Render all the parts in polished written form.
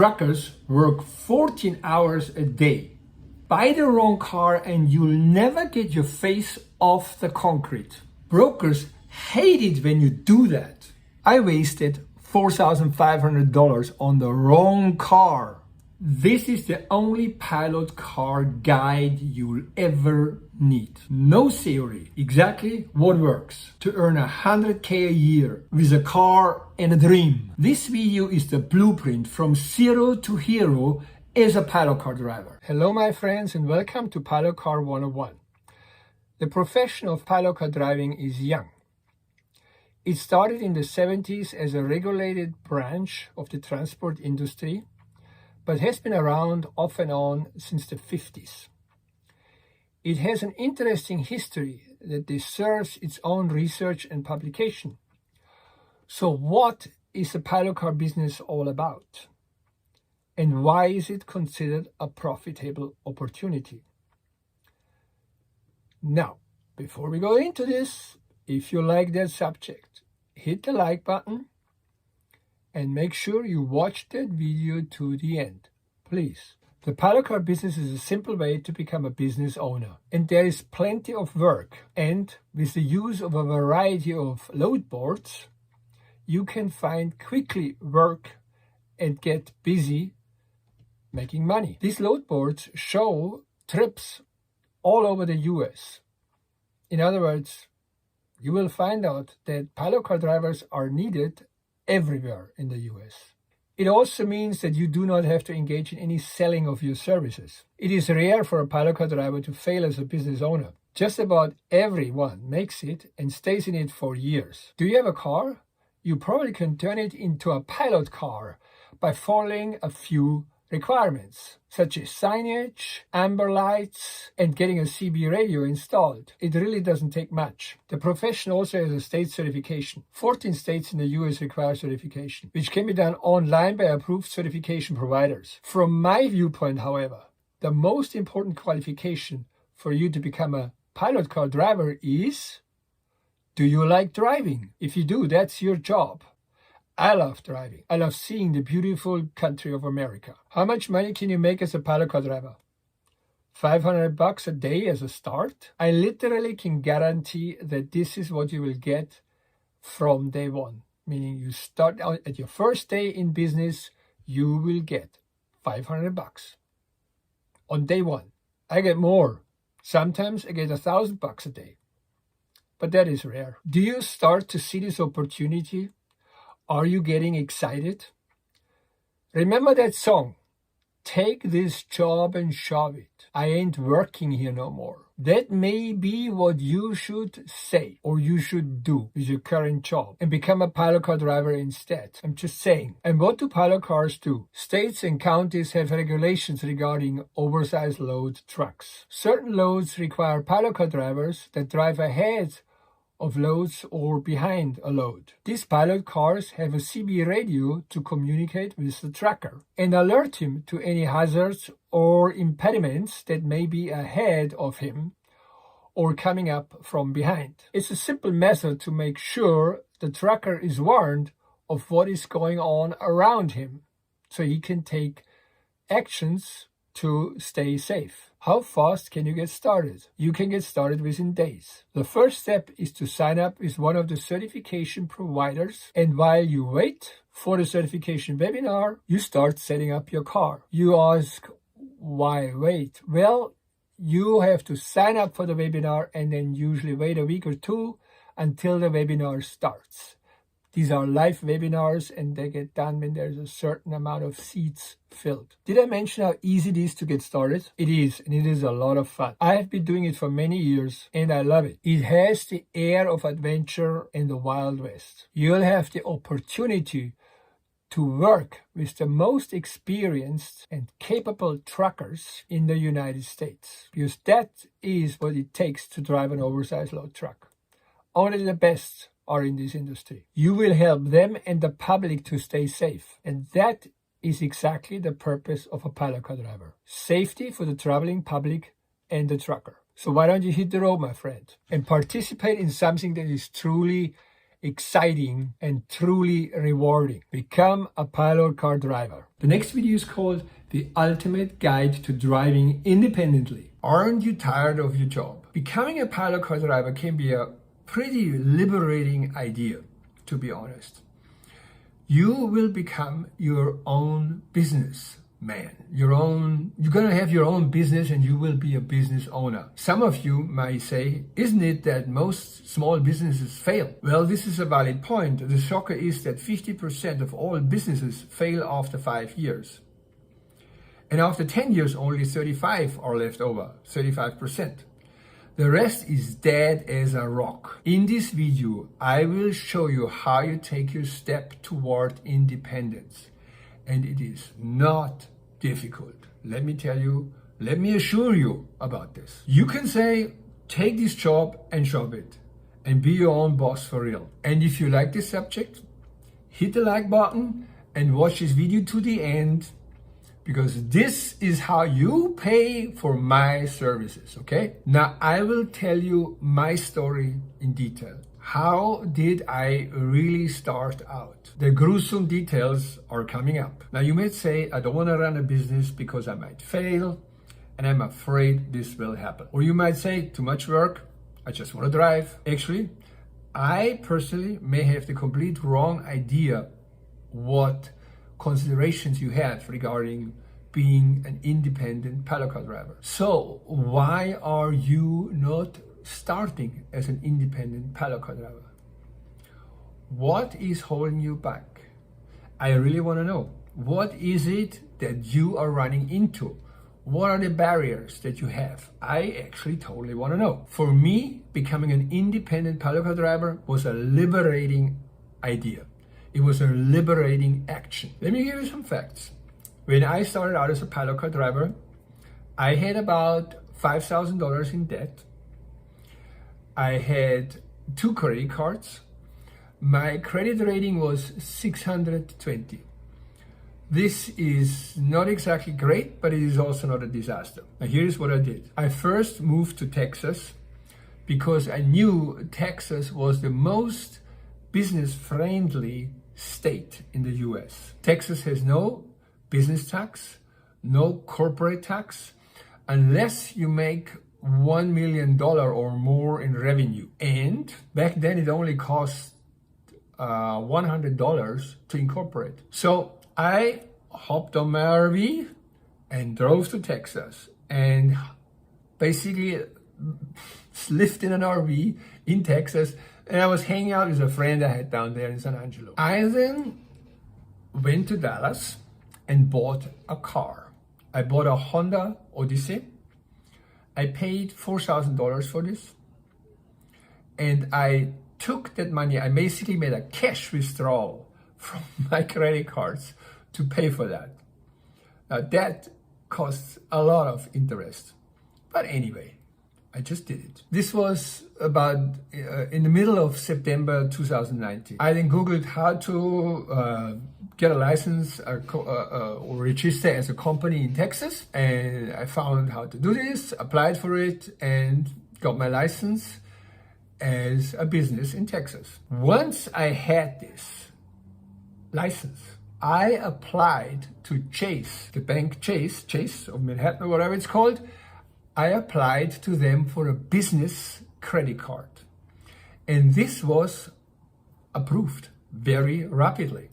Truckers work 14 hours a day. Buy the wrong car and you'll never get your face off the concrete. Brokers hate it when you do that. I wasted $4,500 on the wrong car. This is the only pilot car guide you'll ever need. No theory, exactly what works to earn $100K a year with a car and a dream. This video is the blueprint from zero to hero as a pilot car driver. Hello my friends and welcome to Pilot Car 101. The profession of pilot car driving is young. It started in the 70s as a regulated branch of the transport industry, but has been around off and on since the 50s. It has an interesting history that deserves its own research and publication. So what is the pilot car business all about? And why is it considered a profitable opportunity? Now, before we go into this, if you like that subject, hit the like button and make sure you watch that video to the end, please. The pilot car business is a simple way to become a business owner, and there is plenty of work, and with the use of a variety of load boards, you can find quickly work and get busy making money. These load boards show trips all over the US. In other words, you will find out that pilot car drivers are needed everywhere in the US. It also means that you do not have to engage in any selling of your services. It is rare for a pilot car driver to fail as a business owner. Just about everyone makes it and stays in it for years. Do you have a car? You probably can turn it into a pilot car by following a few requirements, such as signage, amber lights, and getting a CB radio installed. It really doesn't take much. The profession also has a state certification. 14 states in the US require certification, which can be done online by approved certification providers. From my viewpoint, however, the most important qualification for you to become a pilot car driver is, do you like driving? If you do, that's your job. I love driving. I love seeing the beautiful country of America. How much money can you make as a pilot car driver? $500 a day as a start? I literally can guarantee that this is what you will get from day one. Meaning you start out at your first day in business, you will get $500 on day one. I get more. Sometimes I get $1,000 a day. But that is rare. Do you start to see this opportunity? Are you getting excited? Remember that song, Take This Job and Shove It. I ain't working here no more. That may be what you should say or you should do with your current job and become a pilot car driver instead. I'm just saying. And what do pilot cars do? States and counties have regulations regarding oversized load trucks. Certain loads require pilot car drivers that drive ahead of loads or behind a load. These pilot cars have a CB radio to communicate with the trucker and alert him to any hazards or impediments that may be ahead of him or coming up from behind. It's a simple method to make sure the trucker is warned of what is going on around him so he can take actions to stay safe. How fast can you get started? You can get started within days. The first step is to sign up with one of the certification providers, and while you wait for the certification webinar, you start setting up your car. You ask, why wait? Well, you have to sign up for the webinar and then usually wait a week or two until the webinar starts. These are live webinars and they get done when there's a certain amount of seats filled. Did I mention how easy it is to get started? It is, and it is a lot of fun. I have been doing it for many years and I love it. It has the air of adventure and the Wild West. You'll have the opportunity to work with the most experienced and capable truckers in the United States, because that is what it takes to drive an oversized load truck. Only the best are in this industry. You will help them and the public to stay safe. And that is exactly the purpose of a pilot car driver. Safety for the traveling public and the trucker. So why don't you hit the road, my friend, and participate in something that is truly exciting, and truly rewarding. Become a pilot car driver. The next video is called The Ultimate Guide to Driving Independently. Aren't you tired of your job? Becoming a pilot car driver can be a pretty liberating idea, to be honest. You will become your own business man. You're gonna have your own business and you will be a business owner. Some of you might say, isn't it that most small businesses fail? Well, this is a valid point. The shocker is that 50% of all businesses fail after 5 years. And after 10 years, only 35 are left over, 35%. The rest is dead as a rock. In this video, I will show you how you take your step toward independence. And it is not difficult. Let me assure you about this. You can say, take this job and shove it and be your own boss for real. And if you like this subject, hit the like button and watch this video to the end, because this is how you pay for my services, okay? Now I will tell you my story in detail. How did I really start out? The gruesome details are coming up. Now you might say, I don't want to run a business because I might fail and I'm afraid this will happen. Or you might say, too much work, I just want to drive. Actually, I personally may have the complete wrong idea what considerations you have regarding being an independent pilot car driver. So why are you not starting as an independent pilot car driver? What is holding you back? I really want to know. What is it that you are running into? What are the barriers that you have? I actually totally want to know. For me, becoming an independent pilot car driver was a liberating idea. It was a liberating action. Let me give you some facts. When I started out as a pilot car driver, I had about $5,000 in debt. I had 2 credit cards. My credit rating was 620. This is not exactly great, but it is also not a disaster. Now here's what I did. I first moved to Texas because I knew Texas was the most business-friendly state in the US. Texas has no business tax, no corporate tax, unless you make $1 million or more in revenue. And back then it only cost $100 to incorporate. So I hopped on my RV and drove to Texas and basically lived in an RV in Texas, and I was hanging out with a friend I had down there in San Angelo. I then went to Dallas and bought a car. I bought a Honda Odyssey. I paid $4,000 for this, and I took that money. I basically made a cash withdrawal from my credit cards to pay for that. Now that costs a lot of interest, but anyway, I just did it. This was about in the middle of September 2019. I then Googled how to get a license or register as a company in Texas, and I found how to do this, applied for it, and got my license as a business in Texas. Once I had this license, I applied to Chase, the bank Chase of Manhattan or whatever it's called. I applied to them for a business credit card. And this was approved very rapidly.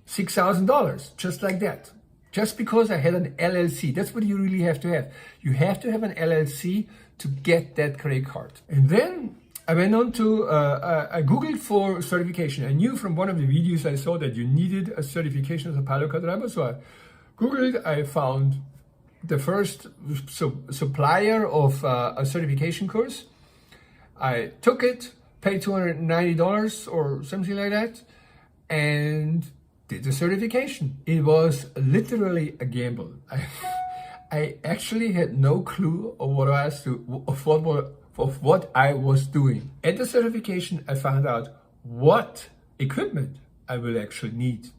$6,000, just like that. Just because I had an LLC. That's what you really have to have. You have to have an LLC to get that credit card. And then I went on to, I Googled for certification. I knew from one of the videos I saw that you needed a certification as a pilot car driver. So I Googled, I found the first supplier of a certification course. I took it, paid $290 or something like that, and did the certification. It was literally a gamble. I actually had no clue of what I was doing. At the certification, I found out what equipment I will actually need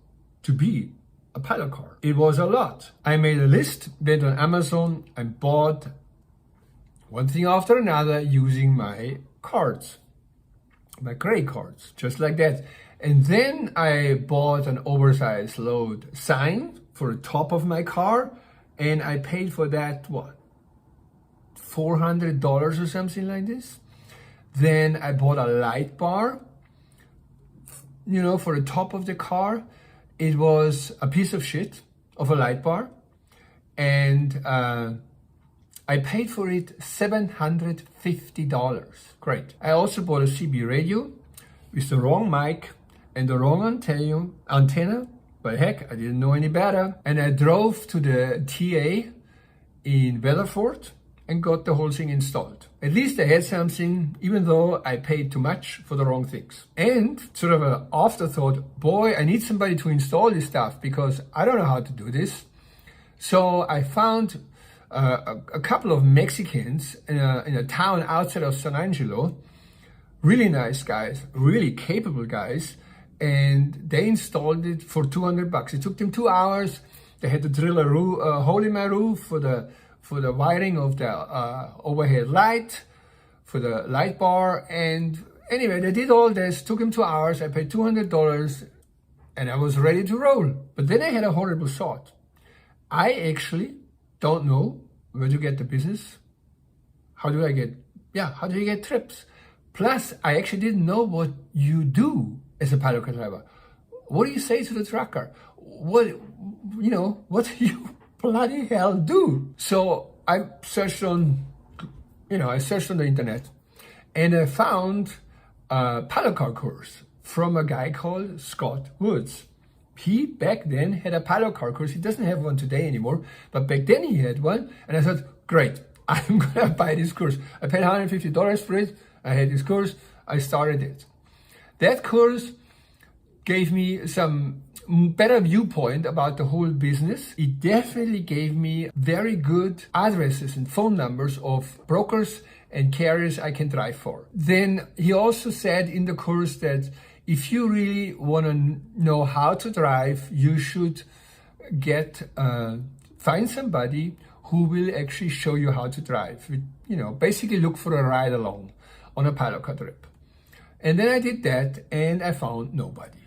to be a pilot car. It was a lot. I made a list, went on Amazon and bought one thing after another using my cards. my credit cards, just like that. And then I bought an Oversized Load sign for the top of my car, and I paid for that, what, $400 or something like this. Then I bought a light bar, you know, for the top of the car. It was a piece of shit of a light bar, and I paid for it $750. Great. I also bought a CB radio with the wrong mic and the wrong antenna, but heck, I didn't know any better. And I drove to the TA in Weatherford and got the whole thing installed. At least I had something, even though I paid too much for the wrong things. And sort of an afterthought, boy, I need somebody to install this stuff because I don't know how to do this. So I found a couple of Mexicans in a town outside of San Angelo, really nice guys, really capable guys, and they installed it for $200. It took them 2 hours. They had to drill a hole in my roof for the wiring of the overhead light, for the light bar, and anyway, they did all this. Took them 2 hours. I paid $200, and I was ready to roll. But then I had a horrible thought. I actually don't know where to get the business. How do you get trips? Plus, I actually didn't know what you do as a paddock driver. What do you say to the trucker? What do you bloody hell do? So I searched on the internet, and I found a paddock car course from a guy called Scott Woods. He back then had a paddock car course. He doesn't have one today anymore, but back then he had one. And I thought, great, I'm gonna buy this course. I paid $150 for it. I had this course. I started it. That course gave me some better viewpoint about the whole business. It definitely gave me very good addresses and phone numbers of brokers and carriers I can drive for. Then he also said in the course that if you really want to know how to drive, you should find somebody who will actually show you how to drive. Basically look for a ride along on a paddock car trip. And then I did that, and I found nobody.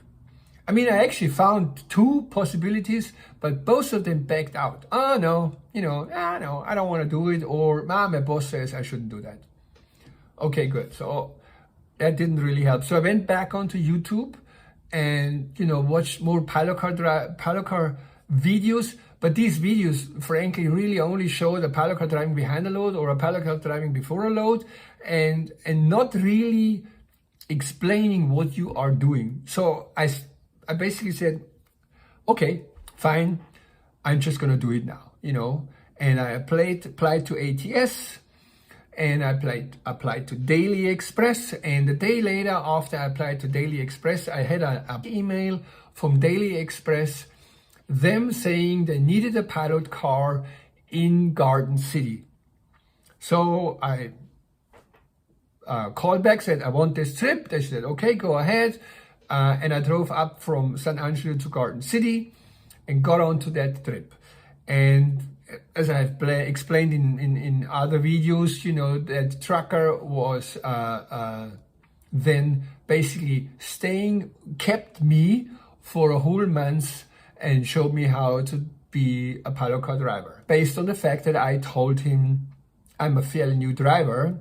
I mean, I actually found 2 possibilities, but both of them backed out. Oh no, no, I don't want to do it, or my boss says I shouldn't do that. Okay, good. So that didn't really help. So I went back onto YouTube and, watched more paddock car videos. But these videos, frankly, really only show the paddock car driving behind a load or a paddock car driving before a load, and not really explaining what you are doing. So I basically said, okay, fine, I'm just gonna do it now, And I applied to ATS, and I applied to Daily Express. And the day later, after I applied to Daily Express, I had an email from Daily Express, them saying they needed a paddock car in Garden City. So I called back, said, I want this trip. They said, okay, go ahead. And I drove up from San Angelo to Garden City and got onto that trip. And as I've explained in other videos, that trucker was then basically kept me for a whole month and showed me how to be a paddock car driver. Based on the fact that I told him I'm a fairly new driver,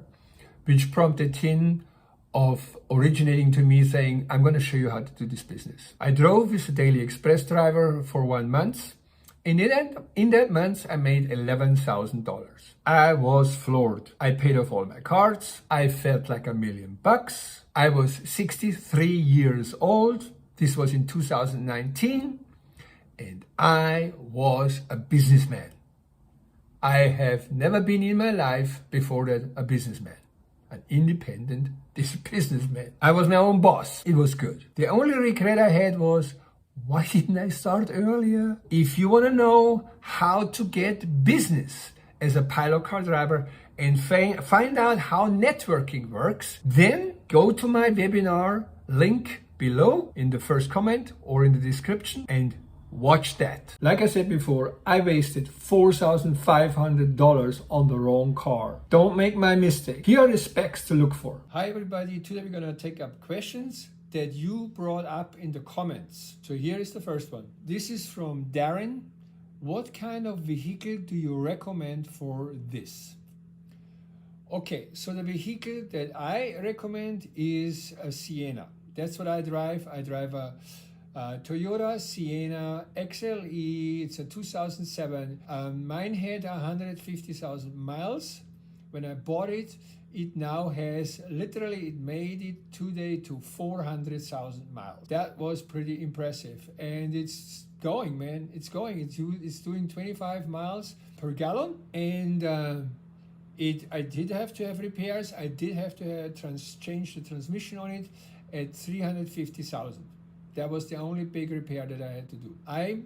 which prompted him of originating to me saying, I'm going to show you how to do this business. I drove with a Daily Express driver for 1 month. In that month, I made $11,000. I was floored. I paid off all my cards. I felt like $1 million. I was 63 years old. This was in 2019. And I was a businessman. I have never been in my life before that a businessman. An independent businessman. I was my own boss. It was good. The only regret I had was, why didn't I start earlier? If you want to know how to get business as a paddock car driver and find out how networking works, then go to my webinar link below in the first comment or in the description and Watch that. Like I said before, I wasted $4,500 on the wrong car. Don't make my mistake. Here are the specs to look for. Hi everybody, today we're gonna take up questions that you brought up in the comments. So here is the first one. This is from Darren. What kind of vehicle do you recommend for this? Okay, so the vehicle that I recommend is a Sienna. That's what I drive. I drive a Toyota Sienna XLE. It's a 2007. Mine had 150,000 miles. When I bought it, it now has, literally it made it today to 400,000 miles. That was pretty impressive. And it's going, man. It's going. It's doing 25 miles per gallon. And I did have to have repairs. I did have to change the transmission on it at 350,000. That was the only big repair that I had to do. I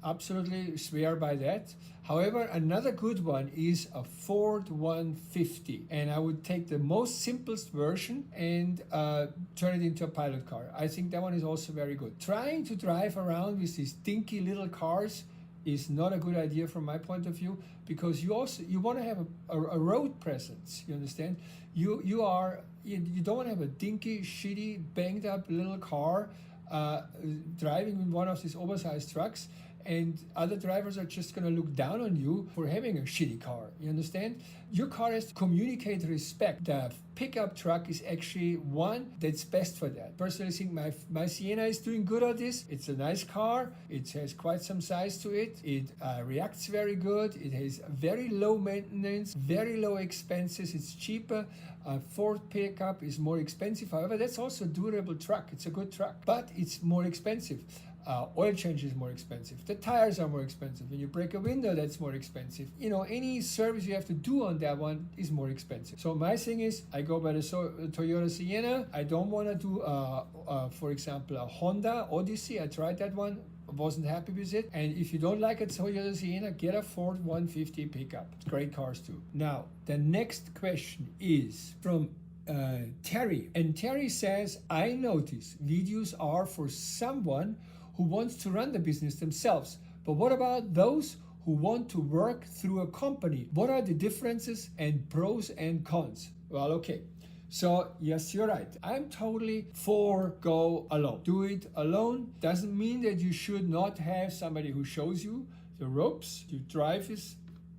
absolutely swear by that. However, another good one is a Ford 150. And I would take the most simplest version and turn it into a pilot car. I think that one is also very good. Trying to drive around with these dinky little cars is not a good idea from my point of view, because you want to have a road presence. You understand? You don't want to have a dinky, shitty, banged up little car driving in one of these oversized trucks, and other drivers are just going to look down on you for having a shitty car. You understand? Your car has to communicate respect. The pickup truck is actually one that's best for that. Personally, I think my Sienna is doing good at this. It's a nice car. It has quite some size to it. It reacts very good. It has very low maintenance, very low expenses. It's cheaper. A Ford pickup is more expensive. However, that's also a durable truck. It's a good truck, but it's more expensive. Oil change is more expensive. The tires are more expensive. When you break a window, that's more expensive. You know, any service you have to do on that one is more expensive. So my thing is, I go by the Toyota Sienna. I don't want to do, for example, a Honda Odyssey. I tried that one. Wasn't happy with it. And if you don't like a Toyota Sienna, get a Ford 150 pickup. Great cars too. Now, the next question is from Terry. And Terry says, I notice videos are for someone who wants to run the business themselves. But what about those who want to work through a company? What are the differences and pros and cons? Well, okay. So yes, you're right. I'm totally for go alone. Do it alone. Doesn't mean that you should not have somebody who shows you the ropes. You drive with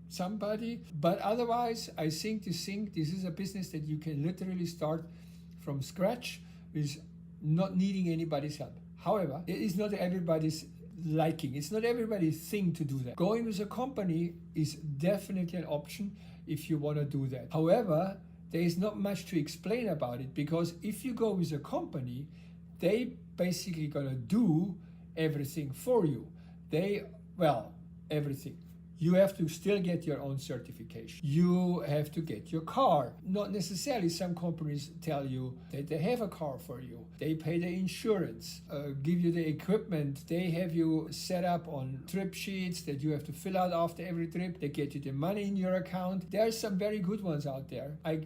somebody. But otherwise, I think this is a business that you can literally start from scratch with not needing anybody's help. However, it is not everybody's liking. It's not everybody's thing to do that. Going with a company is definitely an option if you want to do that. However, there is not much to explain about it, because if you go with a company, they basically gonna do everything for you. Everything. You have to still get your own certification. You have to get your car. Not necessarily. Some companies tell you that they have a car for you. They pay the insurance, give you the equipment. They have you set up on trip sheets that you have to fill out after every trip. They get you the money in your account. There are some very good ones out there. I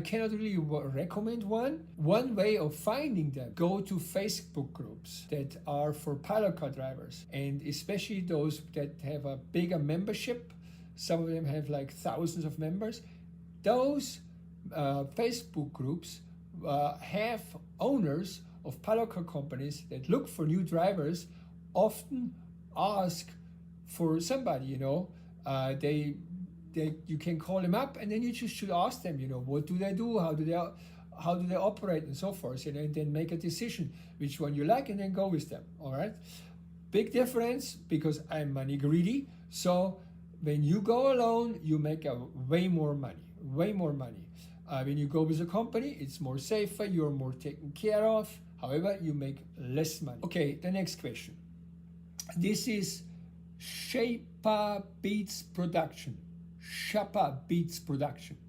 cannot really recommend one. One way of finding them, go to Facebook groups that are for pilot car drivers, and especially those that have a bigger membership. Some of them have like thousands of members. Those Facebook groups have owners of pilot car companies that look for new drivers, often ask for somebody, you can call them up, and then you just should ask them, what do they do, how do they operate, and so forth, and then make a decision which one you like, and then go with them. All right, big difference, because I'm money greedy. So when you go alone, you make way more money. When you go with a company, it's more safer, you're more taken care of. However, you make less money. Okay, the next question. This is Shapa Beats Production.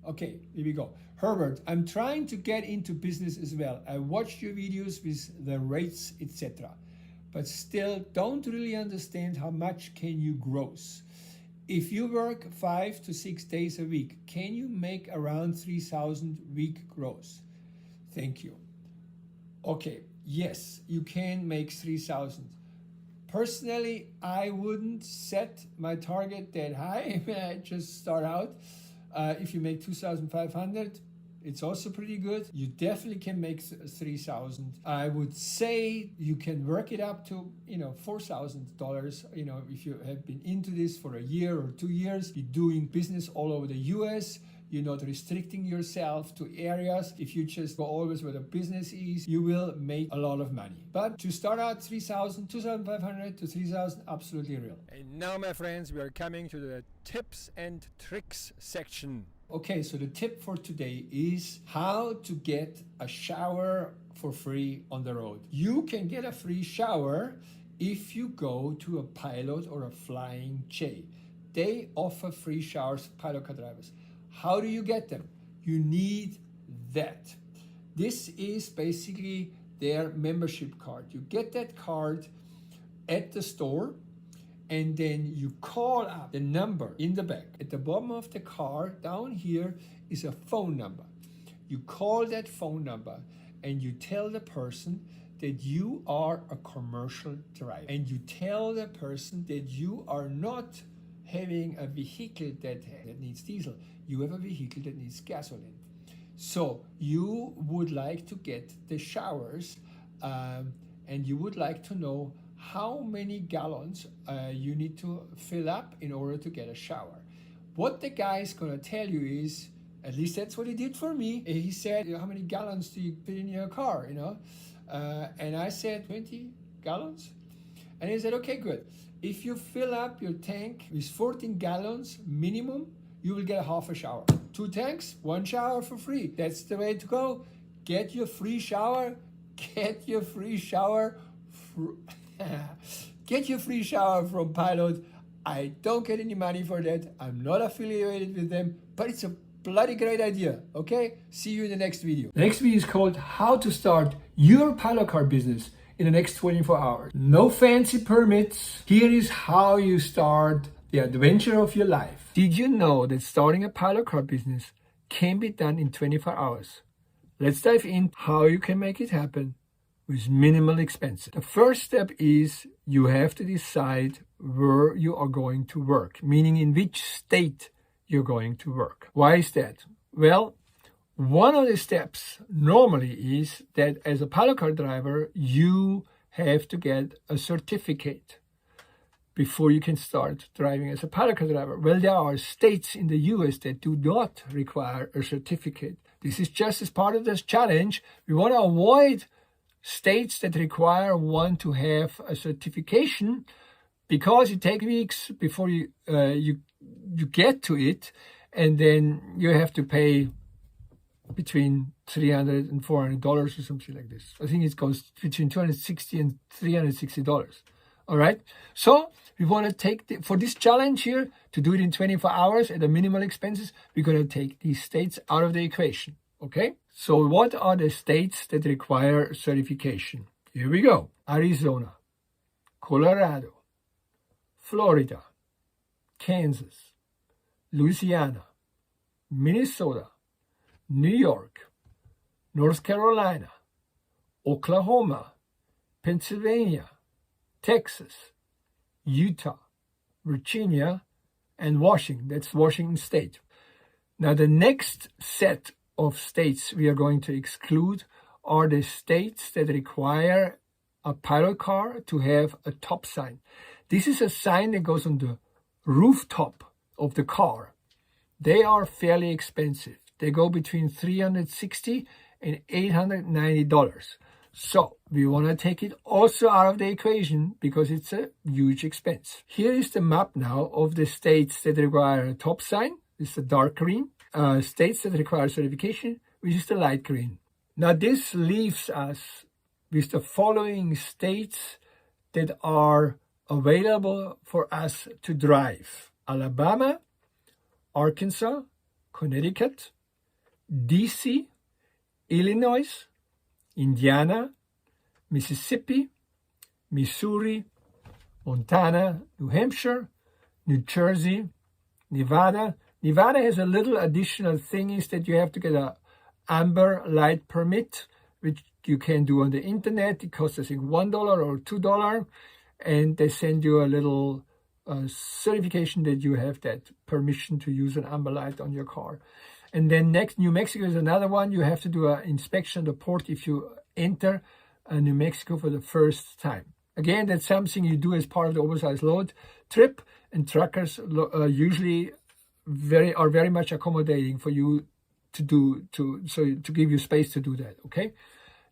Okay, here we go. Herbert, I'm trying to get into business as well. I watched your videos with the rates, etc. But still don't really understand how much can you gross. If you work 5 to 6 days a week, can you make around 3,000 week gross? Thank you. Okay, yes, you can make 3,000. Personally, I wouldn't set my target that high when I just start out. If you make 2,500, it's also pretty good. You definitely can make 3,000. I would say you can work it up to, $4,000. If you have been into this for a year or 2 years, you're doing business all over the US. You're not restricting yourself to areas. If you just go always where the business is, you will make a lot of money. But to start out 3,000, 2,500 to 3,000, absolutely real. And now, my friends, we are coming to the tips and tricks section. Okay, so the tip for today is how to get a shower for free on the road. You can get a free shower if you go to a pilot or a flying J. They offer free showers for pilot car drivers. How do you get them? You need that. This is basically their membership card. You get that card at the store, and then you call up the number in the back. At the bottom of the car, down here, is a phone number. You call that phone number and you tell the person that you are a commercial driver. And you tell the person that you are not having a vehicle that needs diesel. You have a vehicle that needs gasoline. So you would like to get the showers and you would like to know how many gallons you need to fill up in order to get a shower. What the guy is going to tell you is, at least that's what he did for me. He said, how many gallons do you put in your car, and I said 20 gallons. And he said, okay, good. If you fill up your tank with 14 gallons minimum, you will get a half a shower. 2 tanks, 1 shower for free. That's the way to go. Get your free shower. Get your free shower. Get your free shower from Pilot. I don't get any money for that. I'm not affiliated with them, but it's a bloody great idea. Okay? See you in the next video. The next video is called How to Start Your Pilot Car Business in the Next 24 Hours. No fancy permits. Here is how you start the adventure of your life. Did you know that starting a pilot car business can be done in 24 hours? Let's dive in how you can make it happen with minimal expenses. The first step is you have to decide where you are going to work, meaning in which state you're going to work. Why is that? Well, one of the steps normally is that as a pilot car driver, you have to get a certificate before you can start driving as a pilot car driver. Well, there are states in the US that do not require a certificate. This is just as part of this challenge. We want to avoid states that require one to have a certification, because it takes weeks before you get to it, and then you have to pay between $300 and $400 or something like this. I think it goes between $260 and $360. All right. So we want to take for this challenge here to do it in 24 hours at a minimal expenses. We're going to take these states out of the equation. Okay. So what are the states that require certification? Here we go. Arizona, Colorado, Florida, Kansas, Louisiana, Minnesota, New York, North Carolina, Oklahoma, Pennsylvania, Texas, Utah, Virginia, and Washington. That's Washington State. Now, the next set of states we are going to exclude are the states that require a pilot car to have a top sign. This is a sign that goes on the rooftop of the car. They are fairly expensive. They go between $360 and $890. So we want to take it also out of the equation because it's a huge expense. Here is the map now of the states that require a top sign. This is the dark green. States that require certification, which is the light green. Now this leaves us with the following states that are available for us to drive: Alabama, Arkansas, Connecticut, DC, Illinois, Indiana, Mississippi, Missouri, Montana, New Hampshire, New Jersey, Nevada. Nevada has a little additional thing, is that you have to get a amber light permit, which you can do on the internet. It costs, I think, $1 or $2. and they send you a little certification that you have that permission to use an amber light on your car. And then next, New Mexico is another one. You have to do an inspection at the port if you enter New Mexico for the first time. Again, that's something you do as part of the Oversized Load trip, and truckers usually are very much accommodating for you to give you space to do that. Okay.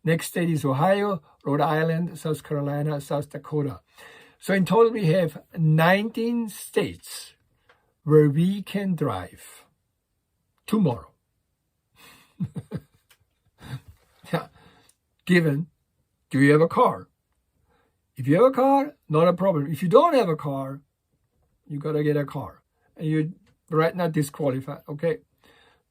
Next state is Ohio, Rhode Island, South Carolina, South Dakota. So in total, we have 19 states where we can drive tomorrow. Yeah. Given, do you have a car? If you have a car, not a problem. If you don't have a car, you got to get a car. And you're right now disqualified, okay?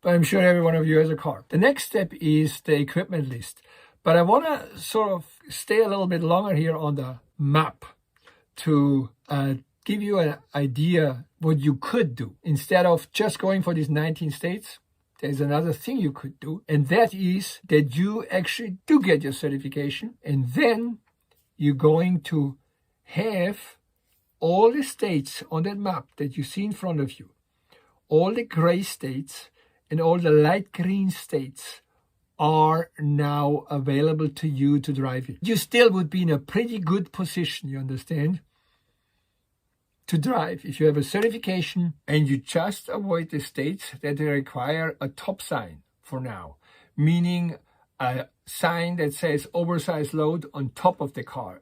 But I'm sure every one of you has a car. The next step is the equipment list. But I want to sort of stay a little bit longer here on the map to give you an idea what you could do. Instead of just going for these 19 states, there's another thing you could do. And that is that you actually do get your certification. And then you're going to have all the states on that map that you see in front of you, all the gray states and all the light green states are now available to you to drive in. You still would be in a pretty good position, you understand, to drive if you have a certification, and you just avoid the states that require a top sign for now, meaning a sign that says Oversized Load on top of the car.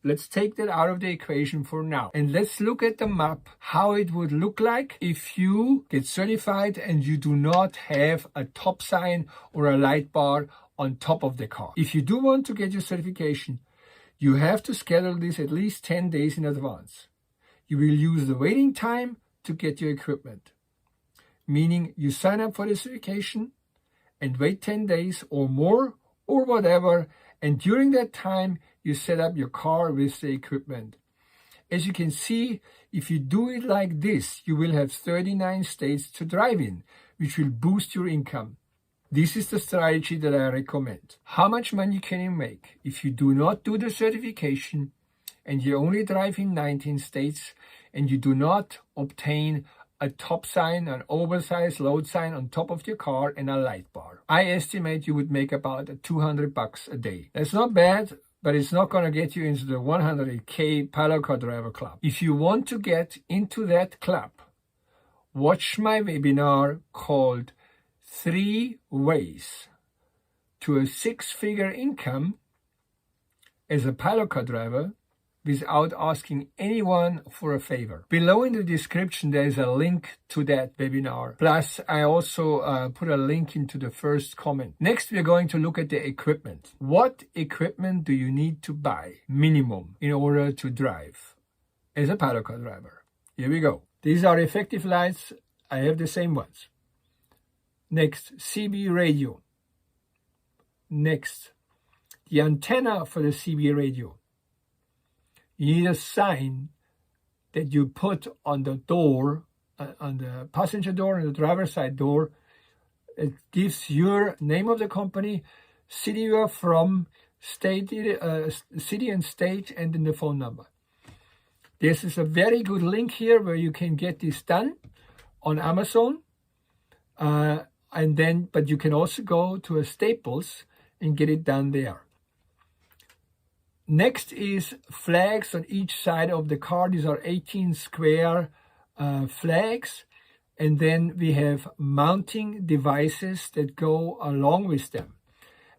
Let's take that out of the equation for now. And let's look at the map, how it would look like if you get certified and you do not have a top sign or a light bar on top of the car. If you do want to get your certification, you have to schedule this at least 10 days in advance. You will use the waiting time to get your equipment, meaning you sign up for the certification and wait 10 days or more or whatever, and during that time, you set up your car with the equipment. As you can see, if you do it like this, you will have 39 states to drive in, which will boost your income. This is the strategy that I recommend. How much money can you make if you do not do the certification and you only drive in 19 states and you do not obtain a top sign, an oversized load sign on top of your car, and a light bar? I estimate you would make about $200 a day. That's not bad, but it's not going to get you into the 100K Pilot Car Driver Club. If you want to get into that club, watch my webinar called 3 Ways to a 6-Figure Income as a pilot car driver without asking anyone for a favor. Below in the description, there is a link to that webinar. Plus, I also put a link into the first comment. Next, we're going to look at the equipment. What equipment do you need to buy minimum in order to drive as a pilot car driver? Here we go. These are effective lights. I have the same ones. Next, CB radio. Next, the antenna for the CB radio. You need a sign that you put on the door, on the passenger door and the driver's side door. It gives your name of the company, city you are from, state, city and state, and then the phone number. This is a very good link here where you can get this done on Amazon. But you can also go to a Staples and get it done there. Next is flags on each side of the car. These are 18 square flags. And then we have mounting devices that go along with them.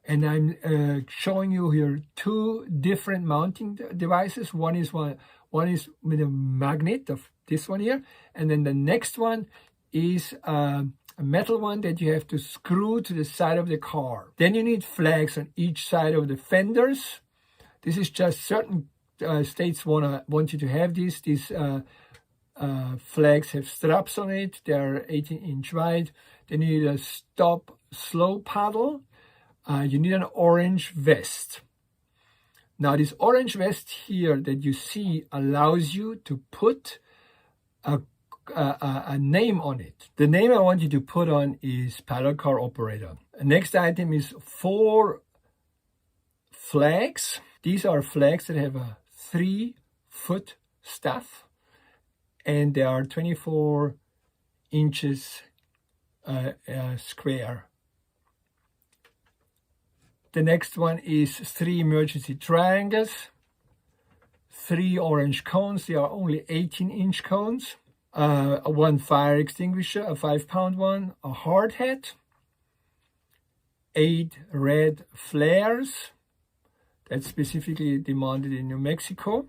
And I'm showing you here 2 different mounting devices. One is with a magnet of this one here. And then the next one is a metal one that you have to screw to the side of the car. Then you need flags on each side of the fenders. This is just certain states want you to have these. These flags have straps on it. They're 18-inch wide. Then you need a stop slow paddle. You need an orange vest. Now this orange vest here that you see allows you to put a name on it. The name I want you to put on is pilot car operator. The next item is 4 flags. These are flags that have a 3, foot staff, and they are 24 inches square. The next one is 3 emergency triangles, 3 orange cones, they are only 18-inch cones, 1 fire extinguisher, a 5-pound one, a hard hat, 8 red flares, that's specifically demanded in New Mexico.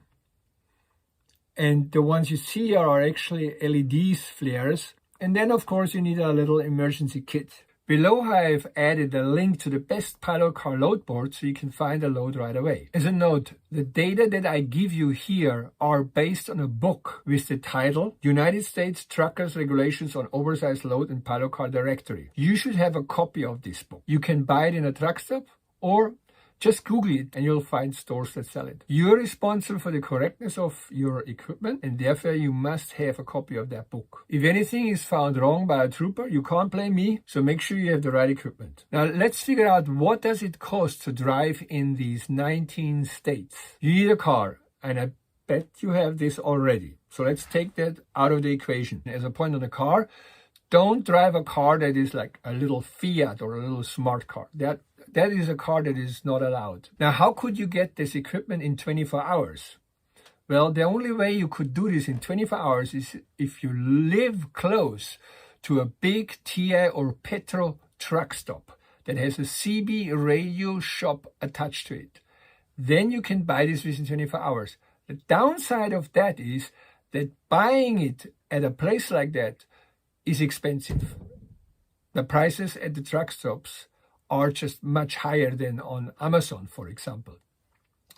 And the ones you see are actually LED flares. And then, of course, you need a little emergency kit. Below, I've added a link to the best pilot car load board so you can find a load right away. As a note, the data that I give you here are based on a book with the title United States Truckers Regulations on Oversized Load and Pilot Car Directory. You should have a copy of this book. You can buy it in a truck stop or just Google it and you'll find stores that sell it. You're responsible for the correctness of your equipment and therefore you must have a copy of that book. If anything is found wrong by a trooper, you can't blame me, so make sure you have the right equipment. Now let's figure out what does it cost to drive in these 19 states. You need a car, and I bet you have this already. So let's take that out of the equation. As a point on the car, don't drive a car that is like a little Fiat or a little smart car. That is a car that is not allowed. Now, how could you get this equipment in 24 hours? Well, the only way you could do this in 24 hours is if you live close to a big TI or Petro truck stop that has a CB radio shop attached to it. Then you can buy this within 24 hours. The downside of that is that buying it at a place like that is expensive. The prices at the truck stops are just much higher than on Amazon, for example.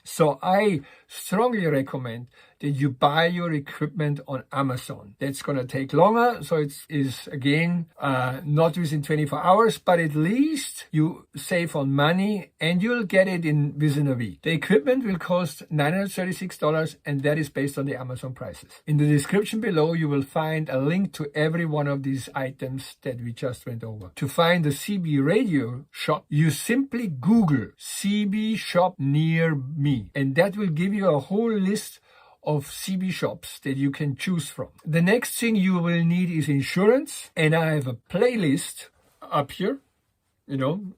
So I strongly recommend that you buy your equipment on Amazon. That's going to take longer, so it is again not within 24 hours, but at least you save on money and you'll get it within a week. The equipment will cost $936, and that is based on the Amazon prices. In the description below, you will find a link to every one of these items that we just went over. To find the CB radio shop, you simply Google CB shop near me, and that will give you a whole list of CB shops that you can choose from. The next thing you will need is insurance, and I have a playlist up here,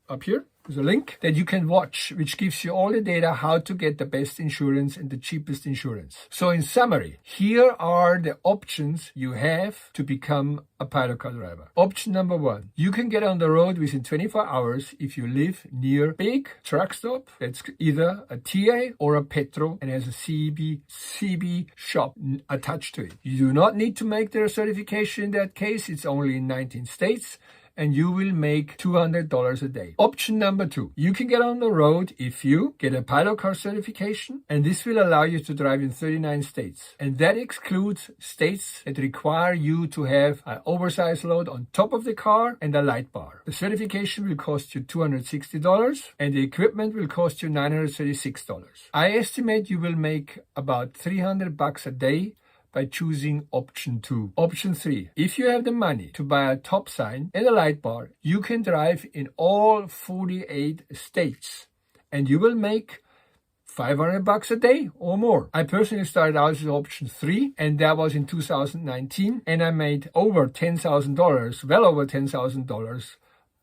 up here. There's a link that you can watch, which gives you all the data how to get the best insurance and the cheapest insurance. So in summary, here are the options you have to become a pilot car driver. Option number 1, you can get on the road within 24 hours if you live near a big truck stop that's either a TA or a Petro and has a CB shop attached to it. You do not need to make their certification in that case. It's only in 19 states. And you will make $200 a day. Option number 2, you can get on the road if you get a pilot car certification, and this will allow you to drive in 39 states. And that excludes states that require you to have an oversized load on top of the car and a light bar. The certification will cost you $260 and the equipment will cost you $936. I estimate you will make about $300 a day by choosing option 2. Option 3, if you have the money to buy a top sign and a light bar, you can drive in all 48 states and you will make $500 a day or more. I personally started out with option 3, and that was in 2019, and I made over $10,000, well over $10,000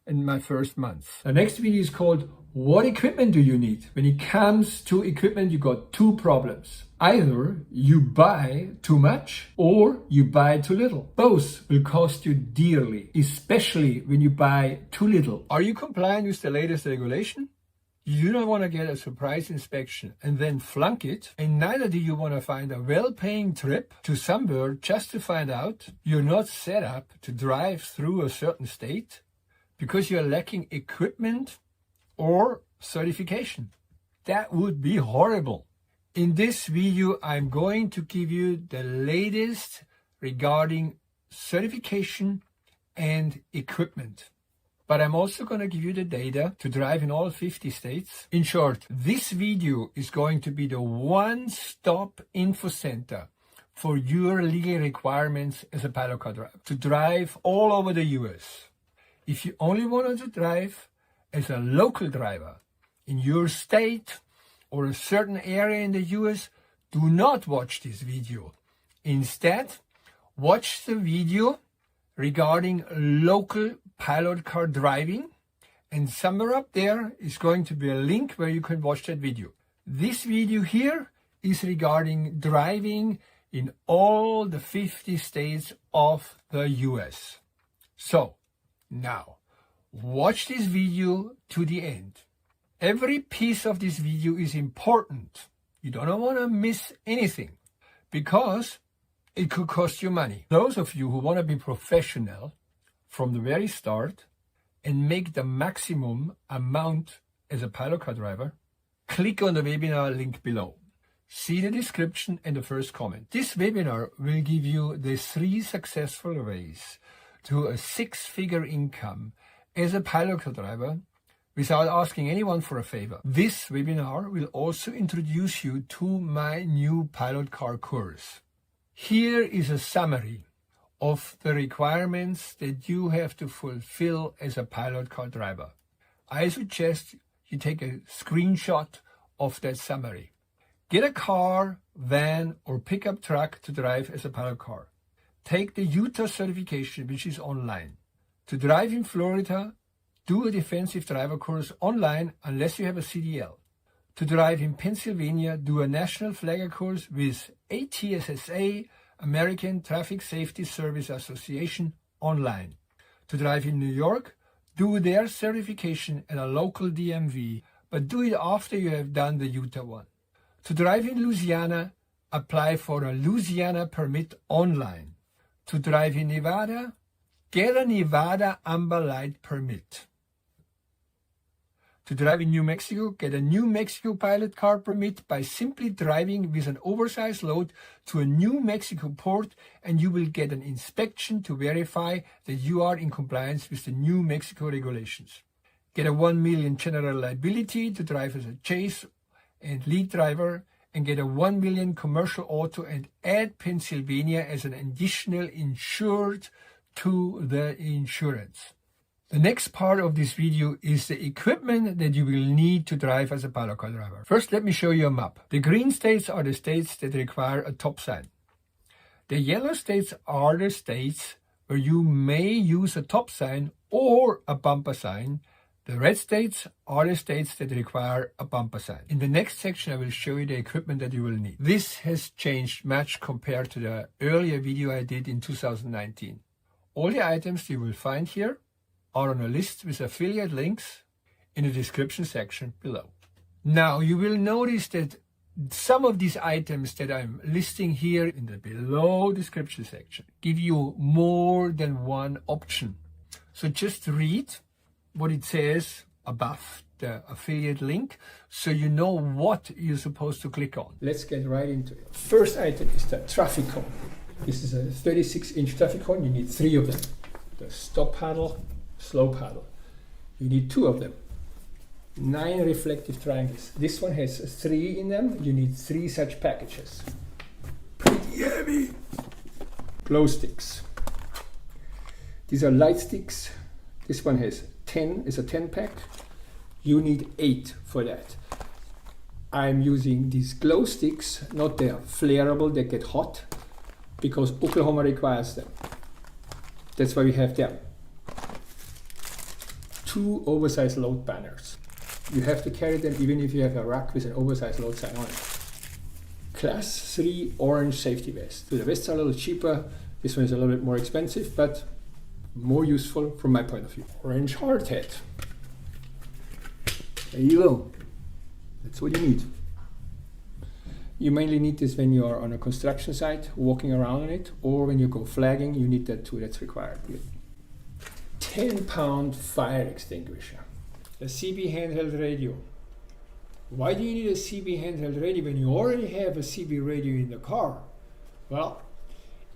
in my first month. The next video is called What Equipment Do You Need? When it comes to equipment, you got 2 problems. Either you buy too much or you buy too little. Both will cost you dearly, especially when you buy too little. Are you compliant with the latest regulation? You don't want to get a surprise inspection and then flunk it, and neither do you want to find a well-paying trip to somewhere just to find out you're not set up to drive through a certain state because you're lacking equipment or certification. That would be horrible. In this video, I'm going to give you the latest regarding certification and equipment. But I'm also going to give you the data to drive in all 50 states. In short, this video is going to be the one-stop info center for your legal requirements as a pilot car driver to drive all over the US. If you only wanted to drive as a local driver in your state or a certain area in the US, do not watch this video. Instead, watch the video regarding local pilot car driving, and somewhere up there is going to be a link where you can watch that video. This video here is regarding driving in all the 50 states of the US. So, now, watch this video to the end. Every piece of this video is important. You don't want to miss anything, because it could cost you money. Those of you who want to be professional from the very start and make the maximum amount as a pilot car driver, click on the webinar link below. See the description and the first comment. This webinar will give you the 3 successful ways to a 6-figure income as a pilot car driver without asking anyone for a favor. This webinar will also introduce you to my new pilot car course. Here is a summary of the requirements that you have to fulfill as a pilot car driver. I suggest you take a screenshot of that summary. Get a car, van, or pickup truck to drive as a pilot car. Take the Utah certification, which is online. To drive in Florida, do a defensive driver course online unless you have a CDL. To drive in Pennsylvania, do a national flagger course with ATSSA, American Traffic Safety Service Association, online. To drive in New York, do their certification at a local DMV, but do it after you have done the Utah one. To drive in Louisiana, apply for a Louisiana permit online. To drive in Nevada, get a Nevada Amber Light permit. To drive in New Mexico, get a New Mexico pilot car permit by simply driving with an oversized load to a New Mexico port, and you will get an inspection to verify that you are in compliance with the New Mexico regulations. Get a 1 million general liability to drive as a chase and lead driver, and get a 1 million commercial auto, and add Pennsylvania as an additional insured to the insurance. The next part of this video is the equipment that you will need to drive as a pilot car driver. First, let me show you a map. The green states are the states that require a top sign. The yellow states are the states where you may use a top sign or a bumper sign. The red states are the states that require a bumper sign. In the next section, I will show you the equipment that you will need. This has changed much compared to the earlier video I did in 2019. All the items you will find here are on a list with affiliate links in the description section below. Now, you will notice that some of these items that I'm listing here in the below description section give you more than one option. So just read what it says above the affiliate link so you know what you're supposed to click on. Let's get right into it. First item is the traffic cone. This is a 36-inch traffic cone. You need 3 of them. The stop paddle, slow paddle. You need 2 of them. 9 reflective triangles. This one has 3 in them. You need 3 such packages. Pretty heavy. Glow sticks. These are light sticks. This one has 10, is a 10 pack. You need 8 for that. I'm using these glow sticks, not the flareable that get hot, because Oklahoma requires them. That's why we have them. 2 oversized load banners. You have to carry them even if you have a rack with an oversized load sign on it. Class 3 orange safety vest. The vests are a little cheaper. This one is a little bit more expensive, but more useful from my point of view. Orange hard hat. There you go. That's what you need. You mainly need this when you are on a construction site, walking around on it, or when you go flagging, you need that too, that's required. 10-pound fire extinguisher. A CB handheld radio. Why do you need a CB handheld radio when you already have a CB radio in the car? Well,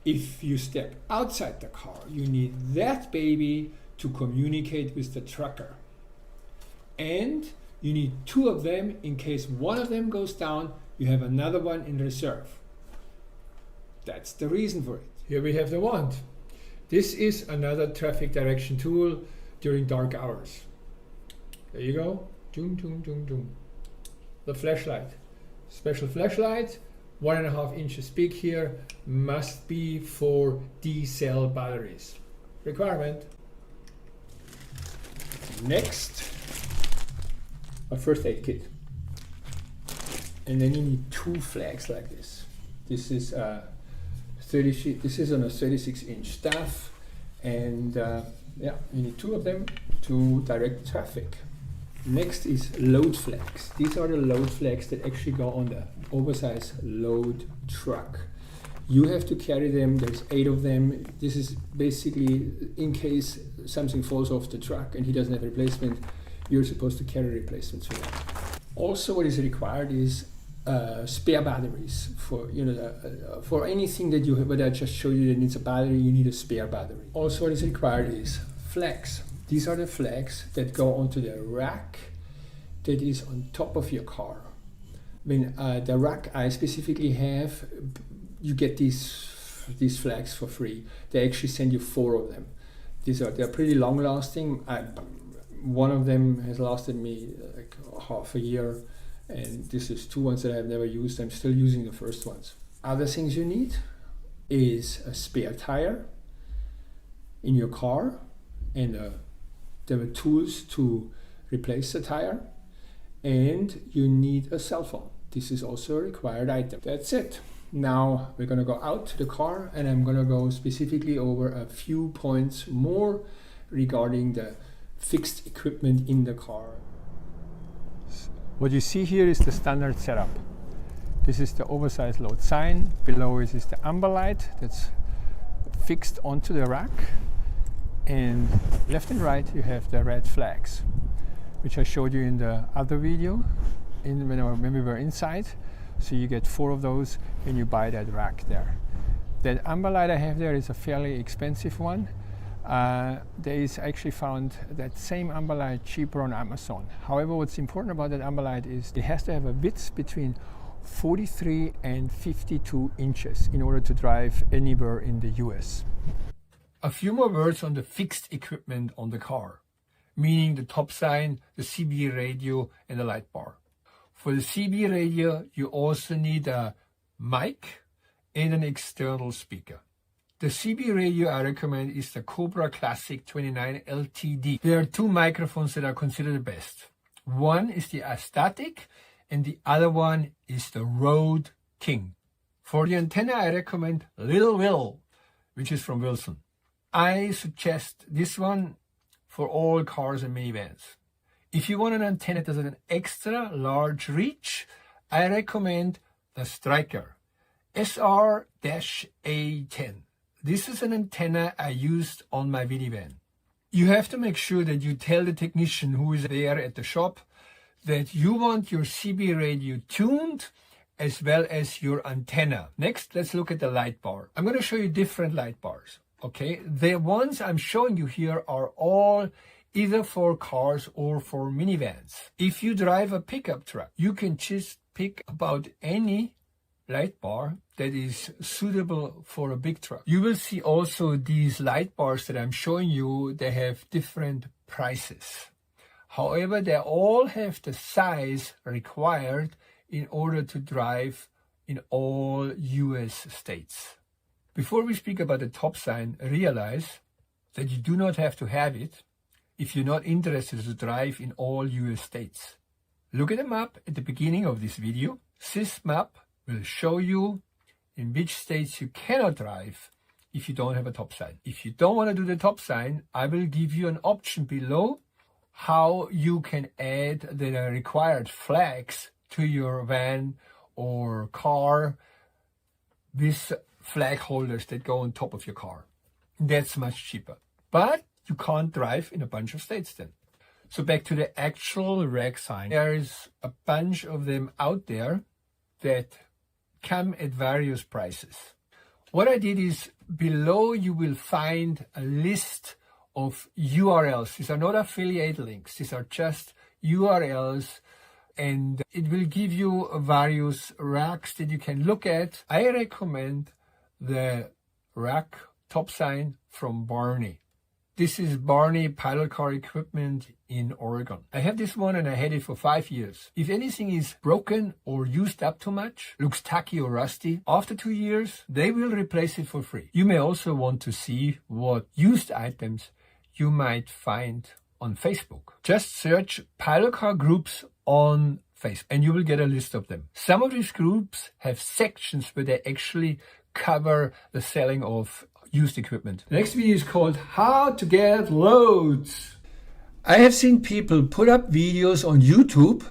if you step outside the car, you need that baby to communicate with the trucker. And you need 2 of them in case one of them goes down, you have another one in reserve. That's the reason for it. Here we have the wand. This is another traffic direction tool during dark hours. There you go. Doom, doom, doom, doom. The flashlight. Special flashlight 1.5 inches big here, must be for D-cell batteries. Requirement. Next, a first aid kit. And then you need 2 flags like this. This is this is on a 36-inch staff, and yeah, you need 2 of them to direct traffic. Next is load flags. These are the load flags that actually go on the Oversized Load truck. You have to carry them. There's 8 of them. This is basically in case something falls off the truck and he doesn't have a replacement, you're supposed to carry replacements for that. Also, what is required is spare batteries for for anything that you have. But I just showed you that needs a battery. You need a spare battery. Also, what is required is flags. These are the flags that go onto the rack that is on top of your car. When the rack I specifically have, you get these flags for free. They actually send you 4 of them. They're pretty long lasting. One of them has lasted me like half a year, and this is 2 ones that I've never used. I'm still using the first ones. Other things you need is a spare tire in your car, and there are tools to replace the tire, and you need a cell phone. This is also a required item. That's it. Now we're gonna go out to the car, and I'm gonna go specifically over a few points more regarding the fixed equipment in the car. What you see here is the standard setup. This is the Oversized Load sign. Below is the amber light that's fixed onto the rack. And left and right you have the red flags, which I showed you in the other video when we were inside. So you get 4 of those and you buy that rack there. That amber light I have there is a fairly expensive one. There is actually found that same amber light cheaper on Amazon. However, what's important about that amber light is it has to have a width between 43 and 52 inches in order to drive anywhere in the US. A few more words on the fixed equipment on the car, meaning the top sign, the CB radio, and the light bar. For the CB radio, you also need a mic and an external speaker. The CB radio I recommend is the Cobra Classic 29 LTD. There are 2 microphones that are considered the best. One is the Astatic, and the other one is the Rode King. For the antenna, I recommend Little Will, which is from Wilson. I suggest this one for all cars and minivans. If you want an antenna that has an extra large reach, I recommend the Striker SR-A10. This is an antenna I used on my minivan. You have to make sure that you tell the technician who is there at the shop that you want your CB radio tuned as well as your antenna. Next, let's look at the light bar. I'm going to show you different light bars. Okay, the ones I'm showing you here are all either for cars or for minivans. If you drive a pickup truck, you can just pick about any light bar that is suitable for a big truck. You will see also these light bars that I'm showing you, they have different prices. However, they all have the size required in order to drive in all US states. Before we speak about the top sign, realize that you do not have to have it if you're not interested to drive in all US states. Look at the map at the beginning of this video. This map will show you in which states you cannot drive if you don't have a top sign. If you don't want to do the top sign, I will give you an option below how you can add the required flags to your van or car with flag holders that go on top of your car. That's much cheaper. But you can't drive in a bunch of states then. So back to the actual rack sign. There is a bunch of them out there that come at various prices. What I did is below you will find a list of URLs. These are not affiliate links. These are just URLs, and it will give you various racks that you can look at. I recommend the rack top sign from Barney. This is Barney Pilot Car Equipment in Oregon. I have this one and I had it for 5 years. If anything is broken or used up too much, looks tacky or rusty, after 2 years, they will replace it for free. You may also want to see what used items you might find on Facebook. Just search Pilot Car Groups on Facebook and you will get a list of them. Some of these groups have sections where they actually cover the selling of used equipment. The next video is called How to Get Loads. I have seen people put up videos on YouTube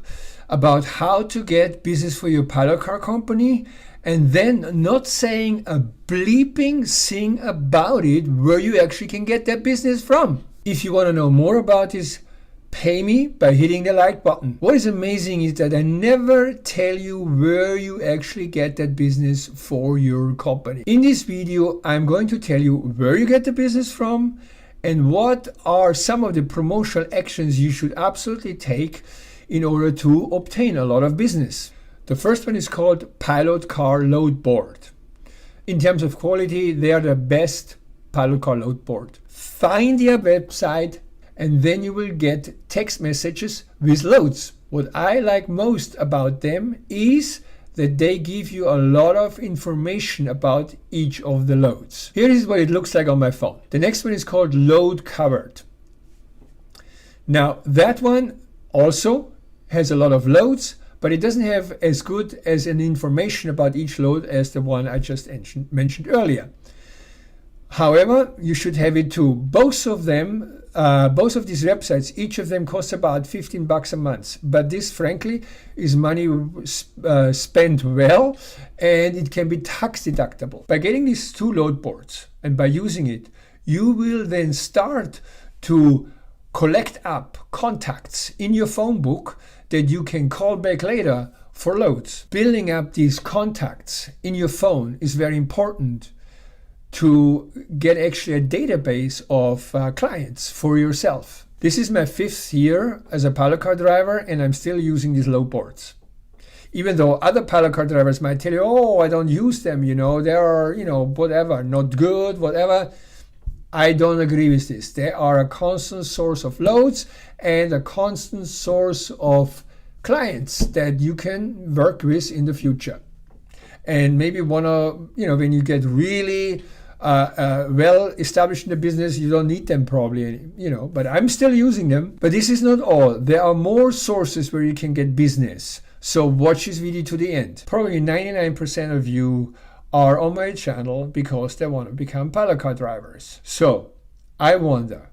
about how to get business for your pilot car company and then not saying a bleeping thing about it where you actually can get that business from. If you want to know more about this, pay me by hitting the like button. What is amazing is that I never tell you where you actually get that business for your company. In this video, I'm going to tell you where you get the business from and what are some of the promotional actions you should absolutely take in order to obtain a lot of business. The first one is called Pilot Car Load Board. In terms of quality, they are the best pilot car load board. Find their website and then you will get text messages with loads. What I like most about them is that they give you a lot of information about each of the loads. Here is what it looks like on my phone. The next one is called Load Covered. Now that one also has a lot of loads, but it doesn't have as good as an information about each load as the one I just mentioned earlier. However, you should have it too. Both of these websites, each of them costs about $15 a month. But this, frankly, is money spent well, and it can be tax deductible. By getting these two load boards and by using it, you will then start to collect up contacts in your phone book that you can call back later for loads. Building up these contacts in your phone is very important to get actually a database of clients for yourself. This is my 5th year as a pilot car driver and I'm still using these load boards. Even though other pilot car drivers might tell you, oh, I don't use them, they are, whatever, not good, whatever. I don't agree with this. They are a constant source of loads and a constant source of clients that you can work with in the future. And maybe when you get really well established in the business, you don't need them probably, but I'm still using them. But this is not all. There are more sources where you can get business. So watch this video to the end. Probably 99% of you are on my channel because they want to become pilot car drivers. So I wonder,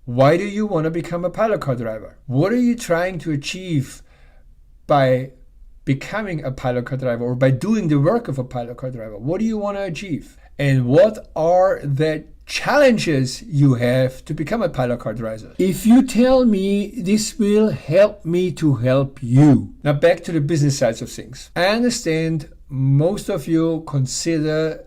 why do you want to become a pilot car driver? What are you trying to achieve by becoming a pilot car driver or by doing the work of a pilot car driver? What do you want to achieve? And what are the challenges you have to become a pilot car driver? If you tell me, this will help me to help you. Now back to the business sides of things. I understand most of you consider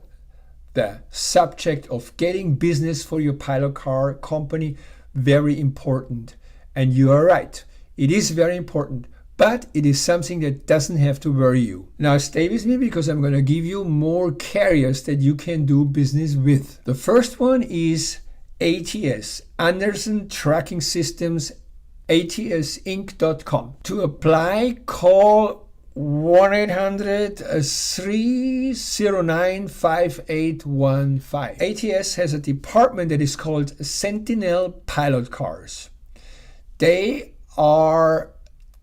the subject of getting business for your pilot car company very important. And you are right. It is very important. But it is something that doesn't have to worry you. Now stay with me because I'm going to give you more carriers that you can do business with. The first one is ATS, Anderson Tracking Systems, ATSinc.com. To apply, call 1-800-309-5815. ATS has a department that is called Sentinel Pilot Cars. They are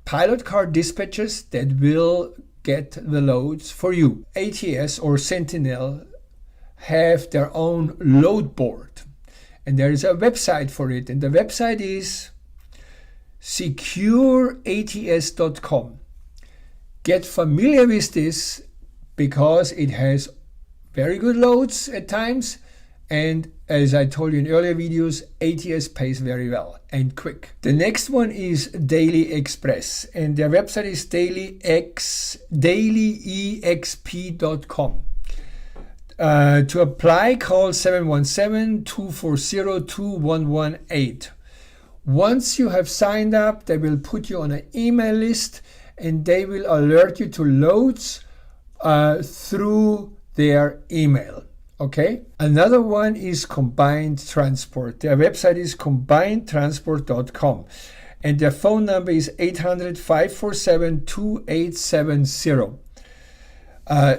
pilot car dispatchers that will get the loads for you. ATS or Sentinel have their own load board and there is a website for it, and the website is secureats.com. Get familiar with this because it has very good loads at times, and as I told you in earlier videos, ATS pays very well and quick. The next one is Daily Express, and their website is dailyexp.com. To apply, call 717-240-2118. Once you have signed up, they will put you on an email list and they will alert you to loads through their email. Okay. Another one is Combined Transport. Their website is combinedtransport.com. And their phone number is 800-547-2870.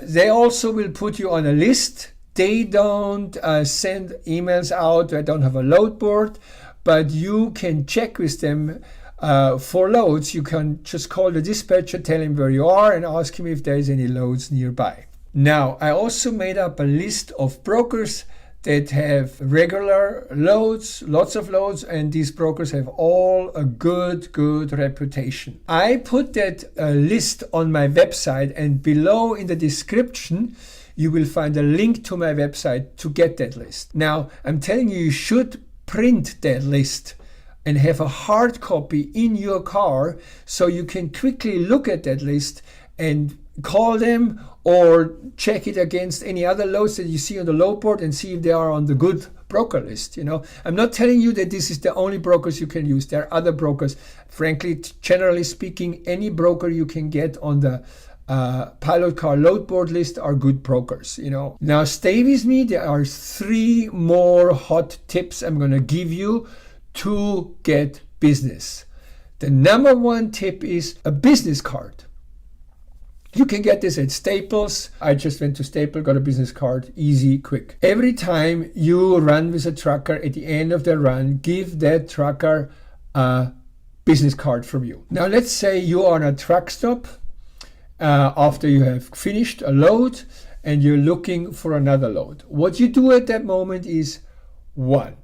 They also will put you on a list. They don't send emails out. They don't have a load board, but you can check with them for loads. You can just call the dispatcher, tell him where you are, and ask him if there's any loads nearby. Now, I also made up a list of brokers that have regular loads, lots of loads, and these brokers have all a good reputation. I put that list on my website, and below in the description you will find a link to my website to get that list. Now, I'm telling you, you should print that list and have a hard copy in your car so you can quickly look at that list and call them or check it against any other loads that you see on the load board and see if they are on the good broker list. I'm not telling you that this is the only brokers you can use. There are other brokers. Frankly, generally speaking, any broker you can get on the pilot car load board list are good brokers. Now stay with me. There are 3 more hot tips I'm going to give you to get business. The number 1 tip is a business card. You can get this at Staples. I just went to Staples, got a business card, easy, quick. Every time you run with a trucker, at the end of the run, give that trucker a business card from you. Now let's say you are on a truck stop after you have finished a load and you're looking for another load. What you do at that moment is 1,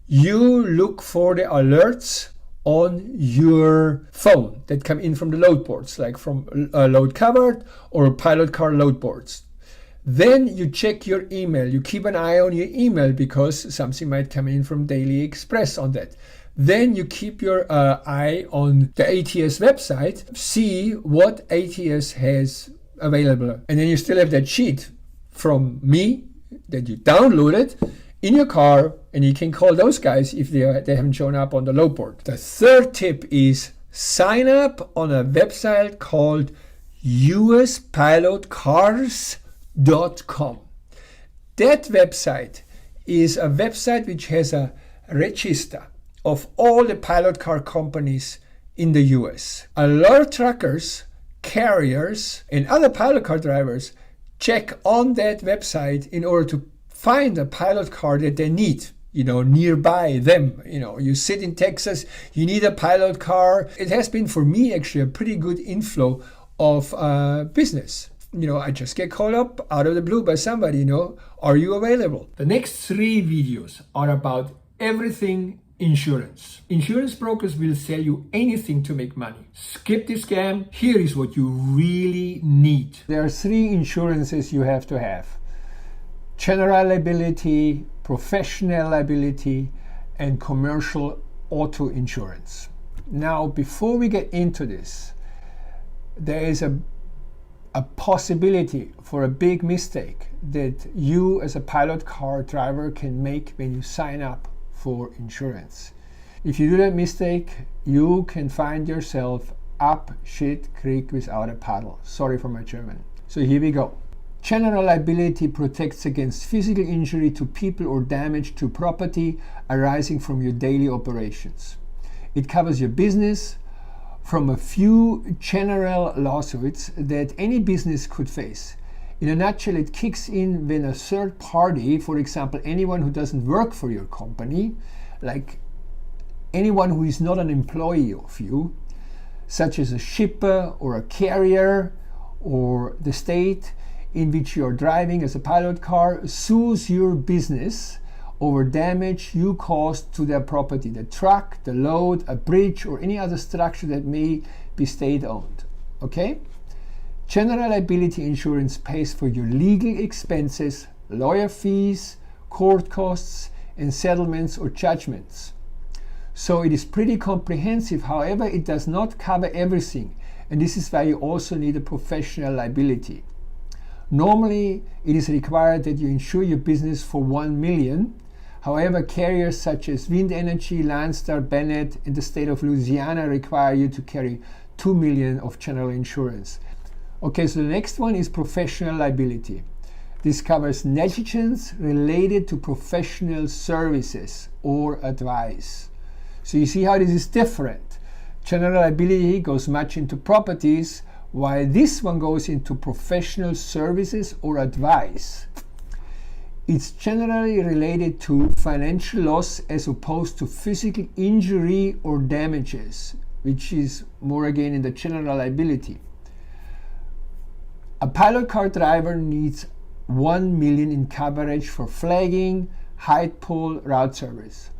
you look for the alerts on your phone that come in from the load boards, like from Load Covered or pilot car load boards. Then you check your email. You keep an eye on your email because something might come in from Daily Express on that. Then you keep your eye on the ATS website, see what ATS has available. And then you still have that sheet from me that you downloaded in your car, and you can call those guys if they haven't shown up on the load board. The 3rd tip is sign up on a website called uspilotcars.com. That website is a website which has a register of all the pilot car companies in the US. A lot of truckers, carriers, and other pilot car drivers check on that website in order to find a pilot car that they need, nearby them. You sit in Texas, you need a pilot car. It has been for me actually a pretty good inflow of business. I just get called up out of the blue by somebody, are you available? The next 3 videos are about everything insurance. Insurance brokers will sell you anything to make money. Skip the scam. Here is what you really need. There are 3 insurances you have to have: general liability, professional liability, and commercial auto insurance. Now, before we get into this, there is a possibility for a big mistake that you as a pilot car driver can make when you sign up for insurance. If you do that mistake, you can find yourself up shit creek without a paddle. Sorry for my German. So here we go. General liability protects against physical injury to people or damage to property arising from your daily operations. It covers your business from a few general lawsuits that any business could face. In a nutshell, it kicks in when a third party, for example, anyone who doesn't work for your company, like anyone who is not an employee of you, such as a shipper or a carrier or the state in which you are driving as a pilot car, sues your business over damage you caused to their property, the truck, the load, a bridge, or any other structure that may be state-owned. Okay? General liability insurance pays for your legal expenses, lawyer fees, court costs, and settlements or judgments. So it is pretty comprehensive. However, it does not cover everything, and this is why you also need a professional liability. Normally, it is required that you insure your business for $1 million. However, carriers such as Wind Energy, Landstar, Bennett, and the state of Louisiana require you to carry $2 million of general insurance. Okay, so the next one is professional liability. This covers negligence related to professional services or advice. So you see how this is different. General liability goes much into properties, while this one goes into professional services or advice. It's generally related to financial loss as opposed to physical injury or damages, which is more again in the general liability. A pilot car driver needs $1 million in coverage for flagging, height pull, route service.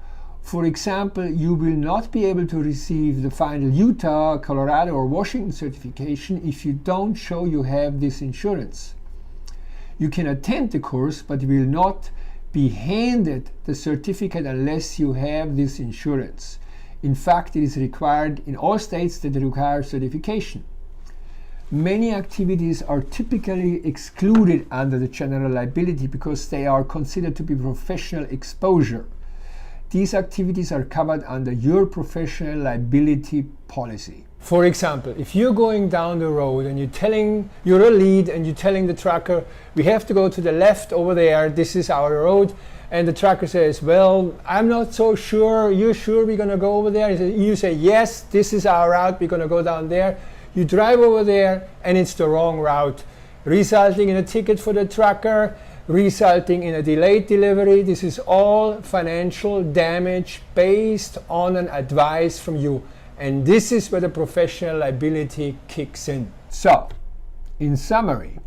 For example, you will not be able to receive the final Utah, Colorado, or Washington certification if you don't show you have this insurance. You can attend the course, but you will not be handed the certificate unless you have this insurance. In fact, it is required in all states that require certification. Many activities are typically excluded under the general liability because they are considered to be professional exposure. These activities are covered under your professional liability policy. For example, if you're going down the road and you're a lead and you're telling the trucker, we have to go to the left over there, this is our road, and the trucker says, well, I'm not so sure, you sure we're going to go over there? You say, yes, this is our route, we're going to go down there. You drive over there and it's the wrong route, resulting in a ticket for the trucker, resulting in a delayed delivery. This is all financial damage based on an advice from you. And this is where the professional liability kicks in. So, in summary,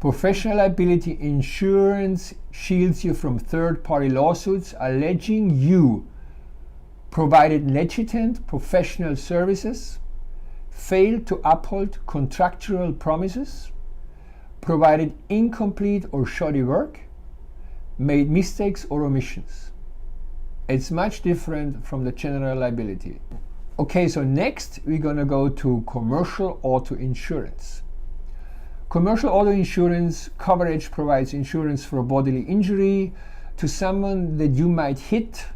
professional liability insurance shields you from third-party lawsuits alleging you provided negligent professional services, failed to uphold contractual promises, provided incomplete or shoddy work, made mistakes or omissions. It's much different from the general liability. Okay, so next we're going to go to commercial auto insurance. Commercial auto insurance coverage provides insurance for bodily injury to someone that you might hit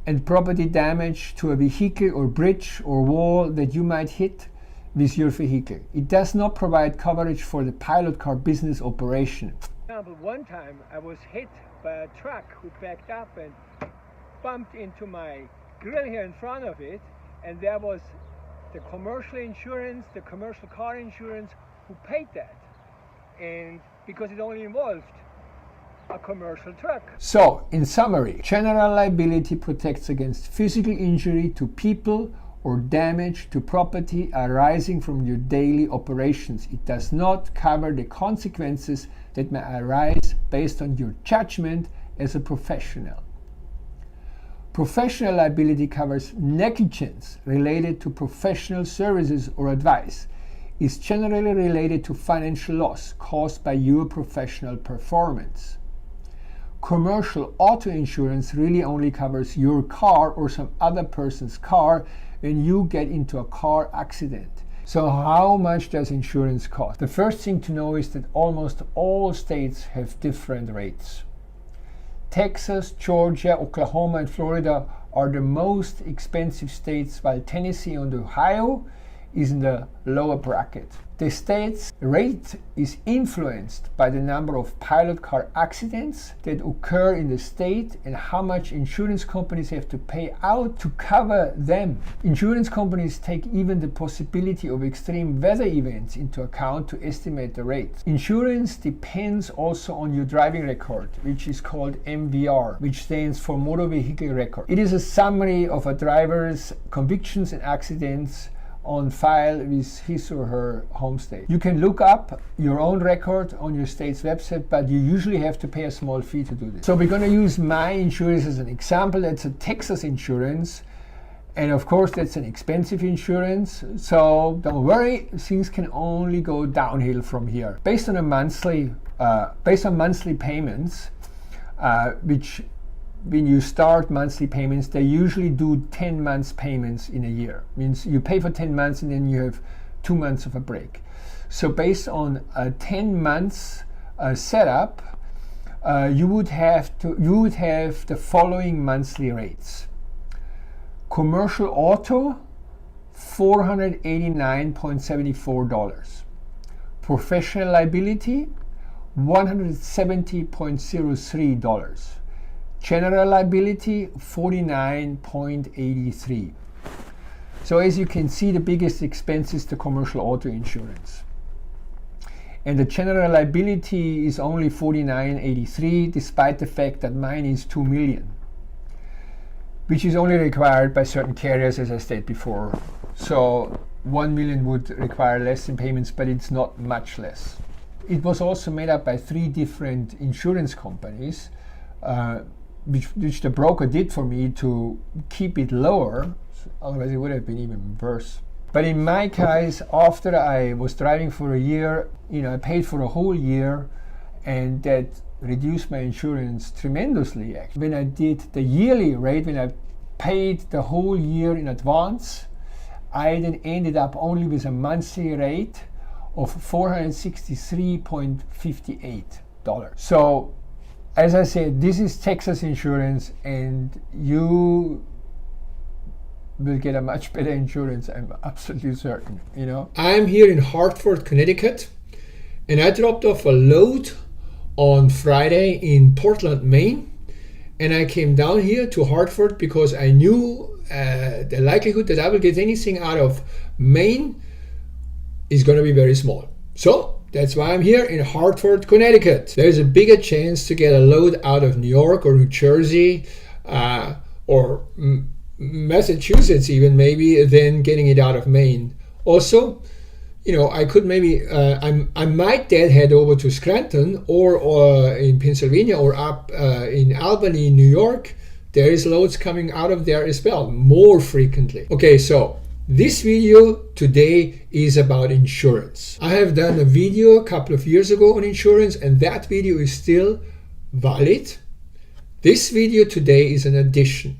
and property damage to a vehicle or bridge or wall that you might hit with your vehicle. It does not provide coverage for the pilot car business operation. For example, one time I was hit by a truck who backed up and bumped into my grill here in front of it, and there was the commercial insurance, the commercial car insurance who paid that, and because it only involved a commercial truck. So, in summary, general liability protects against physical injury to people or damage to property arising from your daily operations. It does not cover the consequences that may arise based on your judgment as a professional. Professional liability covers negligence related to professional services or advice. Is generally related to financial loss caused by your professional performance. Commercial auto insurance really only covers your car or some other person's car when you get into a car accident. So how much does insurance cost? The first thing to know is that almost all states have different rates. Texas, Georgia, Oklahoma, and Florida are the most expensive states, while Tennessee and Ohio is in the lower bracket. The state's rate is influenced by the number of pilot car accidents that occur in the state and how much insurance companies have to pay out to cover them. Insurance companies take even the possibility of extreme weather events into account to estimate the rates. Insurance depends also on your driving record, which is called MVR, which stands for Motor Vehicle Record. It is a summary of a driver's convictions and accidents on file with his or her home state. You can look up your own record on your state's website, but you usually have to pay a small fee to do this. So we're going to use my insurance as an example. That's a Texas insurance, and of course that's an expensive insurance, so don't worry, things can only go downhill from here. Based on monthly payments, which when you start monthly payments, they usually do 10 months payments in a year. Means you pay for 10 months and then you have 2 months of a break. So based on a 10 months setup, you would have the following monthly rates. Commercial auto, $489.74. Professional liability, $170.03. General liability, $49.83. So as you can see, the biggest expense is the commercial auto insurance. And the general liability is only $49.83, despite the fact that mine is $2 million, which is only required by certain carriers, as I said before. So $1 million would require less in payments, but it's not much less. It was also made up by 3 different insurance companies, which the broker did for me to keep it lower. Otherwise it would have been even worse. But in my case, after I was driving for a year, I paid for a whole year, and that reduced my insurance tremendously. When I did the yearly rate, when I paid the whole year in advance, I then ended up only with a monthly rate of $463.58. So, as I said, this is Texas insurance, and you will get a much better insurance, I'm absolutely certain, I'm here in Hartford, Connecticut, and I dropped off a load on Friday in Portland, Maine, and I came down here to Hartford because I knew the likelihood that I will get anything out of Maine is going to be very small. So that's why I'm here in Hartford, Connecticut. There's a bigger chance to get a load out of New York or New Jersey or Massachusetts even maybe than getting it out of Maine. Also, I could maybe I might then head over to Scranton or in Pennsylvania or up in Albany, New York. There is loads coming out of there as well, more frequently. Okay, so this video today is about insurance. I have done a video a couple of years ago on insurance, and that video is still valid. This video today is an addition.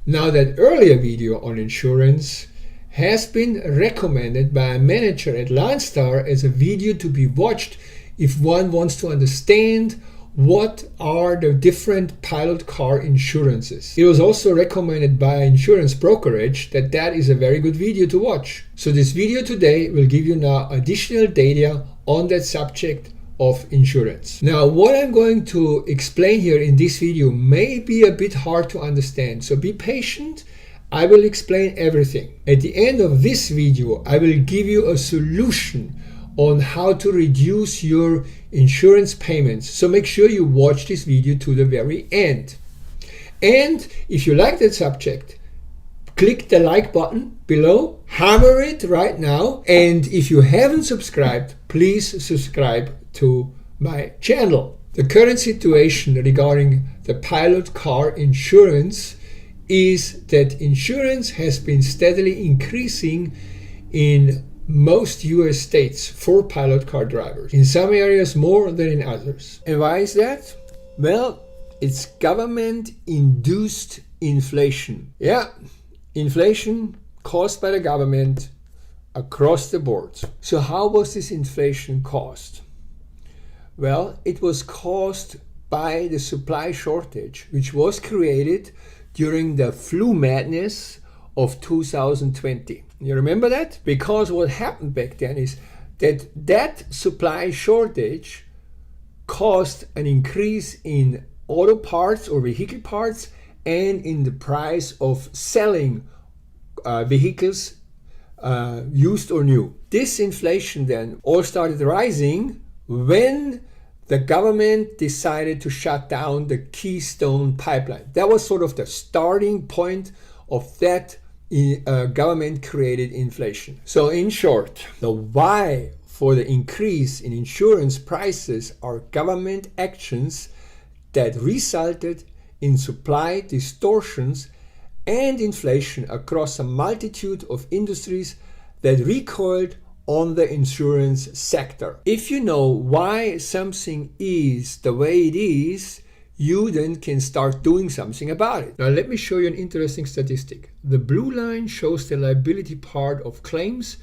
Now, that earlier video on insurance has been recommended by a manager at Landstar as a video to be watched if one wants to understand what are the different pilot car insurances. It was also recommended by an insurance brokerage that is a very good video to watch. So this video today will give you now additional data on that subject of insurance. Now, what I'm going to explain here in this video may be a bit hard to understand, so be patient. I will explain everything. At the end of this video, I will give you a solution on how to reduce your insurance payments. So make sure you watch this video to the very end. And if you like that subject, click the like button below, hammer it right now. And if you haven't subscribed, please subscribe to my channel. The current situation regarding the pilot car insurance is that insurance has been steadily increasing in most US states for pilot car drivers. In some areas more than in others. And why is that? Well, it's government-induced inflation. Yeah, inflation caused by the government across the board. So how was this inflation caused? Well, it was caused by the supply shortage, which was created during the flu madness of 2020. You remember that? Because what happened back then is that supply shortage caused an increase in auto parts or vehicle parts and in the price of selling vehicles, used or new. This inflation then all started rising when the government decided to shut down the Keystone Pipeline. That was sort of the starting point of that government-created inflation. So in short, the why for the increase in insurance prices are government actions that resulted in supply distortions and inflation across a multitude of industries that recoiled on the insurance sector. If you know why something is the way it is, you then can start doing something about it. Now let me show you an interesting statistic. The blue line shows the liability part of claims,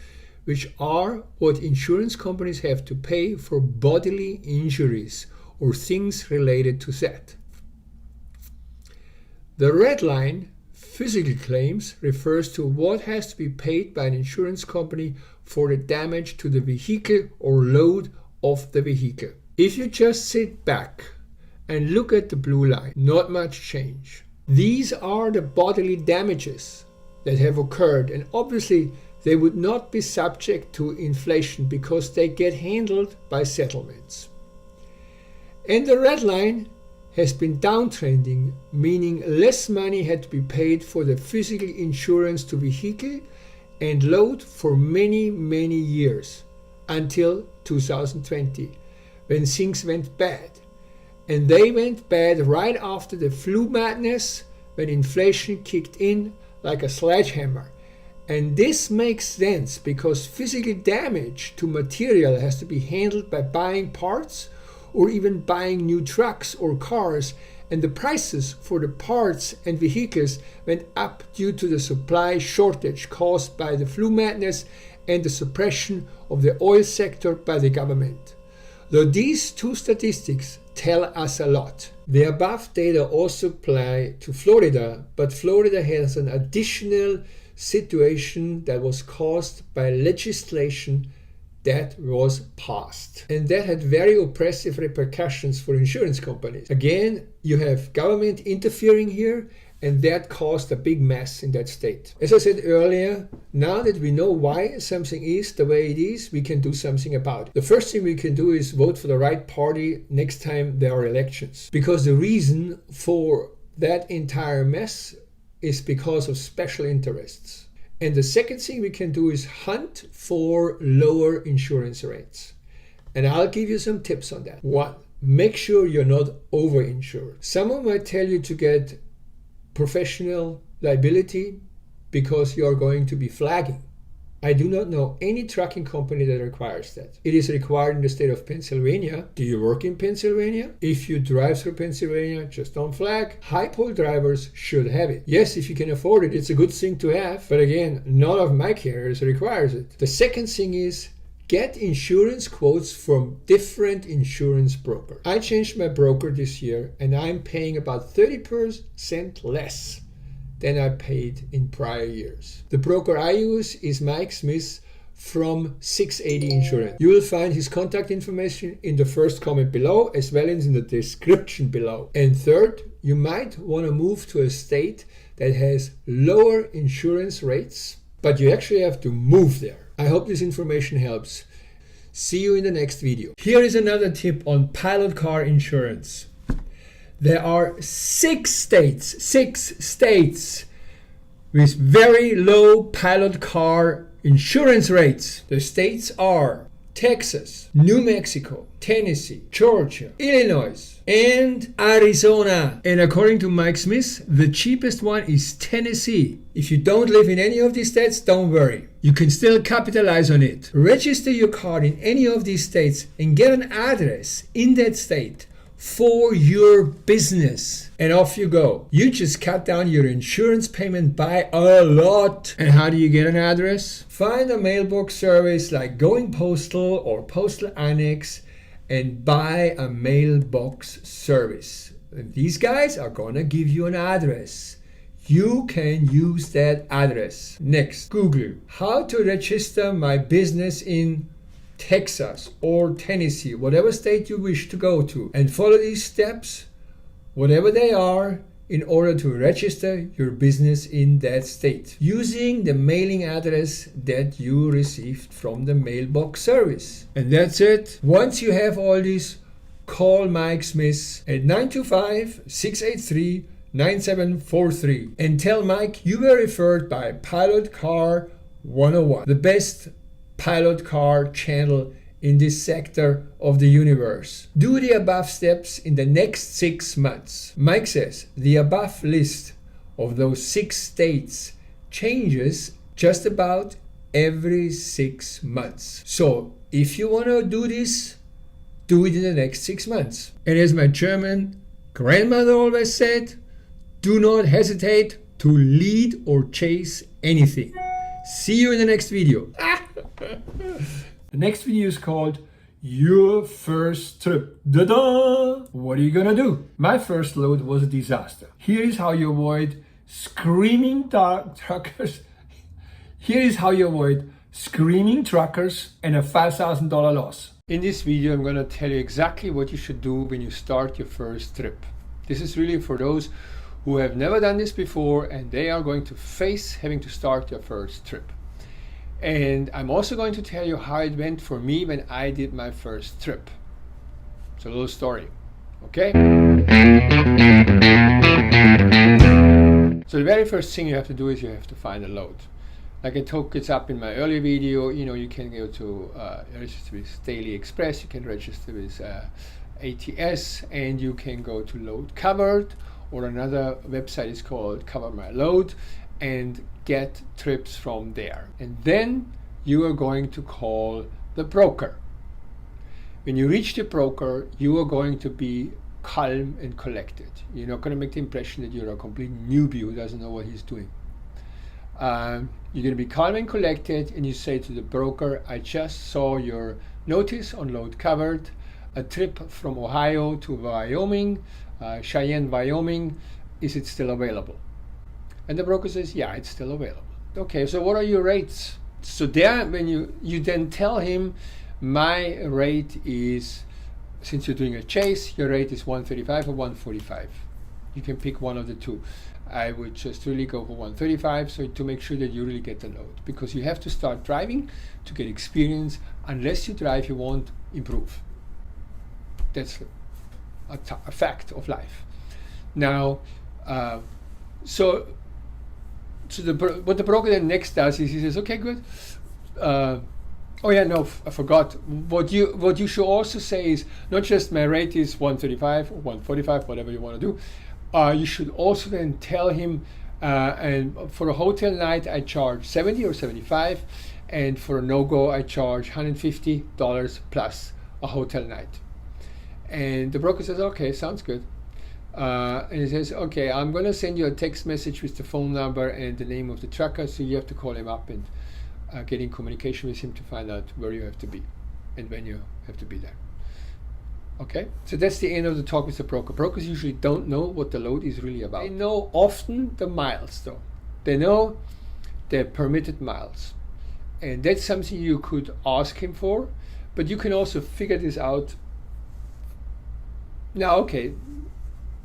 which are what insurance companies have to pay for bodily injuries or things related to that. The red line, physical claims, refers to what has to be paid by an insurance company for the damage to the vehicle or load of the vehicle. If you just sit back and look at the blue line, not much change. These are the bodily damages that have occurred, and obviously they would not be subject to inflation because they get handled by settlements. And the red line has been downtrending, meaning less money had to be paid for the physical insurance to vehicle and load for many, many years until 2020, when things went bad. And they went bad right after the flu madness, when inflation kicked in like a sledgehammer. And this makes sense because physical damage to material has to be handled by buying parts or even buying new trucks or cars, and the prices for the parts and vehicles went up due to the supply shortage caused by the flu madness and the suppression of the oil sector by the government. Though these two statistics tell us a lot. The above data also apply to Florida, but Florida has an additional situation that was caused by legislation that was passed. And that had very oppressive repercussions for insurance companies. Again, you have government interfering here, and that caused a big mess in that state. As I said earlier, now that we know why something is the way it is, we can do something about it. The first thing we can do is vote for the right party next time there are elections. Because the reason for that entire mess is because of special interests. And the second thing we can do is hunt for lower insurance rates. And I'll give you some tips on that. 1, make sure you're not overinsured. Someone might tell you to get professional liability because you're going to be flagging. I do not know any trucking company that requires that. It is required in the state of Pennsylvania. Do you work in Pennsylvania? If you drive through Pennsylvania, just don't flag. High pole drivers should have it. Yes, if you can afford it, it's a good thing to have. But again, none of my carriers requires it. The second thing is get insurance quotes from different insurance brokers. I changed my broker this year and I'm paying about 30% less than I paid in prior years. The broker I use is Mike Smith from 680 Insurance. You will find his contact information in the first comment below as well as in the description below. And third, you might want to move to a state that has lower insurance rates, but you actually have to move there. I hope this information helps. See you in the next video. Here is another tip on pilot car insurance. There are 6 states with very low pilot car insurance rates. The states are Texas, New Mexico, Tennessee, Georgia, Illinois, and Arizona. And according to Mike Smith, the cheapest one is Tennessee. If you don't live in any of these states, don't worry. You can still capitalize on it. Register your car in any of these states and get an address in that state for your business, and off you go. You just cut down your insurance payment by a lot. And how do you get an address? Find a mailbox service like Going Postal or Postal Annex and buy a mailbox service. And these guys are gonna give you an address. You can use that address. Next, Google how to register my business in Texas or Tennessee, whatever state you wish to go to, and follow these steps, whatever they are, in order to register your business in that state using the mailing address that you received from the mailbox service. And that's it. Once you have all this, call Mike Smith at 925-683-9743 and tell Mike you were referred by Pilot Car 101, the best pilot car channel in this sector of the universe. Do the above steps in the next 6 months. Mike says the above list of those 6 states changes just about every 6 months. So if you want to do this, do it in the next 6 months. And as my German grandmother always said, do not hesitate to lead or chase anything. See you in the next video. The next video is called Your First Trip. Da-da! What are you gonna do? My first load was a disaster. Here is how you avoid screaming truckers. Here is how you avoid screaming truckers and a $5,000 loss. In this video, I'm going to tell you exactly what you should do when you start your first trip. This is really for those who have never done this before and they are going to face having to start their first trip. And I'm also going to tell you how it went for me when I did my first trip. It's a little story, okay? So the very first thing you have to do is you have to find a load. Like I took it up in my earlier video, you can go to register with Daily Express, you can register with ATS, and you can go to Load Covered, or another website is called Cover My Load, and get trips from there. And then you are going to call the broker. When you reach the broker, you are going to be calm and collected. You're not going to make the impression that you're a complete newbie who doesn't know what he's doing. You're going to be calm and collected, and you say to the broker, I just saw your notice on Load Covered, a trip from Ohio to Wyoming, Cheyenne, Wyoming, is it still available? And the broker says, yeah, it's still available. Okay, so what are your rates? So there, when you then tell him, my rate is, since you're doing a chase, your rate is 135 or 145. You can pick one of the two. I would just really go for 135, so to make sure that you really get the load, because you have to start driving to get experience. Unless you drive, you won't improve. That's a fact of life. Now, so what the broker then next does is he says, okay, good. Oh yeah, no, I forgot. What you should also say is not just my rate is 135 or 145, whatever you want to do. You should also then tell him, and for a hotel night I charge 70 or 75, and for a no-go I charge $150 plus a hotel night. And the broker says, okay, sounds good. And he says, okay, I'm going to send you a text message with the phone number and the name of the trucker, so you have to call him up and get in communication with him to find out where you have to be and when you have to be there. Okay, so that's the end of the talk with the broker. Brokers usually don't know what the load is really about. They know often the miles though. They know the permitted miles. And that's something you could ask him for, but you can also figure this out. Now, okay,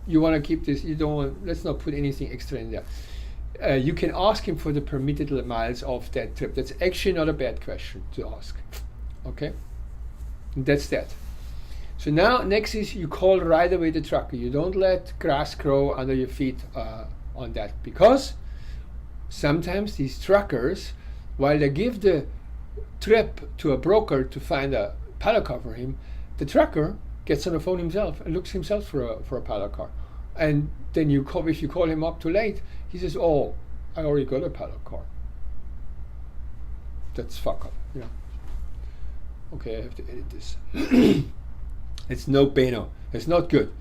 you want to keep this, you don't want, let's not put anything extra in there. You can ask him for the permitted miles of that trip. That's actually not a bad question to ask. Okay, and that's that. So now next is you call right away the trucker. You don't let grass grow under your feet on that, because sometimes these truckers, while they give the trip to a broker to find a pallet car for him, the trucker gets on the phone himself and looks himself for a pallet car. And then if you call him up too late, he says, oh, I already got a pallet car. That's fuck up, Okay, I have to edit this. It's no bueno. It's not good.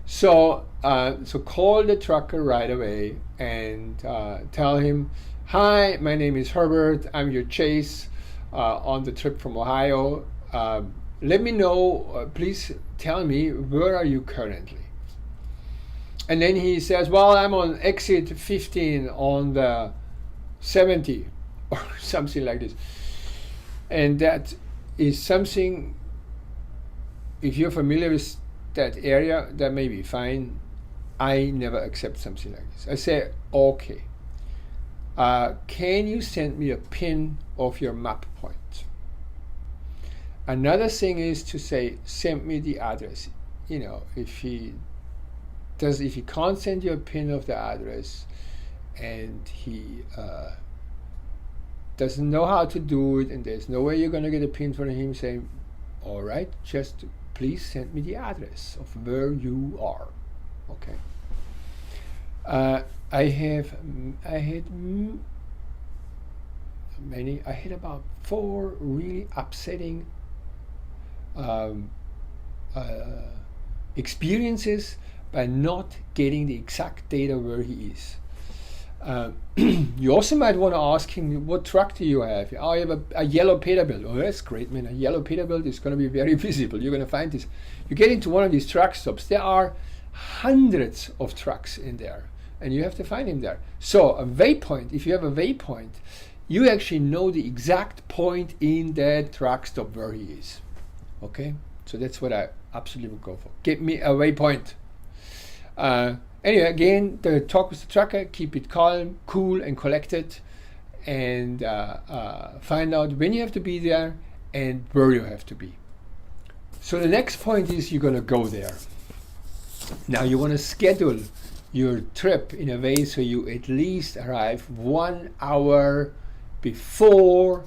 So call the trucker right away and tell him, hi, my name is Herbert. I'm your chase on the trip from Ohio. Let me know, please tell me, where are you currently? And then he says, well, I'm on exit 15 on the 70 or something like this. And that is something, if you're familiar with that area, that may be fine. I never accept something like this. I say, okay, can you send me a pin of your map point? Another thing is to say, send me the address. If he can't send you a pin of the address and he doesn't know how to do it, and there's no way you're going to get a pin from him, saying, all right, just please send me the address of where you are. Okay. I had about 4 really upsetting experiences by not getting the exact data where he is. You also might want to ask him, what truck do you have? Oh, I have a yellow Peterbilt. Oh, that's great, man. A yellow Peterbilt is going to be very visible. You're going to find this. You get into one of these truck stops, there are hundreds of trucks in there, and you have to find him there. So a waypoint, if you have a waypoint, you actually know the exact point in that truck stop where he is. Okay, so that's what I absolutely would go for. Give me a waypoint. Anyway, again, the talk with the trucker, keep it calm, cool, and collected, and find out when you have to be there and where you have to be. So the next point is you're going to go there. Now you want to schedule your trip in a way so you at least arrive 1 hour before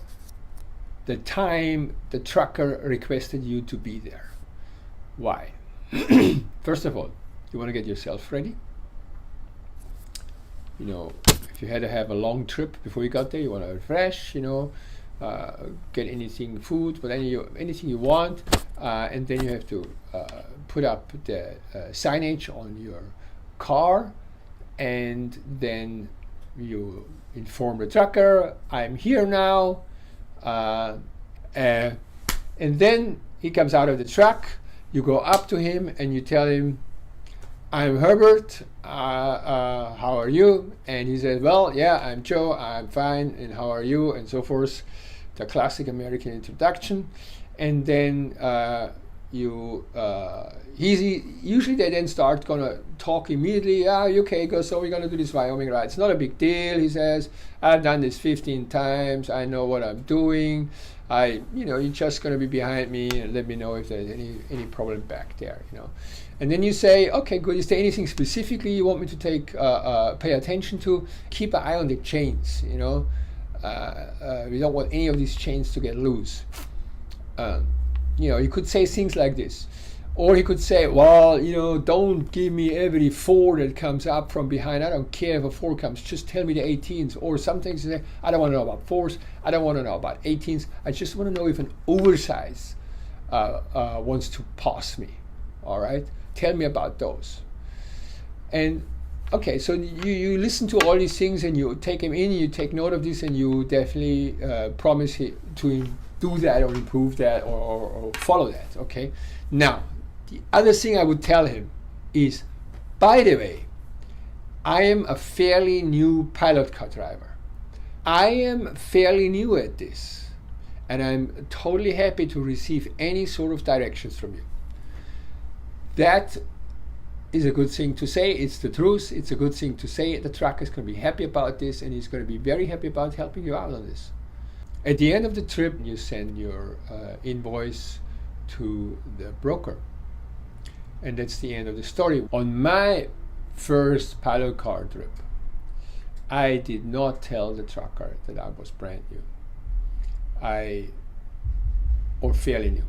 the time the trucker requested you to be there. Why? First of all, you want to get yourself ready. You know, if you had to have a long trip before you got there, you want to refresh, you know, get anything, food, but anything you want, and then you have to put up the signage on your car, and then you inform the trucker, I'm here now, and then he comes out of the truck, you go up to him and you tell him, I'm Herbert, how are you? And he says, well, yeah, I'm Joe, I'm fine, and how are you? And so forth, the classic American introduction. And then usually they then start gonna talk immediately. Okay, so we're gonna do this Wyoming ride. It's not a big deal, he says. I've done this 15 times. I know what I'm doing. You're just gonna be behind me and let me know if there's any problem back there, you know. And then you say, okay, good. Is there anything specifically you want me to pay attention to? Keep an eye on the chains, you know. We don't want any of these chains to get loose. You could say things like this. Or he could say, well, don't give me every 4 that comes up from behind. I don't care if a 4 comes. Just tell me the 18s. Or some things say, I don't want to know about 4s. I don't want to know about 18s. I just want to know if an oversize wants to pass me. All right? Tell me about those. And okay, so you listen to all these things and you take them in, you take note of this, and you definitely promise to do that or improve that or follow that, okay? Now, the other thing I would tell him is, by the way, I am a fairly new pilot car driver. I am fairly new at this, and I'm totally happy to receive any sort of directions from you. That is a good thing to say. It's the truth. It's a good thing to say. The trucker is going to be happy about this, and he's going to be very happy about helping you out on this. At the end of the trip, you send your invoice to the broker. And that's the end of the story. On my first pilot car trip, I did not tell the trucker that I was brand new. Or fairly new.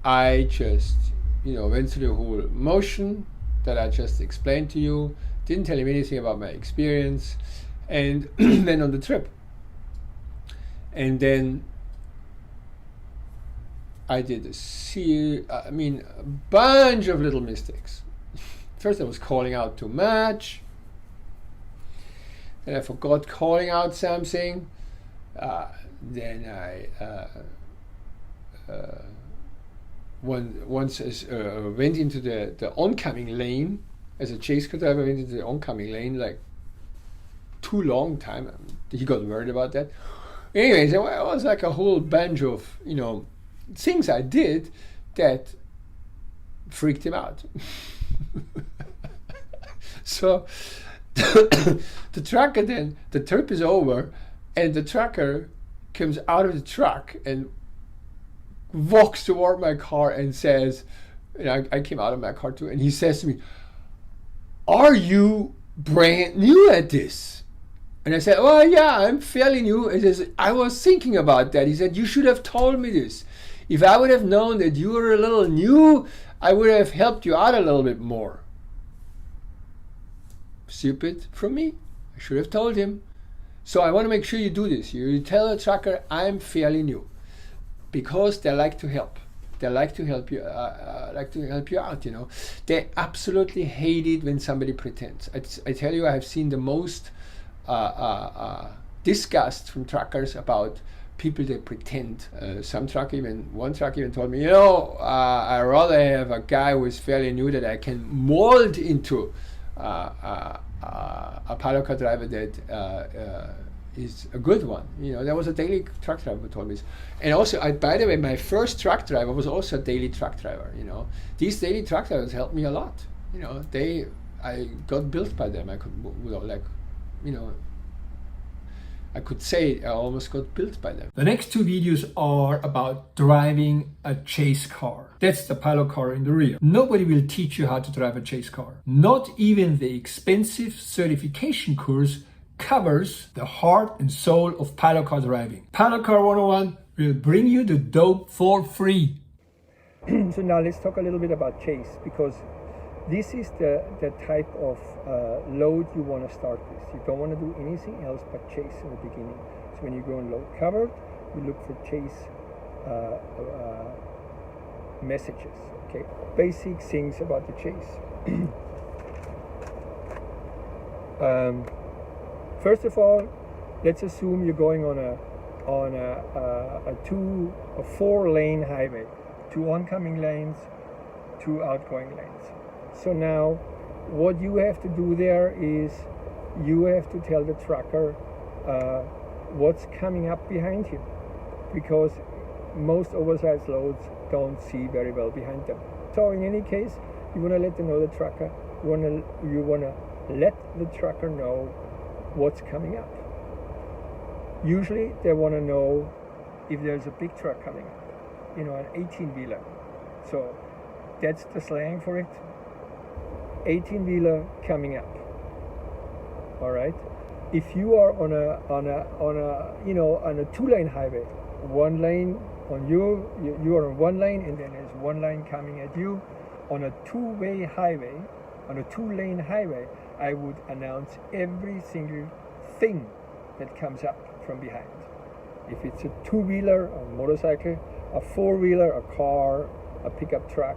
I just went through the whole motion that I just explained to you, didn't tell him anything about my experience, and went on the trip. And then I did a bunch of little mistakes. First I was calling out too much, then I forgot calling out something, then I once went into the oncoming lane as a chase car driver. Went into the oncoming lane like too long time. He got worried about that. Anyways, it was like a whole bunch of things I did that freaked him out. So the trucker then, the trip is over, and the trucker comes out of the truck and walks toward my car and says, I came out of my car too, and he says to me, are you brand new at this? And I said, well, yeah, I'm fairly new. He says, I was thinking about that. He said, you should have told me this. If I would have known that you were a little new, I would have helped you out a little bit more. Stupid from me. I should have told him. So I want to make sure you do this. You tell the trucker, I'm fairly new. Because they like to help. They like to help you. Out. They absolutely hate it when somebody pretends. I tell you, I have seen the most disgust from truckers about people that pretend. One trucker even told me, I rather have a guy who is fairly new that I can mold into a pilot car driver that is a good one. You know, there was a daily truck driver who told me this. And also, by the way, my first truck driver was also a daily truck driver. You know, these daily truck drivers helped me a lot. You know, I got built by them. I could, I could say I almost got built by them. The next two videos are about driving a chase car. That's the pilot car in the rear. Nobody will teach you how to drive a chase car. Not even the expensive certification course covers the heart and soul of pilot car driving. Pilot Car 101 will bring you the dope for free. So now let's talk a little bit about chase, because this is the type of load you want to start with. You don't want to do anything else but chase in the beginning. So when you go on load covered, you look for chase messages. Okay, basic things about the chase. First of all, let's assume you're going on a 4-lane highway, 2 oncoming lanes, 2 outgoing lanes. So now, what you have to do there is you have to tell the trucker what's coming up behind him, because most oversized loads don't see very well behind them. So in any case, you want to let the trucker. You want to let the trucker know what's coming up. Usually, they want to know if there's a big truck coming up. You know, an 18-wheeler. So that's the slang for it. 18-wheeler coming up. All right. If you are on a 2-lane highway, 1 lane on you are on 1 lane, and then there's 1 lane coming at you. On a 2-way highway, on a 2-lane highway, I would announce every single thing that comes up from behind. If it's a 2-wheeler, a motorcycle, a 4-wheeler, a car, a pickup truck,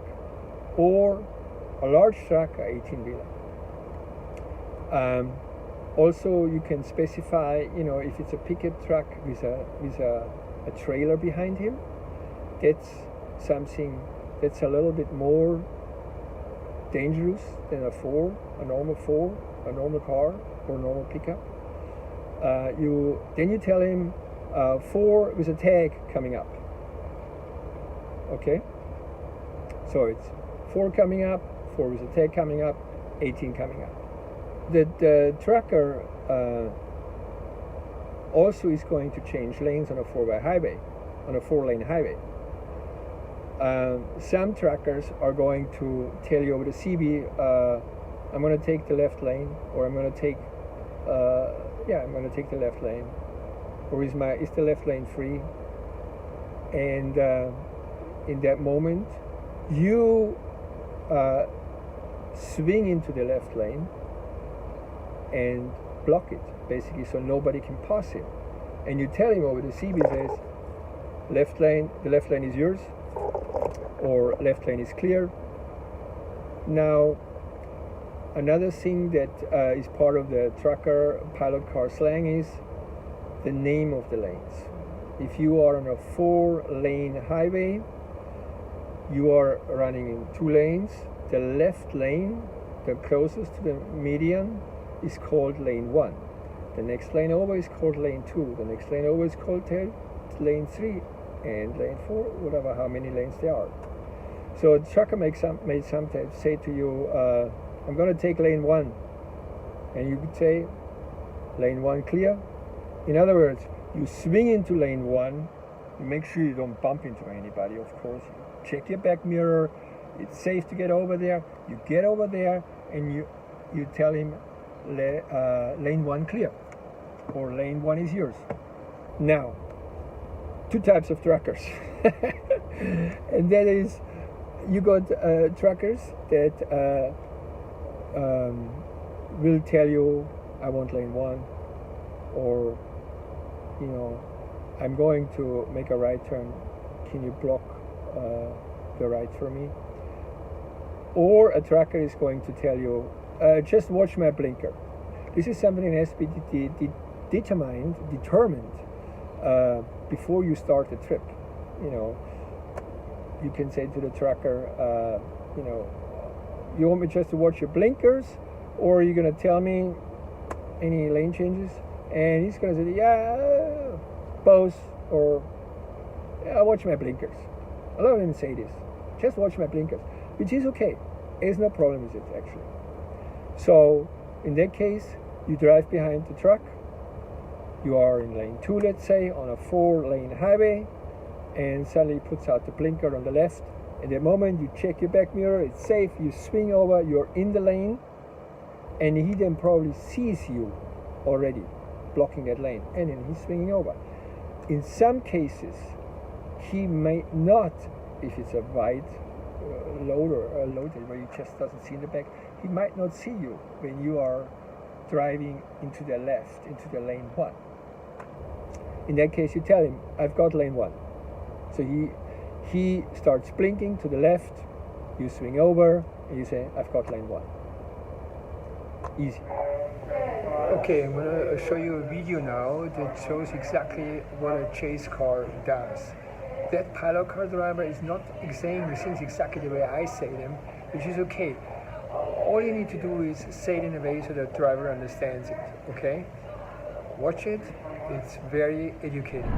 or a large truck, a 18-wheeler. Also, you can specify, if it's a pickup truck with a trailer behind him, that's something that's a little bit more dangerous than a normal car or normal pickup. Then you tell him 4 with a tag coming up. Okay, so it's 4 coming up, 4 with a tag coming up, 18 coming up. The trucker also is going to change lanes on a 4-way highway, on a 4-lane highway. Some truckers are going to tell you over the CB, I'm going to take the left lane, or I'm going to take the left lane, or is the left lane free? And in that moment, you swing into the left lane and block it, basically, so nobody can pass him. And you tell him over the CB says, the left lane is yours, or left lane is clear. Now, another thing that is part of the trucker pilot car slang is the name of the lanes. If you are on a 4-lane highway, you are running in 2 lanes. The left lane, the closest to the median, is called lane 1. The next lane over is called lane 2. The next lane over is called lane 3, and lane 4, whatever, how many lanes there are. So the trucker may sometimes say to you, I'm going to take lane 1. And you could say, lane 1 clear. In other words, you swing into lane 1, you make sure you don't bump into anybody, of course. You check your back mirror, it's safe to get over there. You get over there, and you tell him, lane 1 clear, or lane 1 is yours. Now, 2 types of truckers. And that is, you got truckers that will tell you, I want lane 1, or I'm going to make a right turn, can you block the right for me? Or a trucker is going to tell you, just watch my blinker. This is something that has to be determined before you start the trip. You can say to the trucker, you want me just to watch your blinkers, or are you going to tell me any lane changes? and he's gonna say, yeah, pause, or yeah, watch my blinkers. A lot of them say this, just watch my blinkers, which is okay. There's no problem with it actually. So in that case, you drive behind the truck. You are in lane 2, let's say, on a 4-lane highway, and suddenly puts out the blinker on the left. At the moment you check your back mirror, it's safe, you swing over, you're in the lane, and he then probably sees you already blocking that lane, and then he's swinging over. In some cases, he may not, if it's a wide load or a load where he just doesn't see in the back, he might not see you when you are driving into the left, into the lane 1. In that case, you tell him, I've got lane 1. So he starts blinking to the left, you swing over, and you say, I've got lane 1. Easy. Okay, I'm going to show you a video now that shows exactly what a chase car does. That pilot car driver is not saying the things exactly the way I say them, which is okay. All you need to do is say it in a way so the driver understands it, okay? Watch it, it's very educating.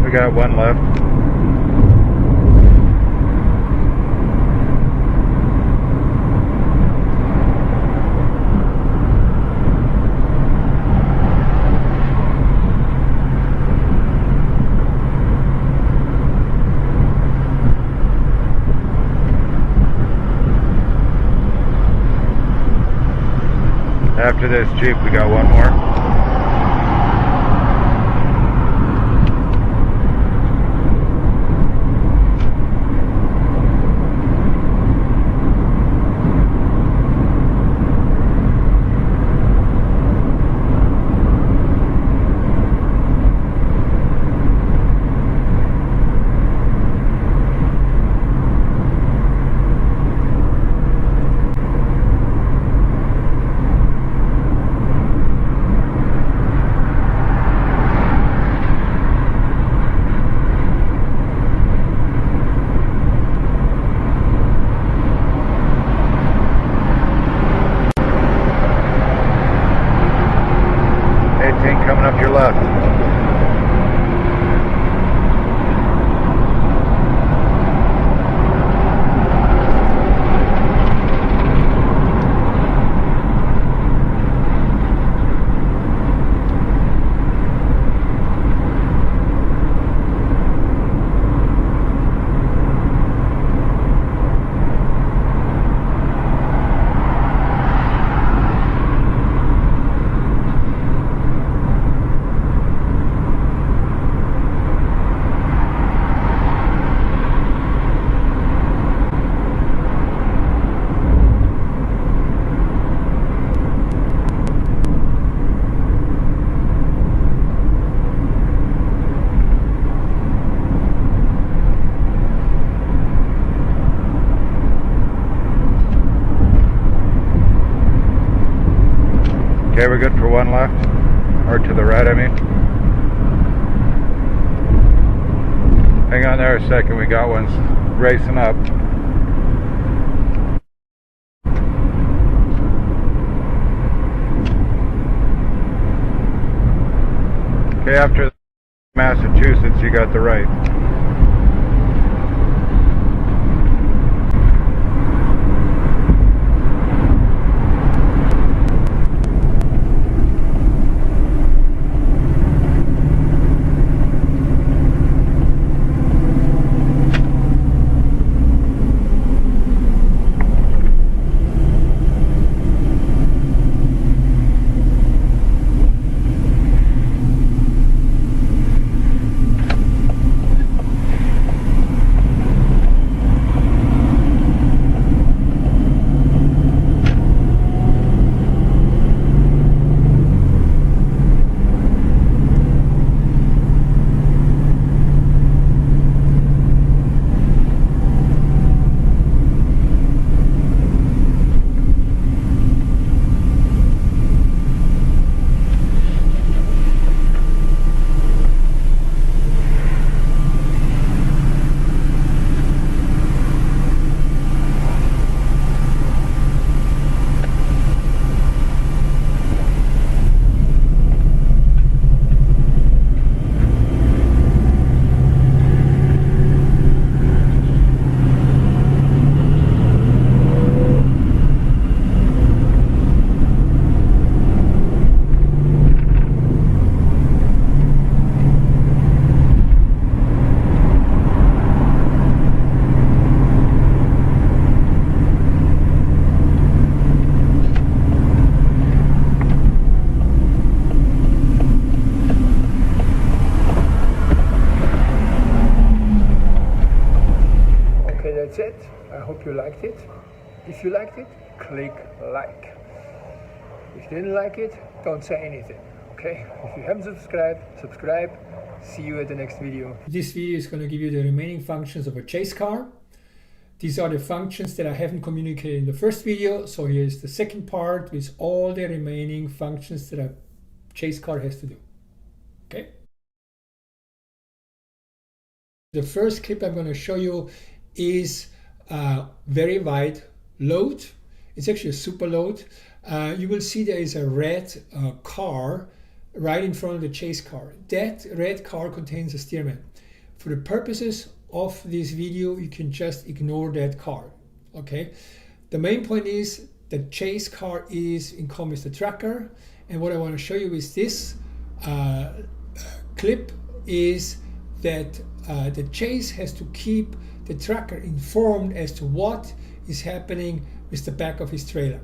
We got one left. After this Jeep, we got one more. Coming up your left. Okay, we're good for one left, or to the right, I mean. Hang on there a second, we got one racing up. Okay, after Massachusetts, you got the right. that's it. I hope you liked it. If you liked it, click like. If you didn't like it, don't say anything, okay? If you haven't subscribed, subscribe. See you at the next video. This video is going to give you the remaining functions of a chase car. These are the functions that I haven't communicated in the first video, so here's the second part with all the remaining functions that a chase car has to do, okay? The first clip I'm going to show you is a very wide load. It's actually a super load. You will see there is a red car right in front of the chase car. That red car contains a steerman. For the purposes of this video, you can just ignore that car, okay? The main point is the chase car is in common with the tracker, and what I want to show you with this clip is that the chase has to keep the tracker informed as to what is happening with the back of his trailer,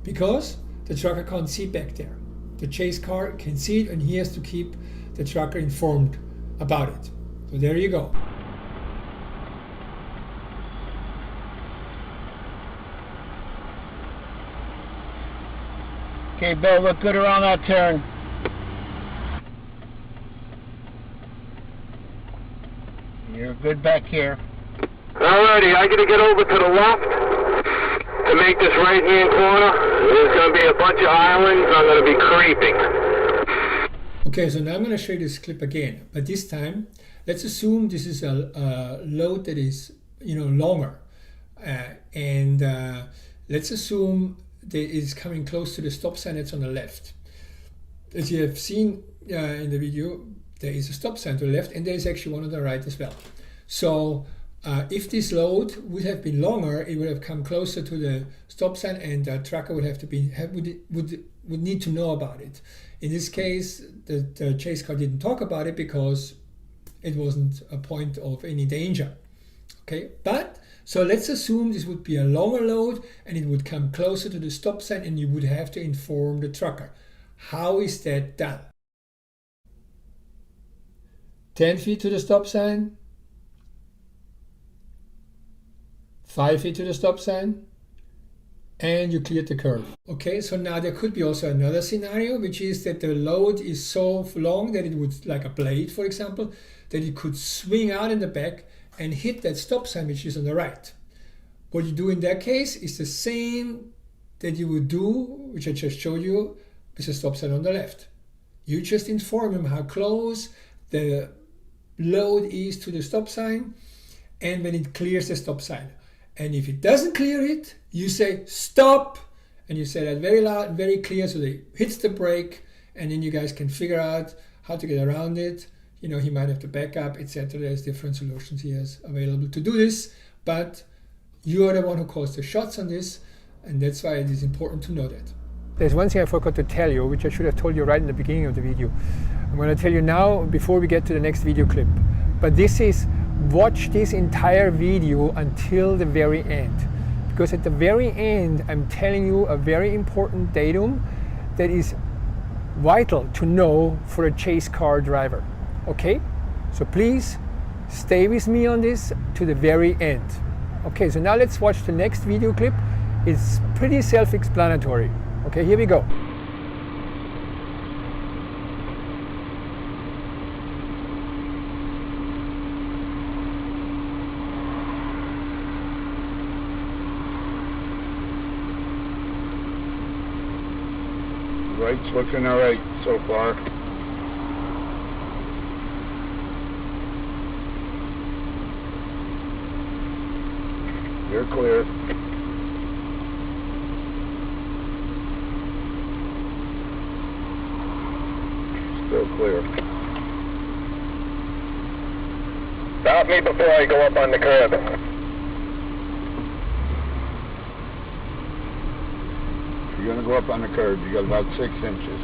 because the tracker can't see back there. The chase car can see it, and he has to keep the tracker informed about it. So there you go. Okay, Bill, look good around that turn. You're good back here. Alrighty, I gotta get over to the left to make this right-hand corner. There's gonna be a bunch of islands. I'm gonna be creeping. Okay, so now I'm gonna show you this clip again, but this time, let's assume this is a load that is, longer, and let's assume that it's coming close to the stop sign that's on the left. As you have seen in the video, there is a stop sign to the left, and there is actually one on the right as well. So if this load would have been longer, it would have come closer to the stop sign, and the tracker would have to would need to know about it. In this case, the chase car didn't talk about it because it wasn't a point of any danger. Okay, but so let's assume this would be a longer load and it would come closer to the stop sign, and you would have to inform the tracker. How is that done? 10 feet to the stop sign, 5 feet to the stop sign, and you cleared the curve. Okay, so now there could be also another scenario, which is that the load is so long that it would, like a blade for example, that it could swing out in the back and hit that stop sign which is on the right. What you do in that case is the same that you would do, which I just showed you, with the stop sign on the left. You just inform him how close the load is to the stop sign, and when it clears the stop sign. And if it doesn't clear it, you say stop, and you say that very loud and very clear so that it hits the brake, and then you guys can figure out how to get around it. He might have to back up, etc. There's different solutions he has available to do this, but you are the one who calls the shots on this, and that's why it is important to know that. There's one thing I forgot to tell you, which I should have told you right in the beginning of the video. I'm going to tell you now before we get to the next video clip. But this is, watch this entire video until the very end. Because at the very end, I'm telling you a very important datum that is vital to know for a chase car driver. Okay? So please stay with me on this to the very end. Okay, so now let's watch the next video clip. It's pretty self-explanatory. Okay, here we go. Right's looking all right so far. You're clear. Still clear. Stop me before I go up on the curb. If you're going to go up on the curb, you got about 6 inches.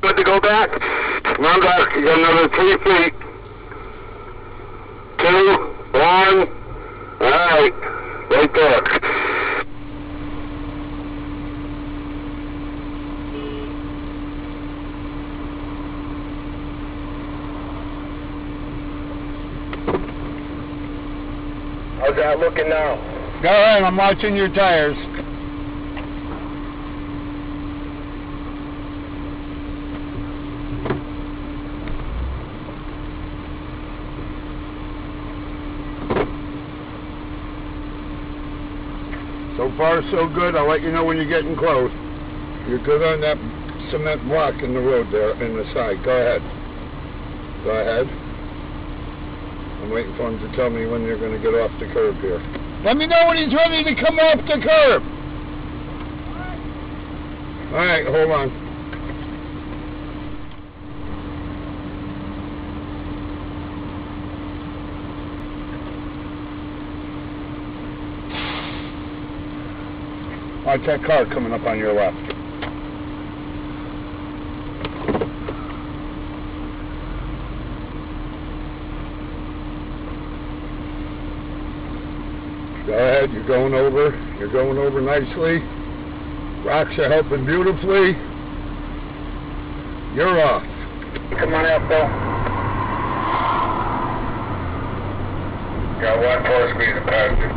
Good to go back? Remember, you got another 3 feet. 2, 1. Alright, right there. How's that looking now? Go ahead, I'm watching your tires. So far, so good. I'll let you know when you're getting close. You're good on that cement block in the road there, in the side. Go ahead. Go ahead. I'm waiting for him to tell me when you're going to get off the curb here. Let me know when he's ready to come off the curb. All right, hold on. Watch that car coming up on your left. Go ahead, you're going over. You're going over nicely. Rocks are helping beautifully. You're off. Come on out, Bill. Got one floor squeezing past you.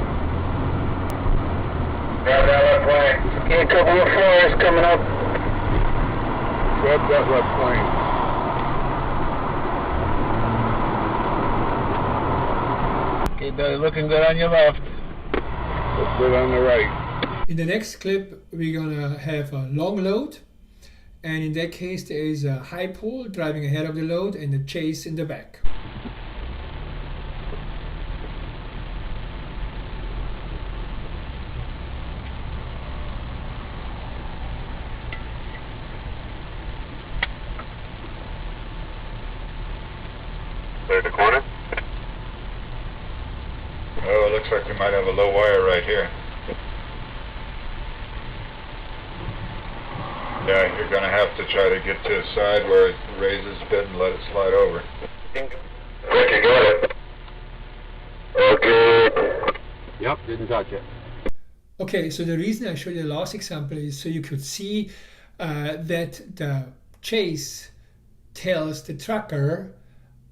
Grab that left lane. Okay, a couple of floors coming up. Grab that left lane. Okay, Billy, looking good on your left. Look good on the right. In the next clip, we're gonna have a long load, and in that case, there is a high pole driving ahead of the load and a chase in the back. Clear the corner. Oh, it looks like we might have a low wire right here. Yeah, you're going to have to try to get to the side where it raises a bit and let it slide over. Okay, got it. Okay. Yep, didn't touch it. Okay, so the reason I showed you the last example is so you could see that the chase tells the trucker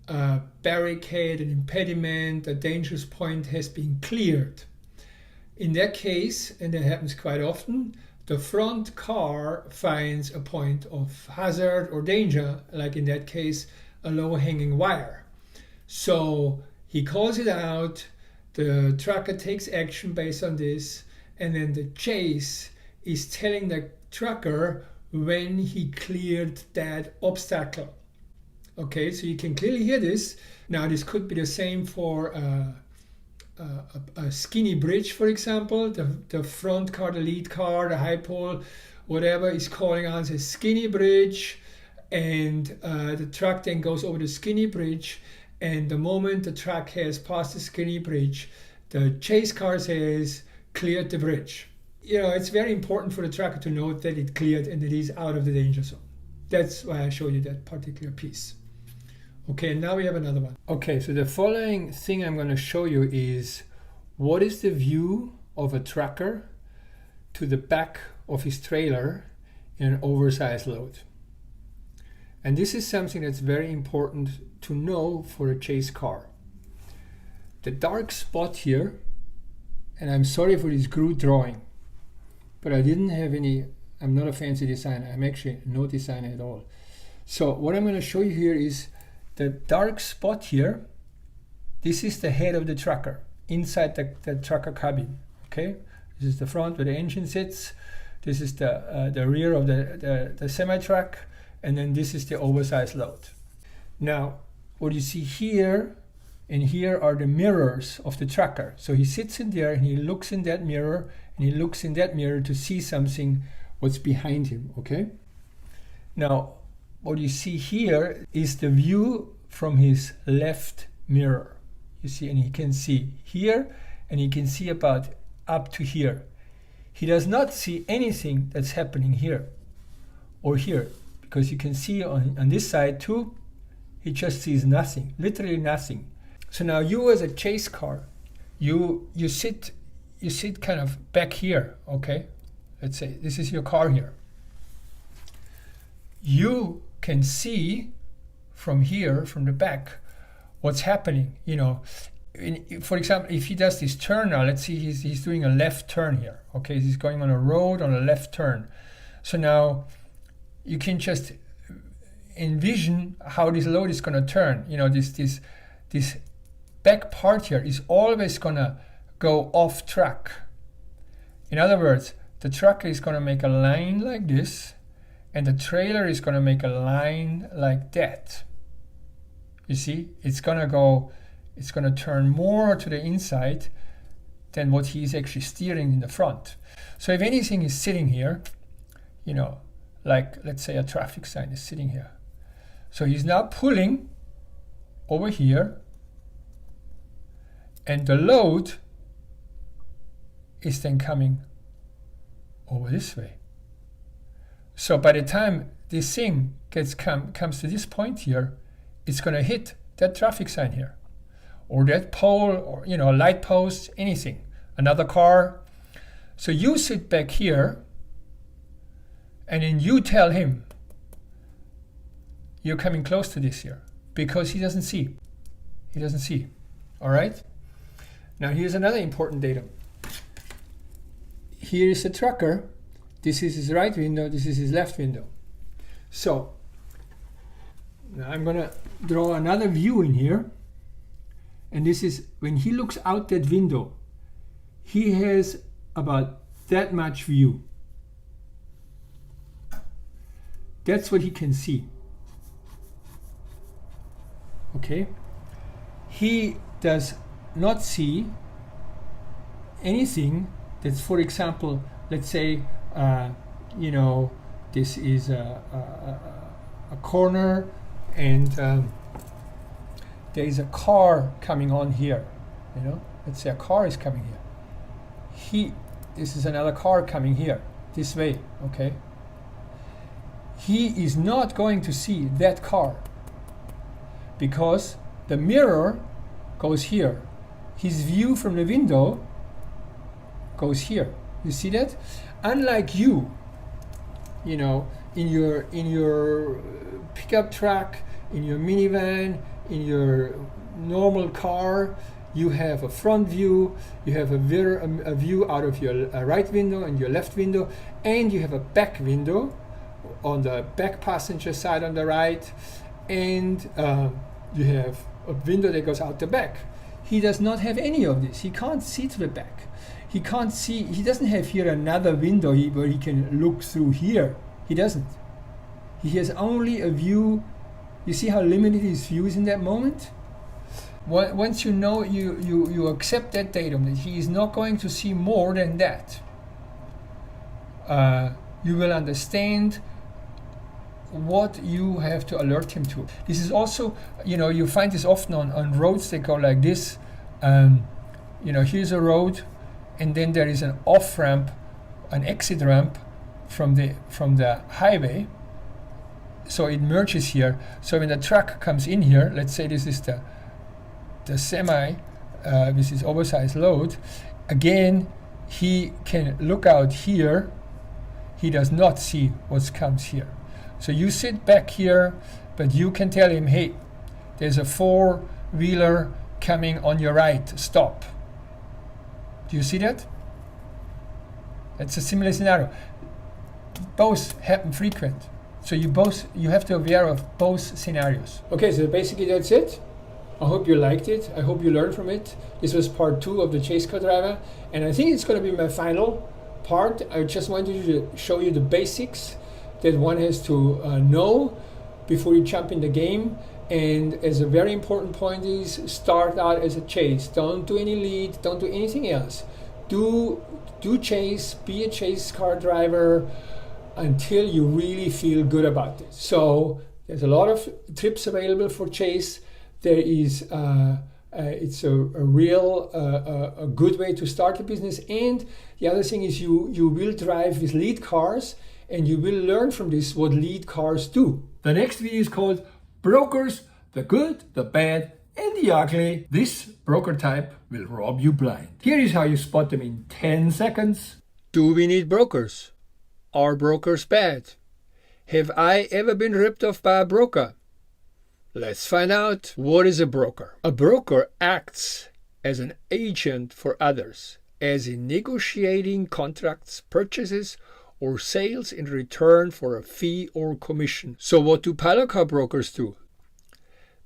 a barricade, an impediment, a dangerous point has been cleared. In that case, and that happens quite often, the front car finds a point of hazard or danger, like in that case, a low-hanging wire. So he calls it out, the trucker takes action based on this, and then the chase is telling the trucker when he cleared that obstacle. Okay, so you can clearly hear this. Now this could be the same for a skinny bridge, for example. The front car, the lead car, the high pole, whatever is calling out a skinny bridge, and the truck then goes over the skinny bridge, and the moment the truck has passed the skinny bridge, the chase car says, cleared the bridge. You know, it's very important for the trucker to know that it cleared and that he's out of the danger zone. That's why I showed you that particular piece. Okay, now we have another one. Okay, so the following thing I'm going to show you is what is the view of a trucker to the back of his trailer in an oversized load. And this is something that's very important to know for a chase car. The dark spot here, and I'm sorry for this crude drawing, but I didn't have any, I'm not a fancy designer, I'm actually no designer at all. So what I'm going to show you here is the dark spot here. This is the head of the trucker inside the trucker cabin. Okay, this is the front where the engine sits. This is the rear of the semi-truck, and then this is the oversized load. Now, what you see here and here are the mirrors of the trucker. So he sits in there and he looks in that mirror and he looks in that mirror to see something, what's behind him. Okay. Now, what you see here is the view from his left mirror. You see, and he can see here and he can see about up to here. He does not see anything that's happening here or here, because you can see on this side too, he just sees nothing, literally nothing. So now you as a chase car, you sit kind of back here, okay? Let's say this is your car here. You can see from here, from the back, what's happening. You know, for example, if he does this turn now, let's see, he's doing a left turn here. Okay, he's going on a road on a left turn. So now you can just envision how this load is going to turn. You know, this back part here is always going to go off track. In other words, the truck is going to make a line like this, and the trailer is going to make a line like that. You see, it's going to turn more to the inside than what he's actually steering in the front. So if anything is sitting here, you know, like let's say a traffic sign is sitting here. So he's now pulling over here, and the load is then coming over this way. So by the time this thing comes to this point here, it's going to hit that traffic sign here, or that pole, or, you know, light post, anything, another car. So you sit back here, and then you tell him you're coming close to this here, because he doesn't see. He doesn't see. All right? Now here's another important datum. Here is the trucker. This is his right window. This is his left window. So now I'm going to draw another view in here. And this is when he looks out that window, he has about that much view. That's what he can see. Okay? He does not see anything that's, for example, let's say, you know, this is a corner, and there is a car coming on here. You know, let's say a car is coming here. This is another car coming here, this way. Okay. He is not going to see that car because the mirror goes here. His view from the window goes here. You see that? Unlike you know, in your pickup truck, in your minivan, in your normal car, you have a front view, you have a view out of your right window and your left window, and you have a back window on the back passenger side on the right, and you have a window that goes out the back. He does not have any of this. He can't see to the back. He can't see. He doesn't have here another window where he can look through here. He doesn't. He has only a view. You see how limited his view is in that moment? Once you know, you accept that datum, that he is not going to see more than that. You will understand what you have to alert him to. This is also, you know, you find this often on roads that go like this. You know, here's a road, and then there is an off ramp, an exit ramp from the highway. So it merges here. So when the truck comes in here, let's say this is the semi, this is oversized load. Again, he can look out here. He does not see what comes here. So you sit back here, but you can tell him, hey, there's a four-wheeler coming on your right, stop. Do you see that? It's a similar scenario. Both happen frequent. So you have to be aware of both scenarios. Okay, so basically that's it. I hope you liked it. I hope you learned from it. This was part 2 of the chase car driver, and I think it's going to be my final part. I just wanted to show you the basics that one has to know before you jump in the game. And as a very important point is, start out as a chase. Don't do any lead. Don't do anything else. Do chase. Be a chase car driver until you really feel good about this. So there's a lot of trips available for chase. There is it's a real a good way to start a business. And the other thing is you will drive with lead cars, and you will learn from this what lead cars do. The next video is called Brokers, the good, the bad, and the ugly. This broker type will rob you blind. Here is how you spot them in 10 seconds. Do we need brokers? Are brokers bad? Have I ever been ripped off by a broker? Let's find out. What is a broker? A broker acts as an agent for others, as in negotiating contracts, purchases, or sales in return for a fee or commission. So what do pilot car brokers do?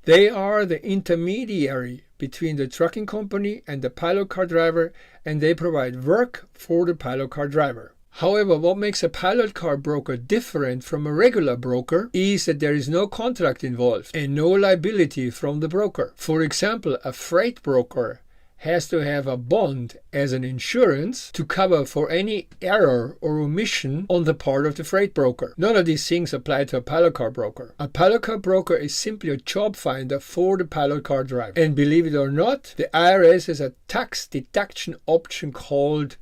They are the intermediary between the trucking company and the pilot car driver, and they provide work for the pilot car driver. However, what makes a pilot car broker different from a regular broker is that there is no contract involved and no liability from the broker. For example, a freight broker has to have a bond as an insurance to cover for any error or omission on the part of the freight broker. None of these things apply to a pilot car broker. A pilot car broker is simply a job finder for the pilot car driver. And believe it or not, the IRS has a tax deduction option called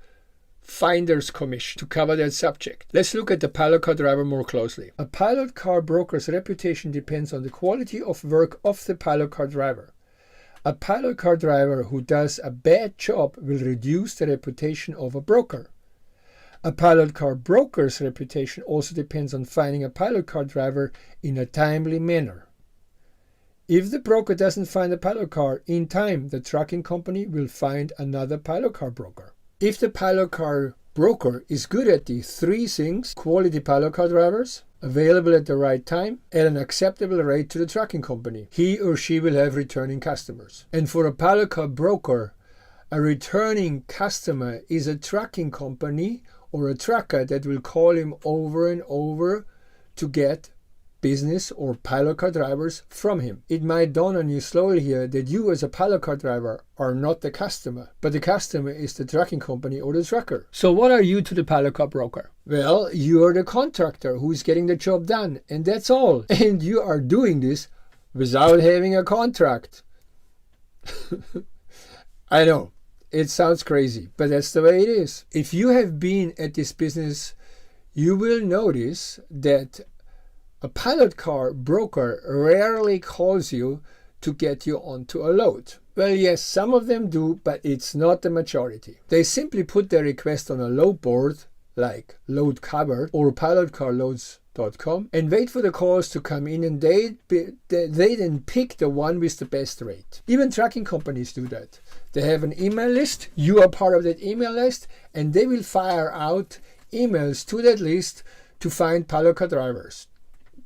finder's commission to cover that subject. Let's look at the pilot car driver more closely. A pilot car broker's reputation depends on the quality of work of the pilot car driver. A pilot car driver who does a bad job will reduce the reputation of a broker. A pilot car broker's reputation also depends on finding a pilot car driver in a timely manner. If the broker doesn't find a pilot car in time, the trucking company will find another pilot car broker. If the pilot car broker is good at the three things: quality pilot car drivers, available at the right time, at an acceptable rate to the trucking company, he or she will have returning customers. And for a pilot car broker, a returning customer is a trucking company or a trucker that will call him over and over to get business or pilot car drivers from him. It might dawn on you slowly here that you as a pilot car driver are not the customer, but the customer is the trucking company or the trucker. So what are you to the pilot car broker? Well, you are the contractor who is getting the job done, and that's all. And you are doing this without having a contract. I know, it sounds crazy, but that's the way it is. If you have been at this business, you will notice that a pilot car broker rarely calls you to get you onto a load. Well, yes, some of them do, but it's not the majority. They simply put their request on a load board like Load Covered or pilotcarloads.com and wait for the calls to come in, and they then pick the one with the best rate. Even trucking companies do that. They have an email list. You are part of that email list, and they will fire out emails to that list to find pilot car drivers.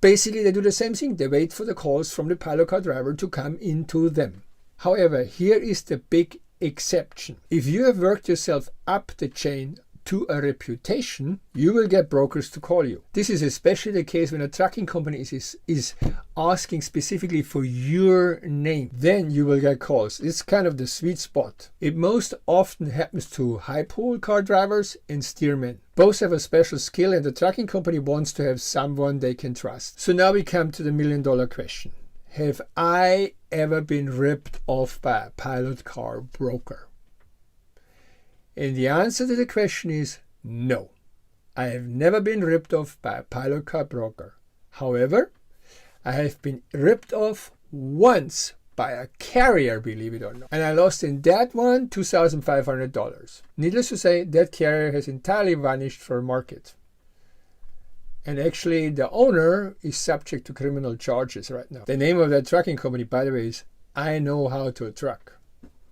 Basically, they do the same thing. They wait for the calls from the pilot car driver to come into them. However, here is the big exception. If you have worked yourself up the chain to a reputation, you will get brokers to call you. This is especially the case when a trucking company is asking specifically for your name. Then you will get calls. It's kind of the sweet spot. It most often happens to high pole car drivers and steermen. Both have a special skill, and the trucking company wants to have someone they can trust. So now we come to the million-dollar question. Have I ever been ripped off by a pilot car broker? And the answer to the question is no. I have never been ripped off by a pilot car broker. However, I have been ripped off once by a carrier, believe it or not. And I lost in that one $2,500. Needless to say, that carrier has entirely vanished from the market. And actually, the owner is subject to criminal charges right now. The name of that trucking company, by the way, is I Know How to Truck.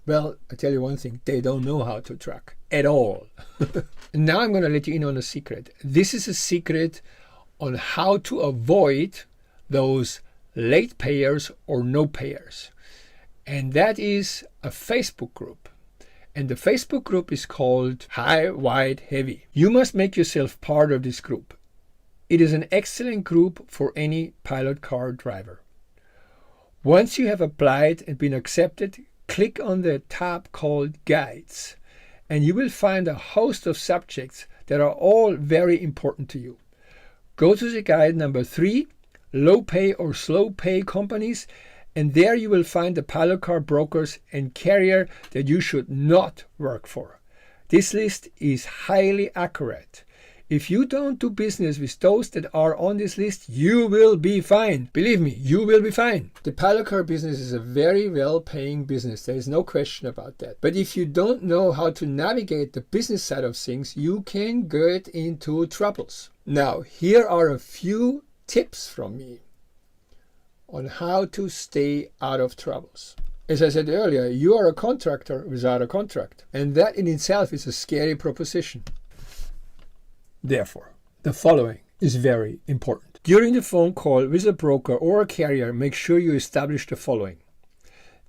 Well, I tell you one thing, they don't know how to truck at all. Now I'm going to let you in on a secret. This is a secret on how to avoid those late payers or no payers. And that is a Facebook group. And the Facebook group is called High, Wide, Heavy. You must make yourself part of this group. It is an excellent group for any pilot car driver. Once you have applied and been accepted, click on the tab called Guides, and you will find a host of subjects that are all very important to you. Go to the guide number 3, Low Pay or Slow Pay Companies, and there you will find the pilot car brokers and carrier that you should not work for. This list is highly accurate. If you don't do business with those that are on this list, you will be fine. Believe me, you will be fine. The pilot car business is a very well-paying business. There is no question about that. But if you don't know how to navigate the business side of things, you can get into troubles. Now, here are a few tips from me on how to stay out of troubles. As I said earlier, you are a contractor without a contract, and that in itself is a scary proposition. Therefore, the following is very important. During the phone call with a broker or a carrier, make sure you establish the following.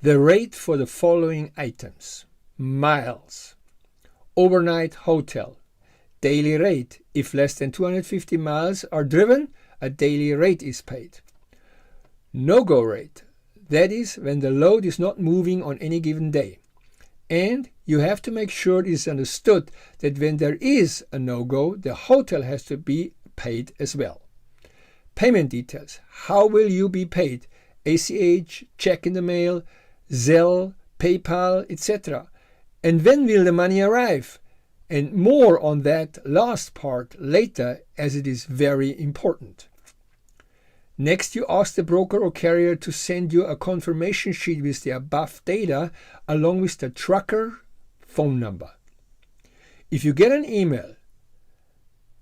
The rate for the following items: miles, overnight hotel, daily rate. If less than 250 miles are driven, a daily rate is paid. No-go rate. That is when the load is not moving on any given day. And you have to make sure it is understood that when there is a no-go, the hotel has to be paid as well. Payment details. How will you be paid? ACH, check in the mail, Zelle, PayPal, etc. And when will the money arrive? And more on that last part later, as it is very important. Next, you ask the broker or carrier to send you a confirmation sheet with the above data along with the trucker phone number. If you get an email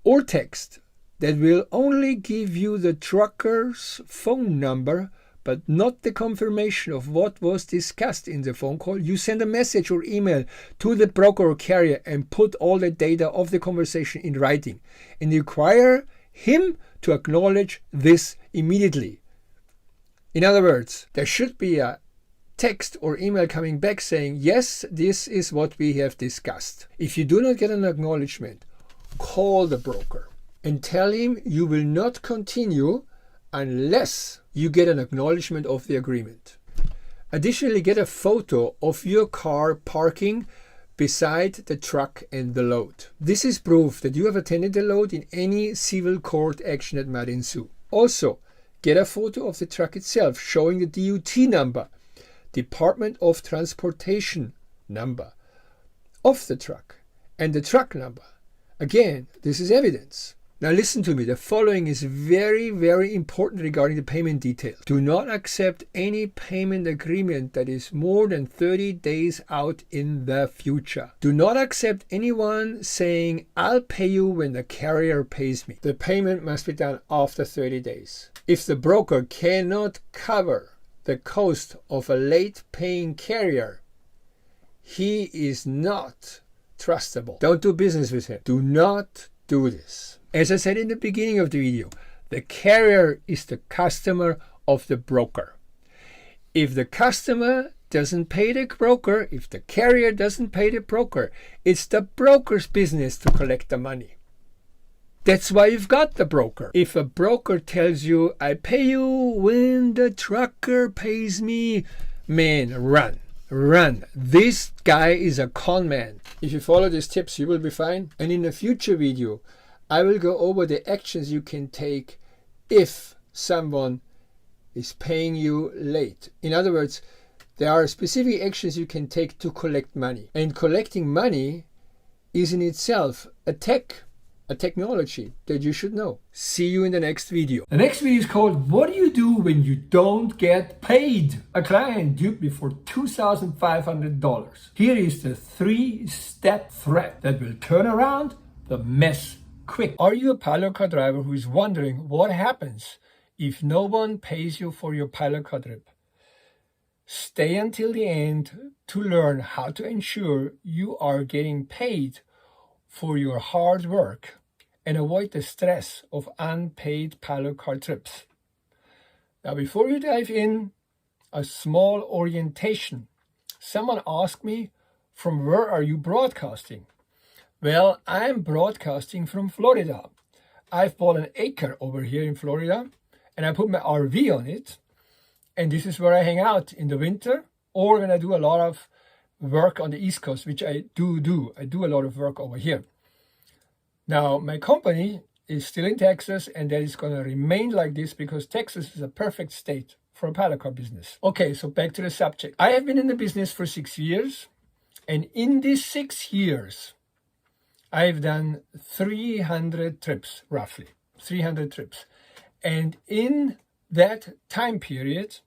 or text that will only give you the trucker's phone number but not the confirmation of what was discussed in the phone call, you send a message or email to the broker or carrier and put all the data of the conversation in writing and require him to acknowledge this immediately. In other words, there should be a text or email coming back saying, yes, this is what we have discussed. If you do not get an acknowledgement, call the broker and tell him you will not continue unless you get an acknowledgement of the agreement. Additionally, get a photo of your car parking beside the truck and the load. This is proof that you have attended the load in any civil court action that might ensue. Also, get a photo of the truck itself showing the DOT number, Department of Transportation number of the truck, and the truck number. Again, this is evidence. Now listen to me, the following is very, very important regarding the payment details. Do not accept any payment agreement that is more than 30 days out in the future. Do not accept anyone saying, I'll pay you when the carrier pays me. The payment must be done after 30 days. If the broker cannot cover the cost of a late paying carrier, he is not trustable. Don't do business with him. Do not do this. As I said in the beginning of the video, the carrier is the customer of the broker. If the customer doesn't pay the broker, if the carrier doesn't pay the broker, it's the broker's business to collect the money. That's why you've got the broker. If a broker tells you, I pay you when the trucker pays me, man, run. Run. This guy is a con man. If you follow these tips, you will be fine. And in a future video, I will go over the actions you can take if someone is paying you late. In other words, there are specific actions you can take to collect money. And collecting money is in itself a technology that you should know. See you in the next video. The next video is called What Do You Do When You Don't Get Paid? A client duped me for $2,500. Here is the 3-step threat that will turn around the mess quick. Are you a pilot car driver who is wondering what happens if no one pays you for your pilot car trip? Stay until the end to learn how to ensure you are getting paid for your hard work and avoid the stress of unpaid pilot car trips. Now, before you dive in, a small orientation. Someone asked me, from where are you broadcasting? Well, I'm broadcasting from Florida. I've bought an acre over here in Florida and I put my RV on it. And this is where I hang out in the winter or when I do a lot of work on the East Coast, which I do. I do a lot of work over here. Now, my company is still in Texas and that is going to remain like this because Texas is a perfect state for a pilot car business. Okay, so back to the subject. I have been in the business for 6 years. And in these 6 years, I've done 300 trips, roughly, 300 trips. And in that time period,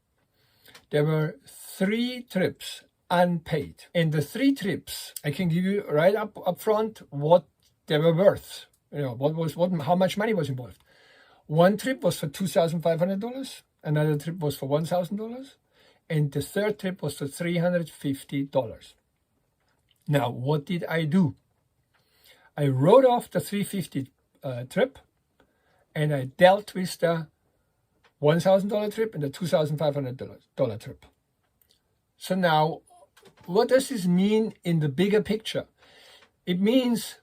there were 3 trips unpaid. And the 3 trips, I can give you right up front what they were worth. You know, how much money was involved. One trip was for $2,500. Another trip was for $1,000. and the third trip was for $350. Now, what did I do? I wrote off the $350 trip, and I dealt with the $1,000 trip and the $2,500 trip. So now, what does this mean in the bigger picture? It means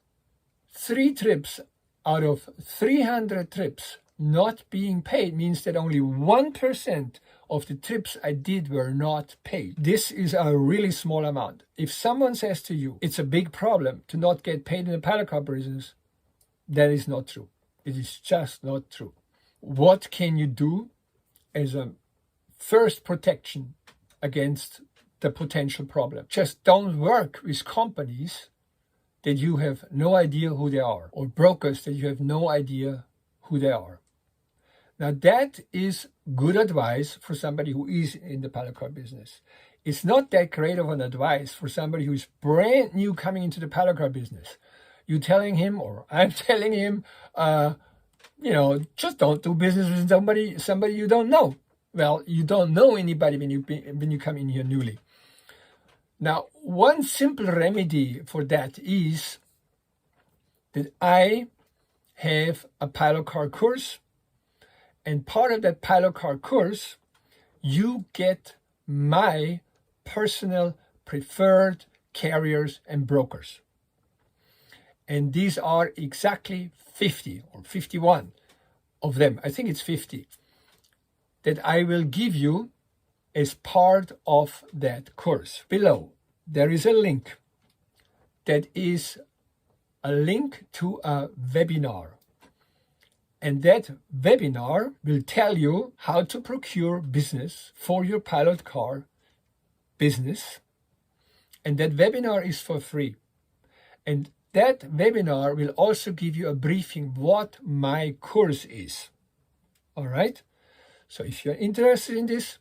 3 trips out of 300 trips not being paid means that only 1% of the trips I did were not paid. This is a really small amount. If someone says to you, it's a big problem to not get paid in the paddock car business, that is not true. It is just not true. What can you do as a first protection against the potential problem? Just don't work with companies that you have no idea who they are, or brokers that you have no idea who they are. Now that is good advice for somebody who is in the paddock car business. It's not that great of an advice for somebody who is brand new coming into the paddock car business. You're telling him, or I'm telling him, just don't do business with somebody you don't know. Well, you don't know anybody when you come in here newly. Now, one simple remedy for that is that I have a paddock car course, and part of that paddock car course, you get my personal preferred carriers and brokers. And these are exactly 50 or 51 of them, I think it's 50, that I will give you as part of that course. Below, there is a link that is a link to a webinar. And that webinar will tell you how to procure business for your pilot car business. And that webinar is for free. And that webinar will also give you a briefing what my course is. All right? So if you're interested in this,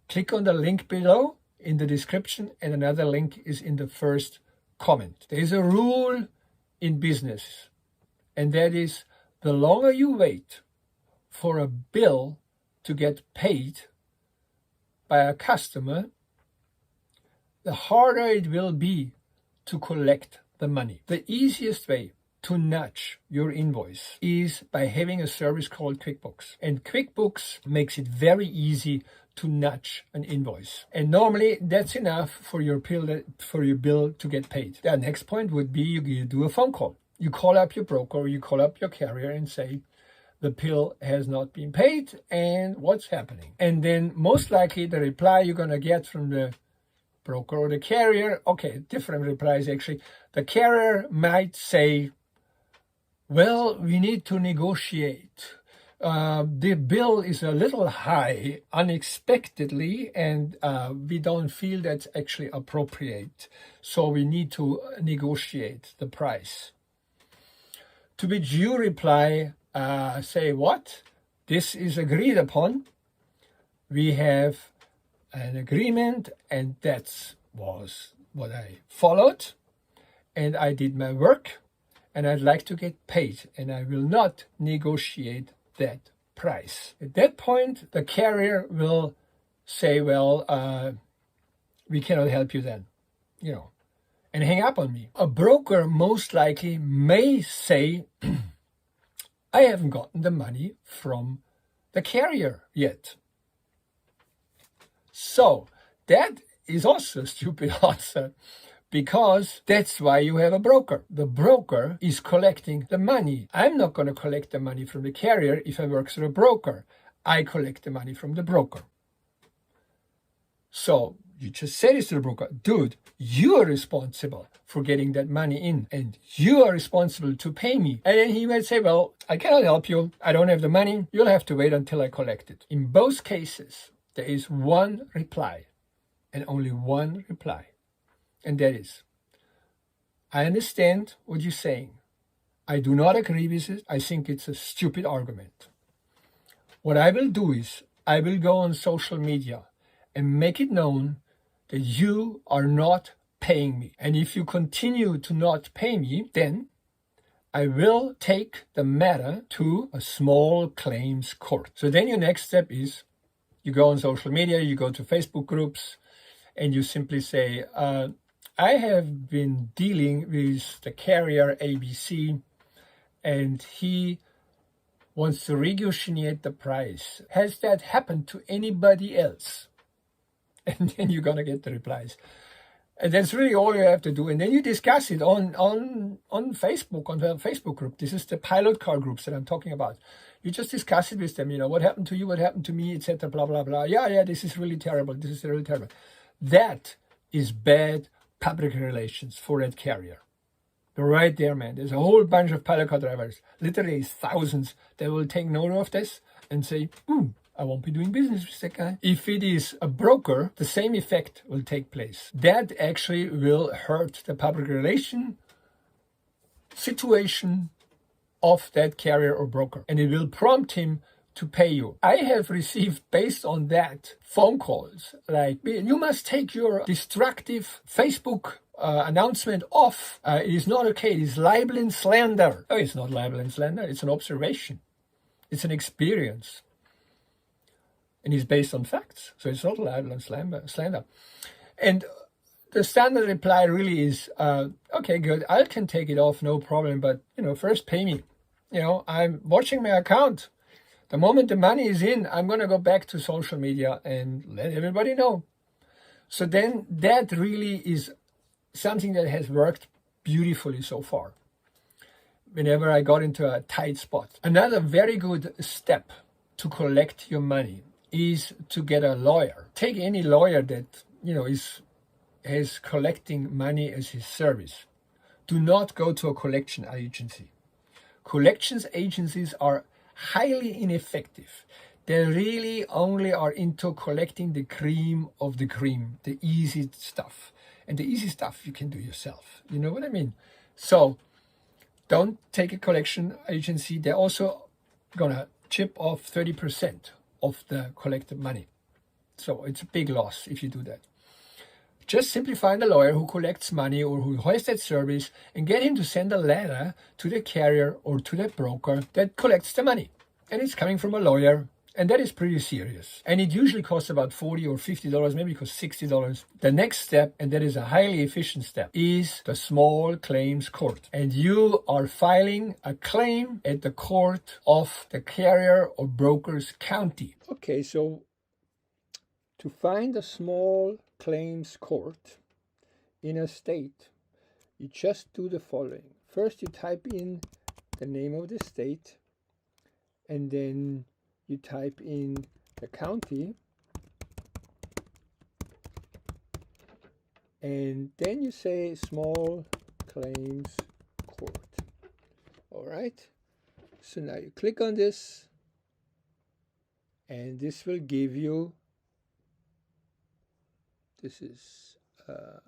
click on the link below in the description, and another link is in the first comment. There is a rule in business, and that is the longer you wait for a bill to get paid by a customer, the harder it will be to collect the money. The easiest way to nudge your invoice is by having a service called QuickBooks. And QuickBooks makes it very easy to nudge an invoice. And normally that's enough for your bill to get paid. The next point would be you do a phone call. You call up your broker, or you call up your carrier and say, the bill has not been paid and what's happening? And then most likely the reply you're going to get from the broker or the carrier, okay, different replies actually. The carrier might say, well, we need to negotiate. The bill is a little high unexpectedly, and we don't feel that's actually appropriate. So we need to negotiate the price. To which you reply, say what? This is agreed upon. We have an agreement, and that was what I followed. And I did my work, and I'd like to get paid, and I will not negotiate that price. At that point, the carrier will say, well, we cannot help you then, and hang up on me. A broker most likely may say, I haven't gotten the money from the carrier yet. So that is also a stupid answer, because that's why you have a broker. The broker is collecting the money. I'm not going to collect the money from the carrier if I work through a broker. I collect the money from the broker. So you just say this to the broker, dude, you are responsible for getting that money in, and you are responsible to pay me. And then he might say, well, I cannot help you. I don't have the money. You'll have to wait until I collect it. In both cases, there is one reply, and only one reply. And that is, I understand what you're saying. I do not agree with it. I think it's a stupid argument. What I will do is, I will go on social media and make it known that you are not paying me. And if you continue to not pay me, then I will take the matter to a small claims court. So then your next step is, You go on social media, you go to Facebook groups, and you simply say, I have been dealing with the carrier ABC, and he wants to negotiate the price. Has that happened to anybody else? And then you're going to get the replies. And that's really all you have to do. And then you discuss it on Facebook, on the Facebook group. This is the pilot car groups that I'm talking about. You just discuss it with them, what happened to you, what happened to me, etc., blah, blah, blah. Yeah, this is really terrible. This is really terrible. That is bad public relations for that carrier. They're right there, man. There's a whole bunch of pilot car drivers, literally thousands, that will take note of this and say, I won't be doing business with that guy. If it is a broker, the same effect will take place. That actually will hurt the public relation situation of that carrier or broker, and it will prompt him to pay you. I have received, based on that, phone calls like, you must take your destructive Facebook announcement off. It is not okay. It is libel and slander. Oh, it's not libel and slander. It's an observation. It's an experience. And it's based on facts. So it's not libel and slander. And the standard reply really is, okay, good. I can take it off, no problem. But, first pay me. I'm watching my account. The moment the money is in, I'm going to go back to social media and let everybody know. So then that really is something that has worked beautifully so far. Whenever I got into a tight spot. Another very good step to collect your money is to get a lawyer. Take any lawyer that, is collecting money as his service. Do not go to a collection agency. Collections agencies are highly ineffective. They really only are into collecting the cream of the cream, the easy stuff. And the easy stuff you can do yourself. You know what I mean? So don't take a collection agency. They're also going to chip off 30% of the collected money. So it's a big loss if you do that. Just simply find a lawyer who collects money or who has that service and get him to send a letter to the carrier or to the broker that collects the money. And it's coming from a lawyer, and that is pretty serious. And it usually costs about $40 or $50, maybe it costs $60. The next step, and that is a highly efficient step, is the small claims court. And you are filing a claim at the court of the carrier or broker's county. Okay, so to find a small claims court in a state, you just do the following. First, you type in the name of the state, and then you type in the county, and then you say small claims court. All right. So now you click on this, and this will give you, this is,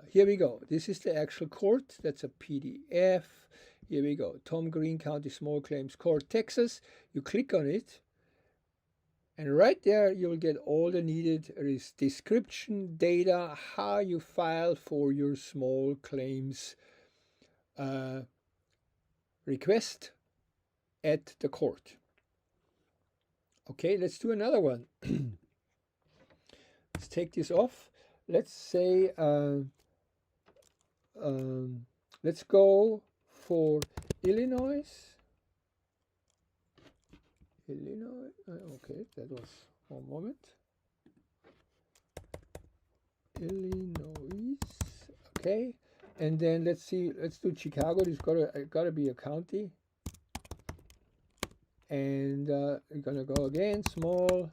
here we go. This is the actual court. That's a PDF. Here we go. Tom Green County Small Claims Court, Texas. You click on it. And right there, you'll get all the needed description, data, how you file for your small claims request at the court. Okay, let's do another one. Let's take this off. Let's say, let's go for Illinois. Okay, that was one moment. Illinois, okay, and then let's see. Let's do Chicago. There's gotta be a county, and we're gonna go again. Small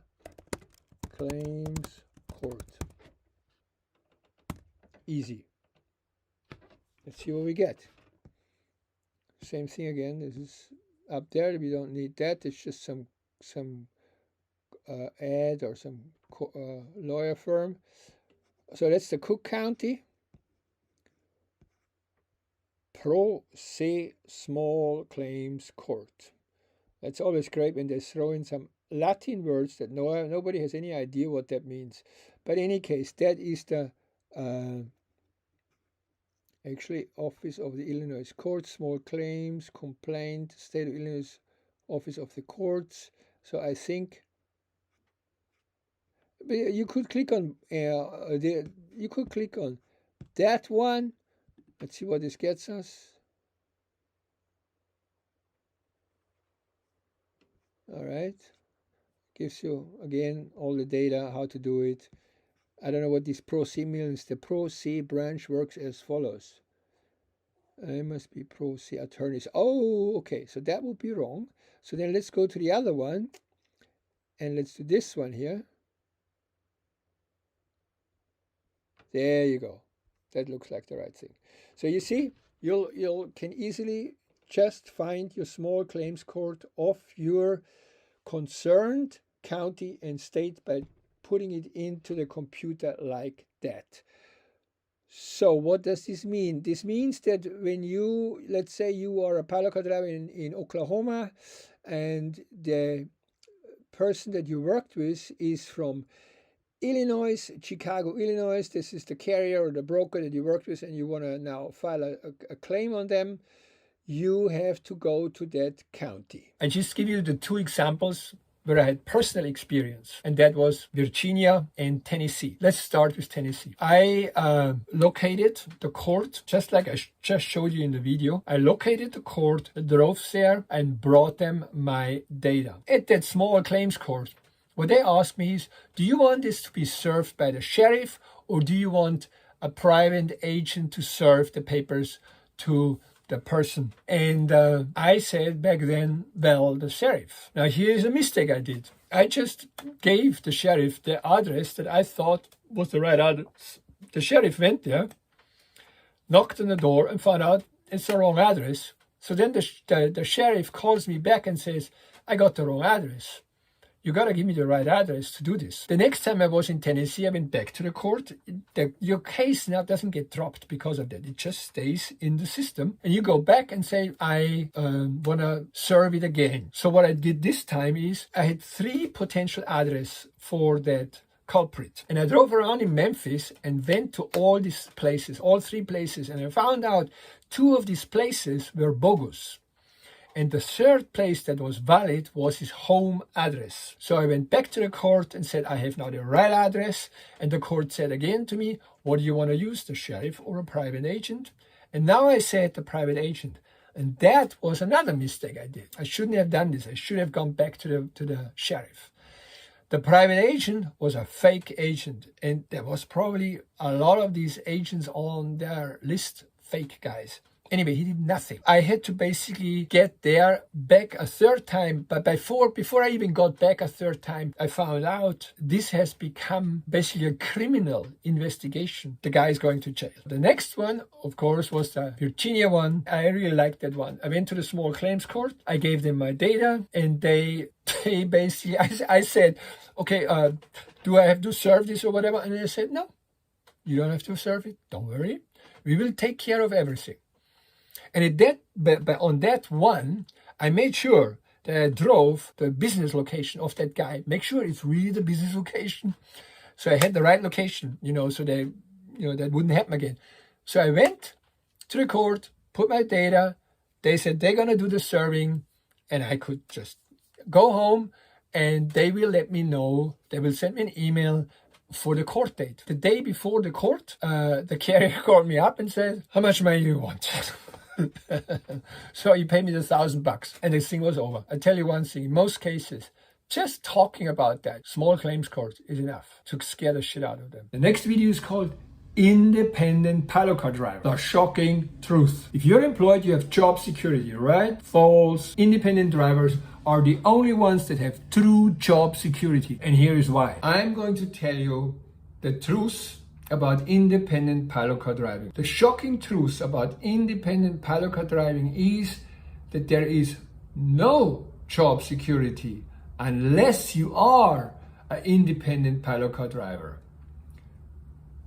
claims court. Easy. Let's see what we get. Same thing again. This is up there. We don't need that. It's just some ad or some lawyer firm. So that's the Cook County. Pro Se Small Claims Court. That's always great when they throw in some Latin words that nobody has any idea what that means. But in any case, that is the actually Office of the Illinois Court, Small Claims, Complaint, State of Illinois Office of the Courts. So I think you could click on you could click on that one. Let's see what this gets us. All right, gives you again all the data, how to do it. I don't know what this Pro C means. The Pro C branch works as follows. I must be Pro C attorneys. Oh, okay, so that would be wrong. So then let's go to the other one, and let's do this one here. There you go. That looks like the right thing. So you see, you can easily just find your small claims court of your concerned county and state by putting it into the computer like that. So what does this mean? This means that when you, let's say you are a pile car driver in Oklahoma, and the person that you worked with is from Illinois, Chicago, Illinois. This is the carrier or the broker that you worked with, and you want to now file a claim on them. You have to go to that county. I just give you the two examples where I had personal experience, and that was Virginia and Tennessee. Let's start with Tennessee. I located the court, just like I just showed you in the video. I located the court, drove there, and brought them my data. At that small claims court, what they asked me is, do you want this to be served by the sheriff, or do you want a private agent to serve the papers to the person? And I said back then, well, the sheriff. Now here's a mistake I did. I just gave the sheriff the address that I thought was the right address. The sheriff went there, knocked on the door, and found out it's the wrong address. So then the sheriff calls me back and says, I got the wrong address. You got to give me the right address to do this. The next time I was in Tennessee, I went back to the court. Your case now doesn't get dropped because of that. It just stays in the system. And you go back and say, I want to serve it again. So what I did this time is I had 3 potential addresses for that culprit. And I drove around in Memphis and went to all these places, all 3 places. And I found out 2 of these places were bogus. And the 3rd place that was valid was his home address. So I went back to the court and said, I have now the right address. And the court said again to me, what do you want to use, the sheriff or a private agent? And now I said the private agent. And that was another mistake I did. I shouldn't have done this. I should have gone back to the sheriff. The private agent was a fake agent. And there was probably a lot of these agents on their list, fake guys. Anyway, he did nothing. I had to basically get there back a 3rd time. But before I even got back a 3rd time, I found out this has become basically a criminal investigation. The guy is going to jail. The next one, of course, was the Virginia one. I really liked that one. I went to the small claims court. I gave them my data, and they basically, I said, okay, do I have to serve this or whatever? And they said, no, you don't have to serve it. Don't worry. We will take care of everything. And on that one, I made sure that I drove the business location of that guy. Make sure it's really the business location. So I had the right location, so that wouldn't happen again. So I went to the court, put my data. They said they're going to do the serving, and I could just go home, and they will let me know. They will send me an email for the court date. The day before the court, the carrier called me up and said, how much money do you want? So he paid me the $1,000 and this thing was over. I tell you one thing, in most cases, just talking about that small claims court is enough to scare the shit out of them. The next video is called Independent Pile Car Driver, the shocking truth. If you're employed, you have job security, right? False. Independent drivers are the only ones that have true job security. And here is why. I'm going to tell you the truth about independent pile car driving. The shocking truth about independent pile car driving is that there is no job security unless you are an independent pile car driver.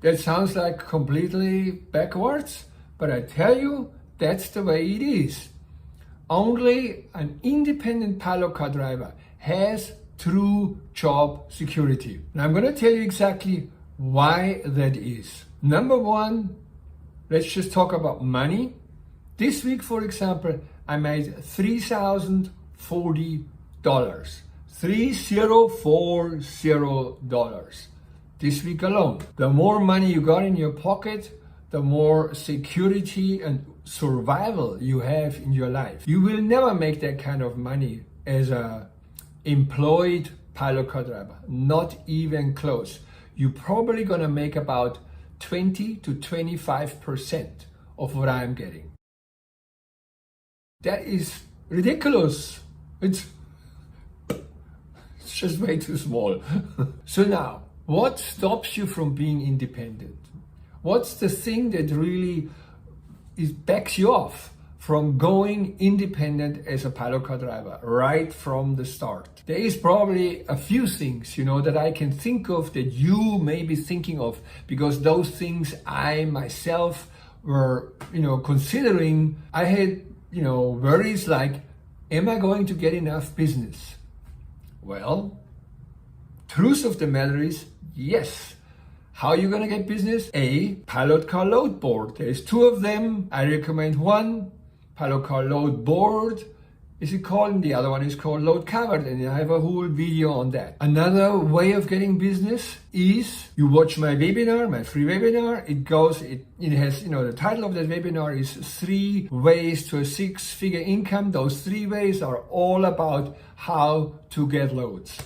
That sounds like completely backwards, but I tell you, that's the way it is. Only an independent pile car driver has true job security. Now I'm going to tell you exactly why that is. Number one, let's just talk about money. This week, for example, I made $3,040. $3040 this week alone. The more money you got in your pocket, the more security and survival you have in your life. You will never make that kind of money as a employed pilot car driver, not even close. You're probably gonna make about 20 to 25% of what I'm getting. That is ridiculous. It's just way too small. So now, what stops you from being independent? What's the thing that really backs you off from going independent as a pilot car driver right from the start? There is probably a few things, that I can think of that you may be thinking of, because those things I myself were, considering. I had, worries like, am I going to get enough business? Well, truth of the matter is, yes. How are you going to get business? A pilot car load board. There's 2 of them. I recommend one, pilot car load board, is it called, and the other one is called load covered, and I have a whole video on that. Another way of getting business is you watch my webinar, my free webinar. It has, the title of that webinar is 3 ways to a 6-figure income. Those 3 ways are all about how to get loads.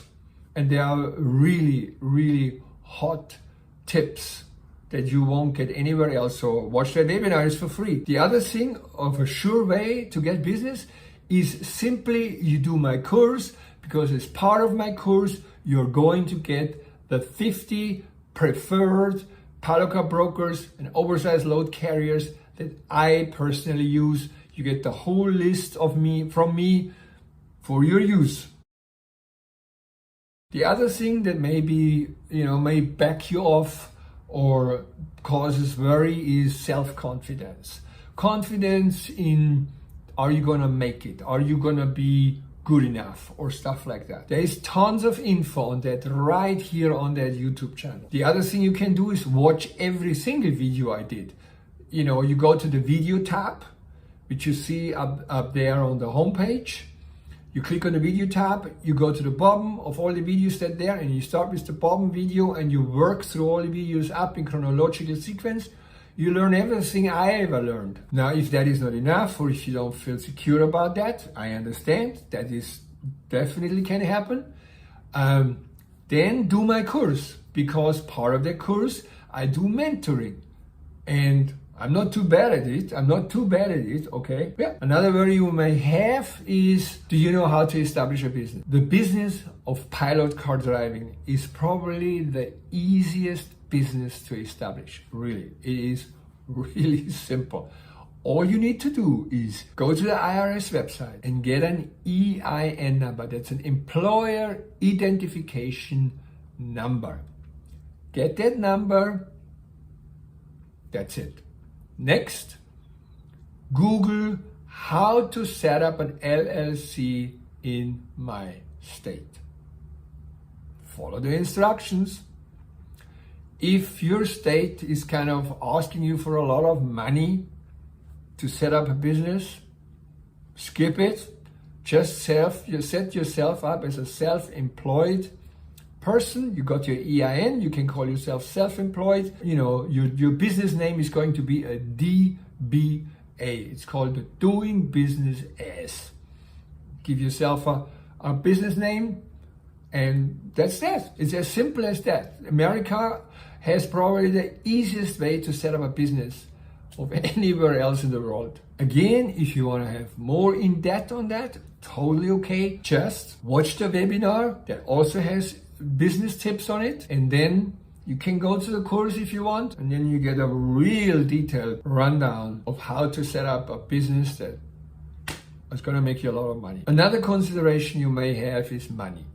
And they are really, really hot tips that you won't get anywhere else. So watch that webinar, is for free. The other thing of a sure way to get business is simply you do my course, because as part of my course, you're going to get the 50 preferred pilot car brokers and oversized load carriers that I personally use. You get the whole list from me for your use. The other thing that may back you off or causes worry is self-confidence. Confidence in, are you gonna make it? Are you gonna be good enough? Or stuff like that. There is tons of info on that right here on that YouTube channel. The other thing you can do is watch every single video I did. You go to the video tab, which you see up there on the homepage. You click on the video tab, you go to the bottom of all the videos that are there, and you start with the bottom video and you work through all the videos up in chronological sequence. You learn everything I ever learned. Now, if that is not enough, or if you don't feel secure about that, I understand. That is definitely can happen. Then do my course, because part of the course, I do mentoring. And I'm not too bad at it. Okay? Yeah. Another worry you may have is, do you know how to establish a business? The business of pilot car driving is probably the easiest business to establish. Really. It is really simple. All you need to do is go to the IRS website and get an EIN number. That's an employer identification number. Get that number. That's it. Next, Google how to set up an LLC in my state. Follow the instructions. If your state is kind of asking you for a lot of money to set up a business, skip it. Just you set yourself up as a self-employed person. You got your EIN, you can call yourself self-employed. Your business name is going to be a DBA. It's called the Doing Business As. Give yourself a business name, and that's that. It's as simple as that. America has probably the easiest way to set up a business of anywhere else in the world. Again, if you want to have more in depth on that, totally okay. Just watch the webinar that also has business tips on it, and then you can go to the course if you want, and then you get a real detailed rundown of how to set up a business that is going to make you a lot of money. Another consideration you may have is money,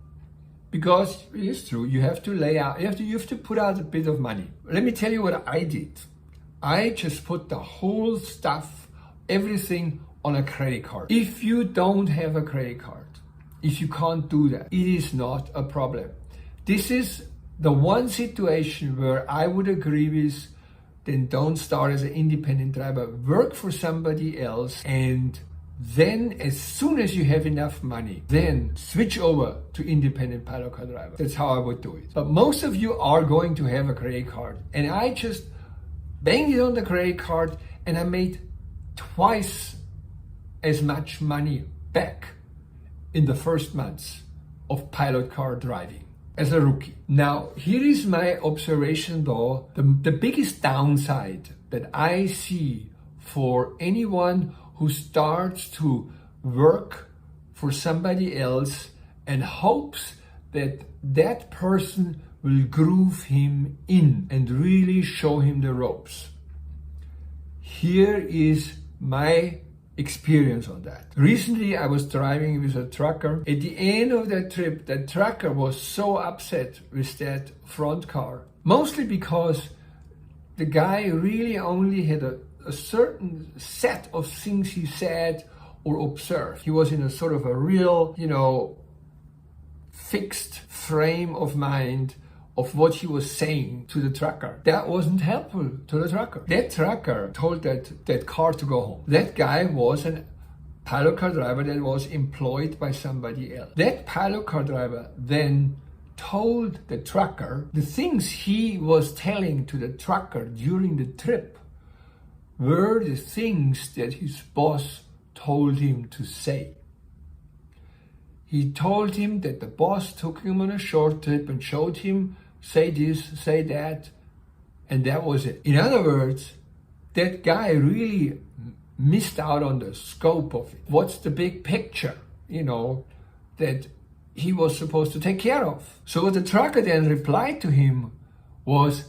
because it is true, you have to you have to put out a bit of money. Let me tell you what I did. I just put the whole stuff, everything on a credit card. If you don't have a credit card, if you can't do that, it is not a problem. This is the one situation where I would agree with, then don't start as an independent driver. Work for somebody else and Then, as soon as you have enough money, then switch over to independent pilot car driver. That's how I would do it. But most of you are going to have a credit card. And I just banged it on the credit card and I made twice as much money back in the first months of pilot car driving as a rookie. Now, here is my observation though. The biggest downside that I see for anyone who starts to work for somebody else and hopes that that person will groove him in and really show him the ropes. Here is my experience on that. Recently, I was driving with a trucker. At the end of that trip, that trucker was so upset with that front car, mostly because the guy really only had a certain set of things he said or observed. He was in a sort of a real, fixed frame of mind of what he was saying to the trucker. That wasn't helpful to the trucker. That trucker told that car to go home. That guy was a pilot car driver that was employed by somebody else. That pilot car driver then told the trucker the things he was telling to the trucker during the trip were the things that his boss told him to say. He told him that the boss took him on a short trip and showed him, say this, say that, and that was it. In other words, that guy really missed out on the scope of it. What's the big picture, that he was supposed to take care of? So what the trucker then replied to him was,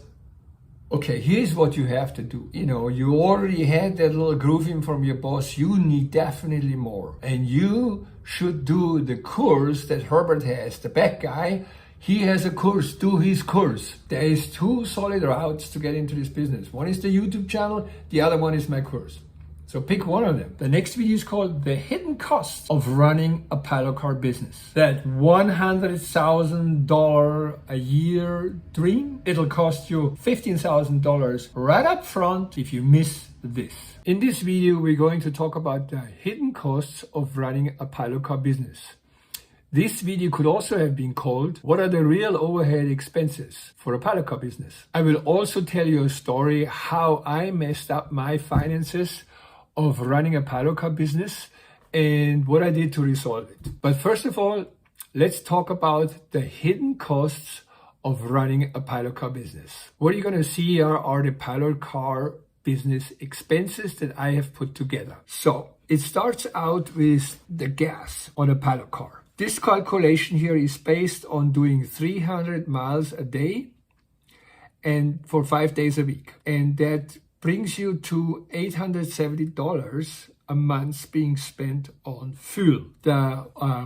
okay, here's what you have to do. You already had that little grooving from your boss. You need definitely more. And you should do the course that Herbert has, the bad guy. He has a course, do his course. There is two solid routes to get into this business. One is the YouTube channel, the other one is my course. So pick one of them. The next video is called The Hidden Costs of Running a Pilot Car Business. That $100,000 a year dream, it'll cost you $15,000 right up front if you miss this. In this video, we're going to talk about the hidden costs of running a pilot car business. This video could also have been called, What are the real overhead expenses for a pilot car business? I will also tell you a story how I messed up my finances of running a pilot car business and what I did to resolve it. But first of all, let's talk about the hidden costs of running a pilot car business. What you're going to see here are the pilot car business expenses that I have put together. So it starts out with the gas on a pilot car. This calculation here is based on doing 300 miles a day and for 5 days a week. And that brings you to $870 a month being spent on fuel. The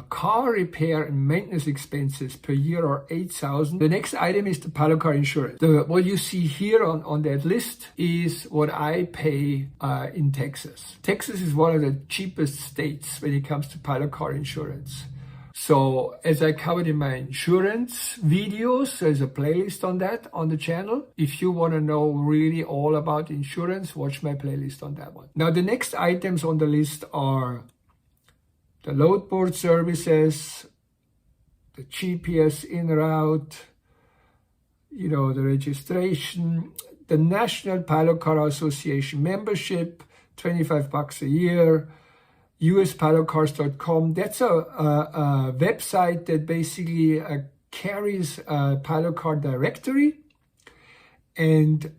car repair and maintenance expenses per year are $8,000. The next item is the pilot car insurance. What you see here on that list is what I pay in Texas. Texas is one of the cheapest states when it comes to pilot car insurance. So as I covered in my insurance videos, there's a playlist on that on the channel. If you want to know really all about insurance, watch my playlist on that one. Now the next items on the list are the load board services, the GPS in route, the registration, the National Pilot Car Association membership, $25 a year, uspilotcars.com. That's a website that basically carries a pilot car directory. And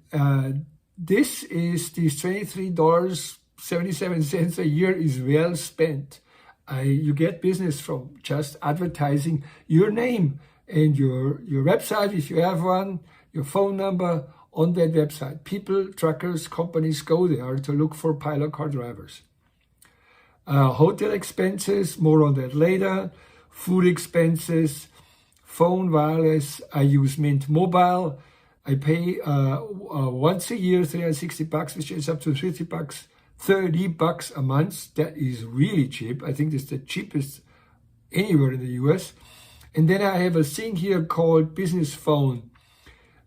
these $23.77 a year is well spent. You get business from just advertising your name and your website, if you have one, your phone number on that website. People, truckers, companies go there to look for pilot car drivers. Hotel expenses, more on that later. Food expenses, phone, wireless. I use Mint Mobile. I pay once a year $360, which is up to $30 a month. That is really cheap. I think it's the cheapest anywhere in the US. And then I have a thing here called Business Phone,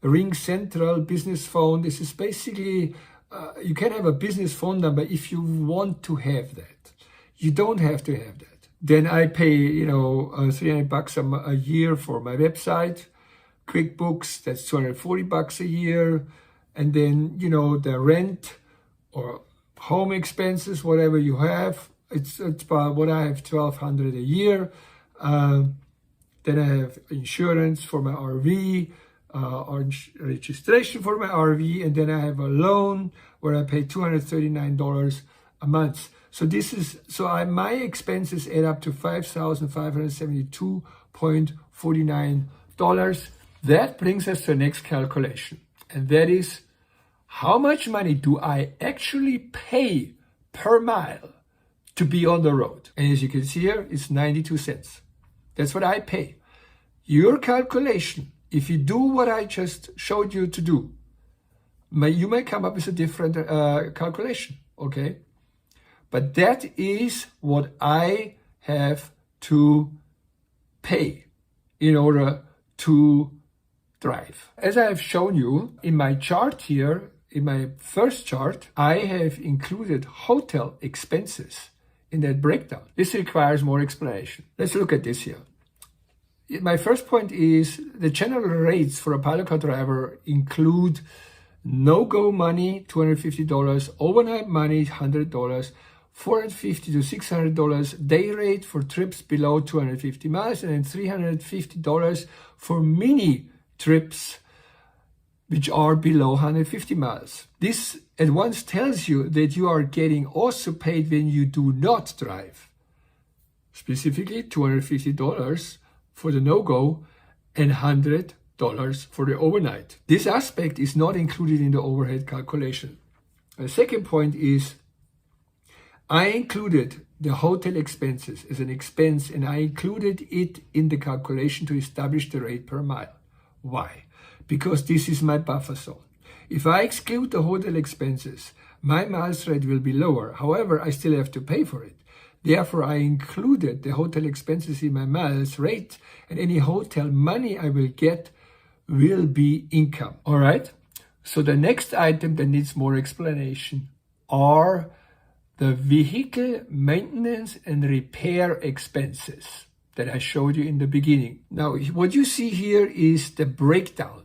Ring Central Business Phone. This is basically, you can have a business phone number if you want to have that. You don't have to have that. Then I pay, $300 a year for my website. QuickBooks, that's $240 a year. And then, the rent or home expenses, whatever you have, it's about what I have, $1,200 a year. Then I have insurance for my RV, or registration for my RV, and then I have a loan where I pay $239 a month. So my expenses add up to $5,572.49. That brings us to the next calculation, and that is how much money do I actually pay per mile to be on the road? And as you can see here, it's 92 cents. That's what I pay. Your calculation, if you do what I just showed you to do, you may come up with a different calculation, okay? But that is what I have to pay in order to drive. As I have shown you in my chart here, in my first chart, I have included hotel expenses in that breakdown. This requires more explanation. Let's look at this here. My first point is the general rates for a pilot car driver include no-go money, $250, overnight money, $100, $450 to $600 day rate for trips below 250 miles, and then $350 for mini trips which are below 150 miles. This at once tells you that you are getting also paid when you do not drive. Specifically, $250 for the no-go and $100 for the overnight. This aspect is not included in the overhead calculation. The second point is I included the hotel expenses as an expense, and I included it in the calculation to establish the rate per mile. Why? Because this is my buffer zone. If I exclude the hotel expenses, my miles rate will be lower. However, I still have to pay for it. Therefore, I included the hotel expenses in my miles rate, and any hotel money I will get will be income. All right? So the next item that needs more explanation are the vehicle maintenance and repair expenses that I showed you in the beginning. Now, what you see here is the breakdown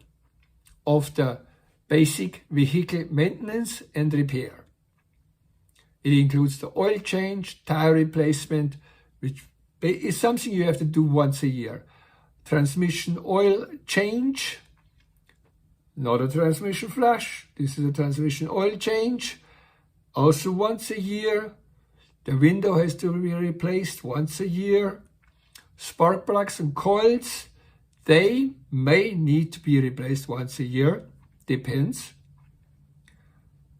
of the basic vehicle maintenance and repair. It includes the oil change, tire replacement, which is something you have to do once a year. Transmission oil change, not a transmission flush. This is a transmission oil change, also once a year. The window has to be replaced once a year. Spark plugs and coils, they may need to be replaced once a year, depends.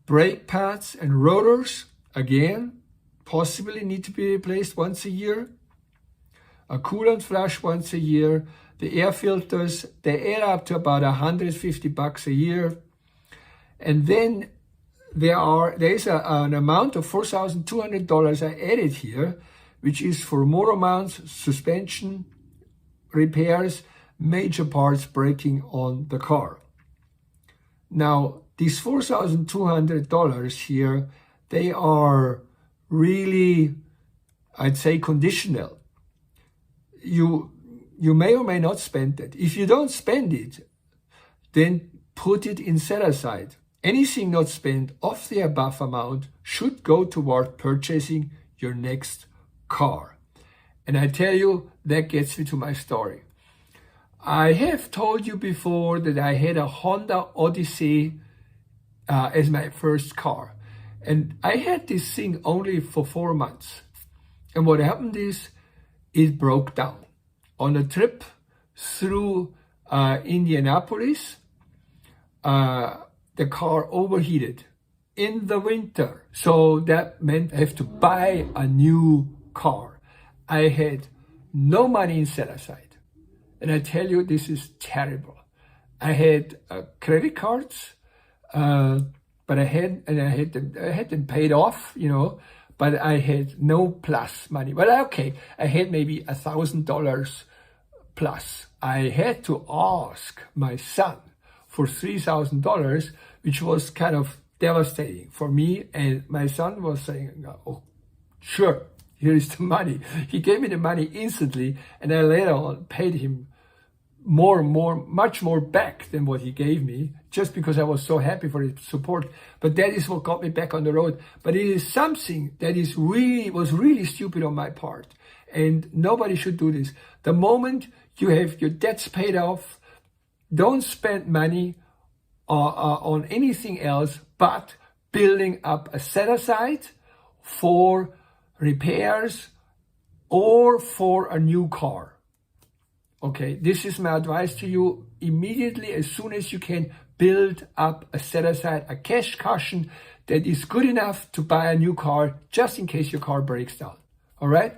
Brake pads and rotors, again, possibly need to be replaced once a year. A coolant flush once a year. The air filters, they add up to about $150 a year. And then there is an amount of $4,200 I added here, which is for motor mounts, suspension repairs, major parts breaking on the car. Now, these $4,200 here, they are really, I'd say, conditional. You may or may not spend it. If you don't spend it, then put it in set aside. Anything not spent of the above amount should go toward purchasing your next car. And I tell you, that gets me to my story. I have told you before that I had a Honda Odyssey as my first car. And I had this thing only for 4 months. And what happened is it broke down. On a trip through Indianapolis, the car overheated in the winter. So that meant I have to buy a new car. I had no money in set aside. And I tell you, this is terrible. I had credit cards, but I had them paid off, but I had no plus money. But okay, I had maybe $1,000 plus. I had to ask my son for $3,000, which was kind of devastating for me. And my son was saying, oh, sure, here is the money. He gave me the money instantly, and I later on paid him much more back than what he gave me, just because I was so happy for his support. But that is what got me back on the road. But it is something that was really stupid on my part, and nobody should do this. The moment you have your debts paid off, don't spend money on anything else but building up a set aside for repairs or for a new car. Okay, this is my advice to you. Immediately, as soon as you can, build up a set aside, a cash cushion that is good enough to buy a new car just in case your car breaks down. All right?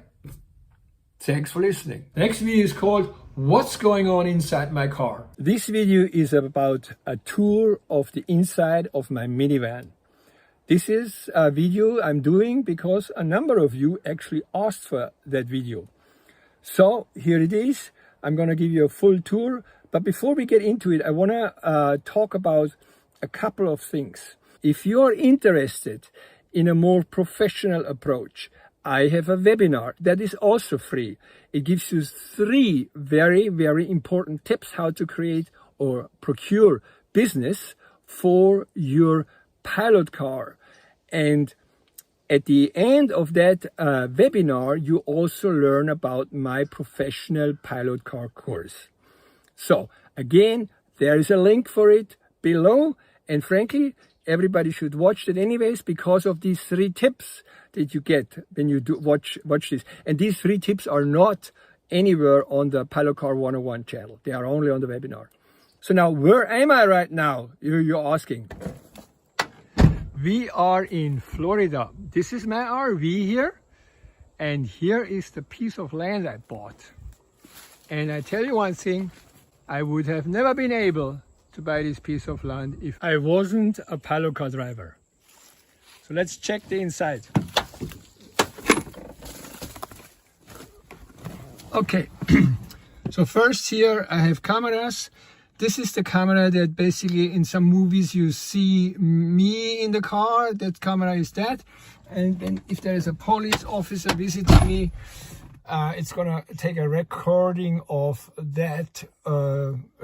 Thanks for listening. Next video is called What's Going On Inside My Car. This video is about a tour of the inside of my minivan. This is a video I'm doing because a number of you actually asked for that video. So here it is. I'm going to give you a full tour. But before we get into it, I want to talk about a couple of things. If you're interested in a more professional approach, I have a webinar that is also free. It gives you 3 very, very important tips how to create or procure business for your pilot car. And at the end of that webinar, you also learn about my professional pilot car course. So again, there is a link for it below. And frankly, everybody should watch it anyways because of these 3 tips that you get when you do watch this. And these 3 tips are not anywhere on the Pilot Car 101 channel. They are only on the webinar. So now, where am I right now? You're asking. We are in Florida. This is my RV here. And here is the piece of land I bought. And I tell you one thing, I would have never been able to buy this piece of land if I wasn't a pilot car driver. So let's check the inside. Okay, so first here I have cameras. This is the camera that basically in some movies you see me in the car. That camera is that. And then if there is a police officer visiting me, it's gonna take a recording of that,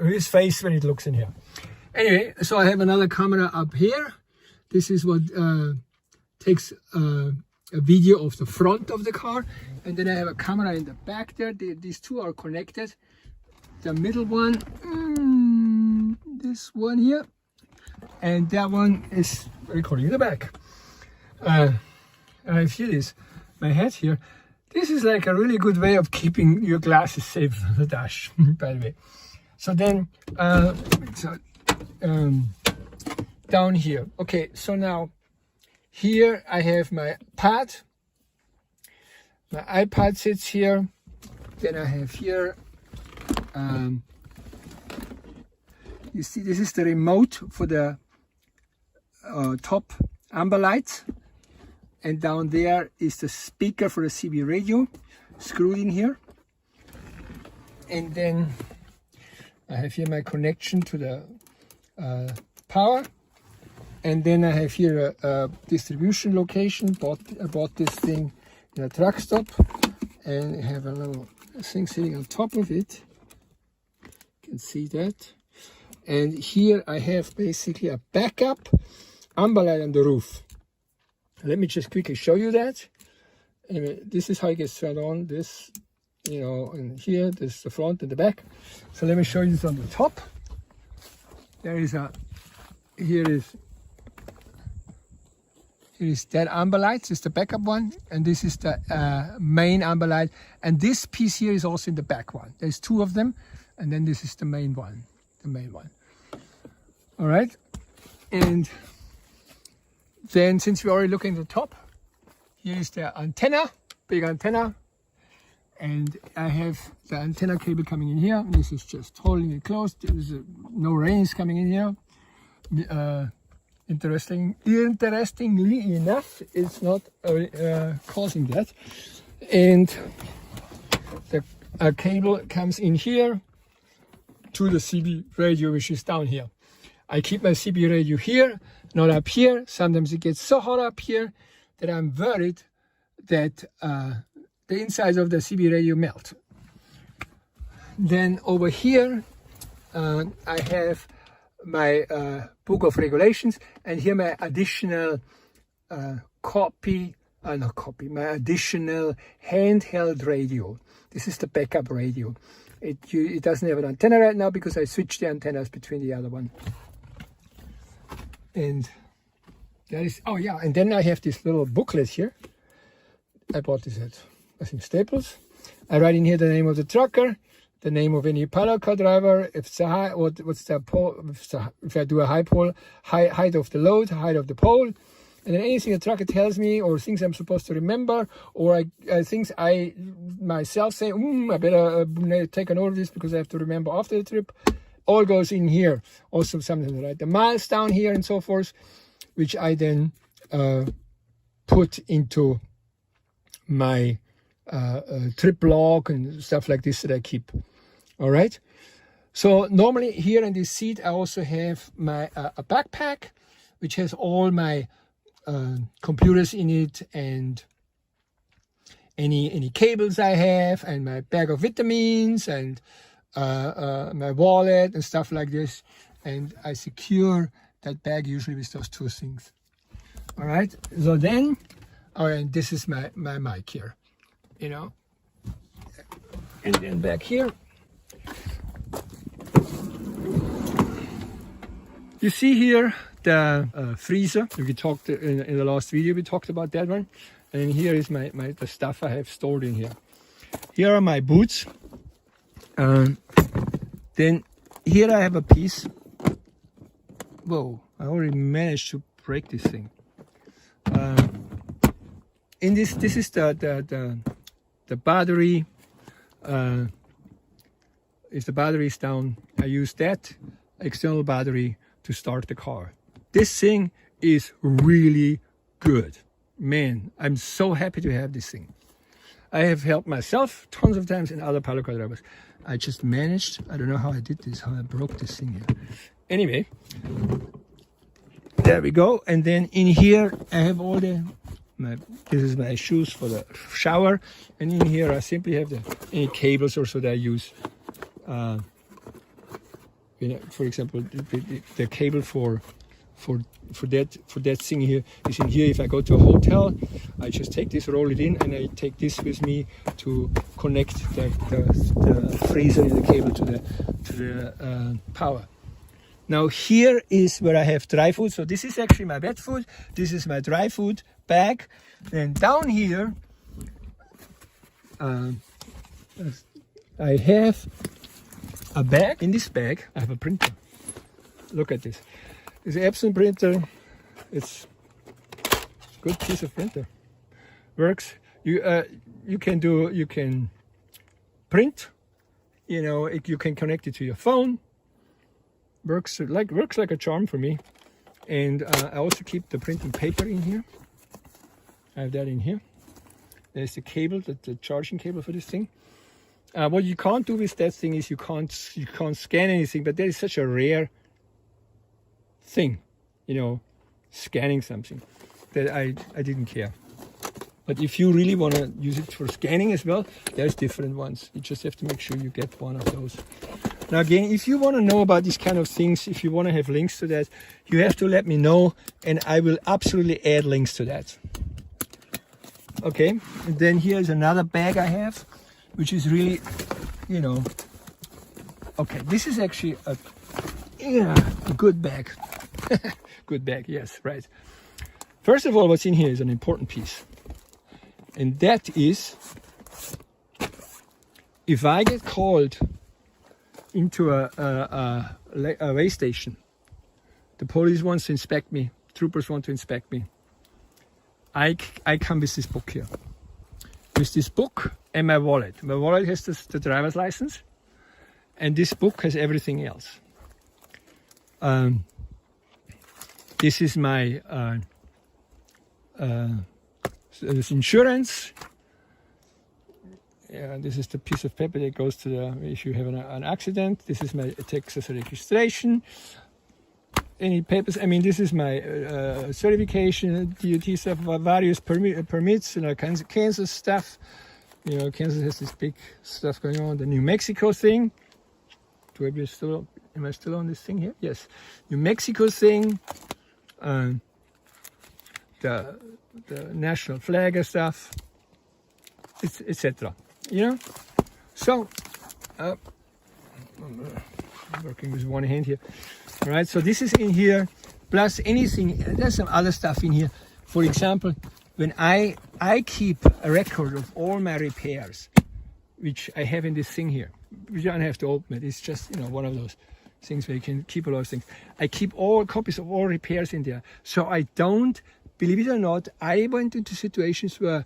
his face when it looks in here. Anyway, so I have another camera up here. This is what takes a video of the front of the car. And then I have a camera in the back there. These 2 are connected. The middle one, this one here, and that one is recording in the back. I feel this, my head here. This is like a really good way of keeping your glasses safe from the dash, by the way. So then, down here. Okay, so now here I have my pad. My iPad sits here. Then I have here, you see, this is the remote for the top amber light. And down there is the speaker for the CB radio, screwed in here. And then I have here my connection to the power. And then I have here a distribution location. I bought this thing in a truck stop. And I have a little thing sitting on top of it. You can see that. And here I have basically a backup amber light on the roof. Let me just quickly show you that. Anyway, this is how it gets turned on. This, and here, this is the front and the back. So let me show you this on the top. Here is that amber light. This is the backup one, and this is the main amber light. And this piece here is also in the back one. There's 2 of them, and then this is the main one. All right, and then since we're already looking at the top, here is the antenna, big antenna, and I have the antenna cable coming in here. This is just holding it closed. There's no rains coming in here. Interestingly enough, it's not causing that. And the cable comes in here to the CB radio, which is down here. I keep my CB radio here, not up here. Sometimes it gets so hot up here that I'm worried that the insides of the CB radio melt. Then over here, I have my book of regulations, and here my additional my additional handheld radio. This is the backup radio. It doesn't have an antenna right now because I switched the antennas between the other one. And that is, oh yeah, and then I have this little booklet here. I bought this at, I think, Staples. I write in here the name of the trucker, the name of any panel car driver, if it's a high, what's the pole, if I do a high pole, height of the load, height of the pole, and then anything the trucker tells me, or things I'm supposed to remember, or things I myself say, I better take a note of this because I have to remember after the trip, all goes in here. Also something like the miles down here and so forth, which I then put into my trip log and stuff like this that I keep. All right. So normally here in this seat, I also have my a backpack, which has all my computers in it, and any cables I have, and my bag of vitamins, and my wallet and stuff like this. And I secure that bag usually with those two things. All right. So then, and this is my mic here, you know, and then back here. You see here the freezer. We talked in the last video. We talked about that one, and here is the stuff I have stored in here. Here are my boots. Then here I have a piece. Whoa! I already managed to break this thing. In this is the battery. If the battery is down, I use that external battery to start the car. This thing is really good. Man, I'm so happy to have this thing. I have helped myself tons of times and other panel car drivers. I just managed, I don't know how I did this, how I broke this thing here. Anyway, there we go. And then in here, I have all this is my shoes for the shower. And in here, I simply have any cables also that I use. You know, for example, the cable for that thing here is in here. If I go to a hotel, I just take this, roll it in, and I take this with me to connect the freezer and the cable to the power. Now here is where I have dry food. So this is actually my wet food. This is my dry food bag. And down here, I have a bag. In this bag, I have a printer. Look at this. It's an Epson printer. It's a good piece of printer. Works. You can print. You know, you can connect it to your phone. Works like a charm for me. And I also keep the printing paper in here. I have that in here. There's the cable, the charging cable for this thing. What you can't do with that thing is you can't scan anything, but that is such a rare thing, you know, scanning something, that I didn't care. But if you really want to use it for scanning as well, there's different ones. You just have to make sure you get one of those. Now again, if you want to know about these kind of things, if you want to have links to that, you have to let me know, and I will absolutely add links to that. Okay, and then here's another bag I have, which is really, you know, okay, this is actually a good bag. Good bag, yes, right. First of all, what's in here is an important piece. And that is, if I get called into a way station, the police wants to inspect me, troopers want to inspect me, I come with this book here. With this book and my wallet. My wallet has the driver's license, and this book has everything else. This is my insurance. This is the piece of paper that goes to if you have an accident. This is my Texas registration. Any papers? I mean, this is my certification, DOT stuff, various permits, and Kansas stuff. You know, Kansas has this big stuff going on. The New Mexico thing. Am I still on this thing here? Yes. New Mexico thing. The national flag and stuff, etc. You know. So, I'm working with one hand here. All right. So this is in here. Plus anything. There's some other stuff in here. For example, when I keep a record of all my repairs, which I have in this thing here. You don't have to open it. It's just, you know, one of those things where you can keep a lot of things. I keep all copies of all repairs in there. So I don't, believe it or not, I went into situations where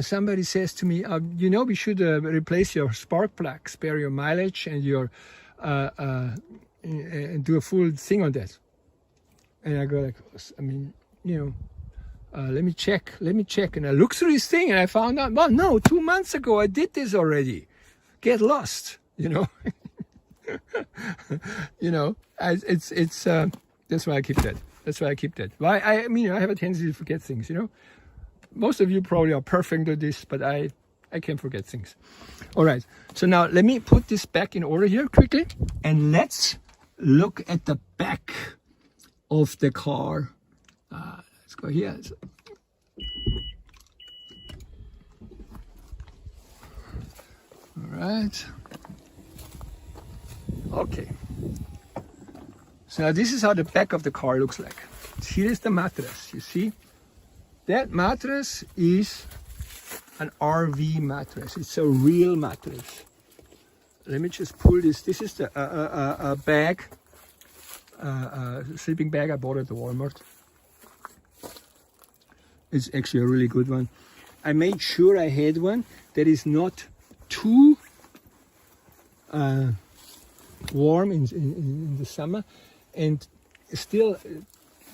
somebody says to me, you know, we should replace your spark plug, spare your mileage and your and do a full thing on that. And I go like, I mean, you know, let me check. And I looked through this thing and I found out, well, no, 2 months ago I did this already. Get lost, you know. You know, it's that's why I keep that. Why? I mean, I have a tendency to forget things, you know. Most of you probably are perfect at this, but I can forget things. All right, so now let me put this back in order here quickly, and let's look at the back of the car. Let's go here. All right. Okay. So now this is how the back of the car looks like. Here is the mattress. You see? That mattress is an RV mattress. It's a real mattress. Let me just pull this. This is the bag, sleeping bag I bought at the Walmart. It's actually a really good one. I made sure I had one that is not too warm in the summer, and still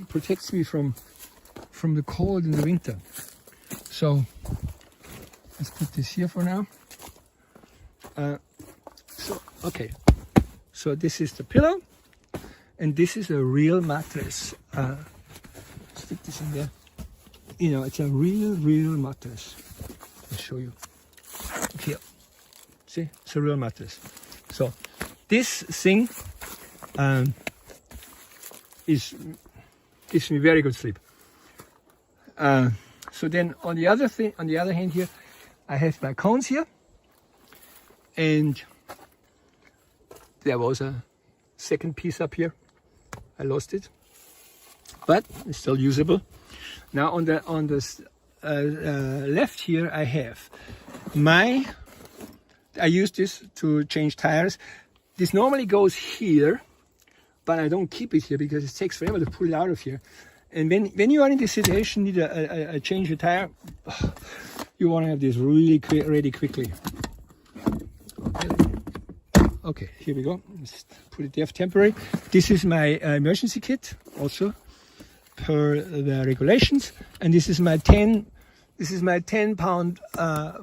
protects me from the cold in the winter. So let's put this here for now. So this is the pillow, and this is a real mattress. Stick this in there. You know, it's a real mattress. I'll show you. Here. See, it's a real mattress. So this thing gives me very good sleep. So then on the other hand here, I have my cones here, and there was a second piece up here. I lost it, but it's still usable. Now on the left here, I have I use this to change tires. This normally goes here, but I don't keep it here because it takes forever to pull it out of here. And when you are in this situation, need a change of tire, you want to have this really ready quickly. Okay, here we go. Just put it there for temporary. This is my emergency kit, also per the regulations, and this is my 10-pound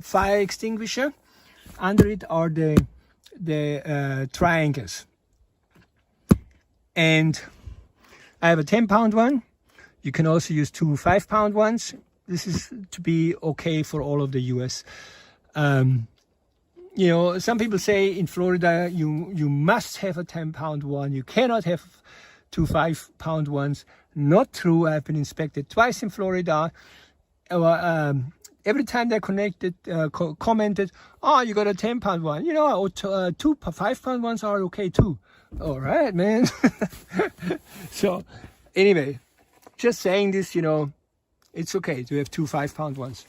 fire extinguisher. Under it are the triangles, and I have a 10-pound one. You can also use 2 5-pound ones. This is to be okay for all of the US. You know, some people say in Florida you must have a 10-pound one. You cannot have 2 5-pound ones. Not true. I've been inspected twice in Florida. Every time they commented, oh, you got a 10-pound one. You know, 2 5-pound ones are okay too. All right, man. So anyway, just saying this, you know, it's okay to have 2 5-pound ones.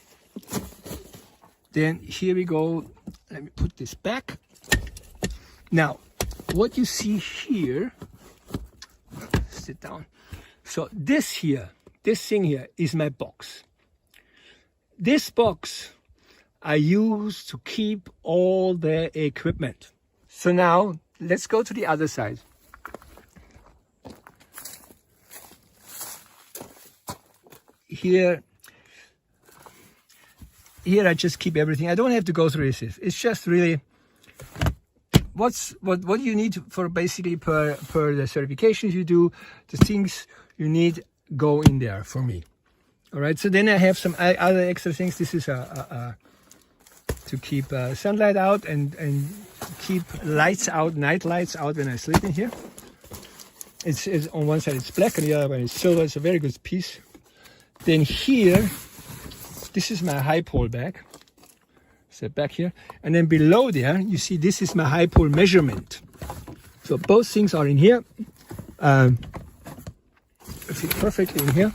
Then here we go. Let me put this back. Now, what you see here, sit down. So this thing here is my box. This box I use to keep all the equipment. So now let's go to the other side. Here I just keep everything. I don't have to go through this. It's just really what you need for basically per the certifications you do, the things you need go in there for me. All right. So then I have some other extra things. This is a to keep sunlight out and keep lights out, night lights out when I sleep in here. It's on one side it's black, and the other one is silver. It's a very good piece. Then here, this is my high pole bag. So back here, and then below there, you see this is my high pole measurement. So both things are in here. Fit perfectly in here.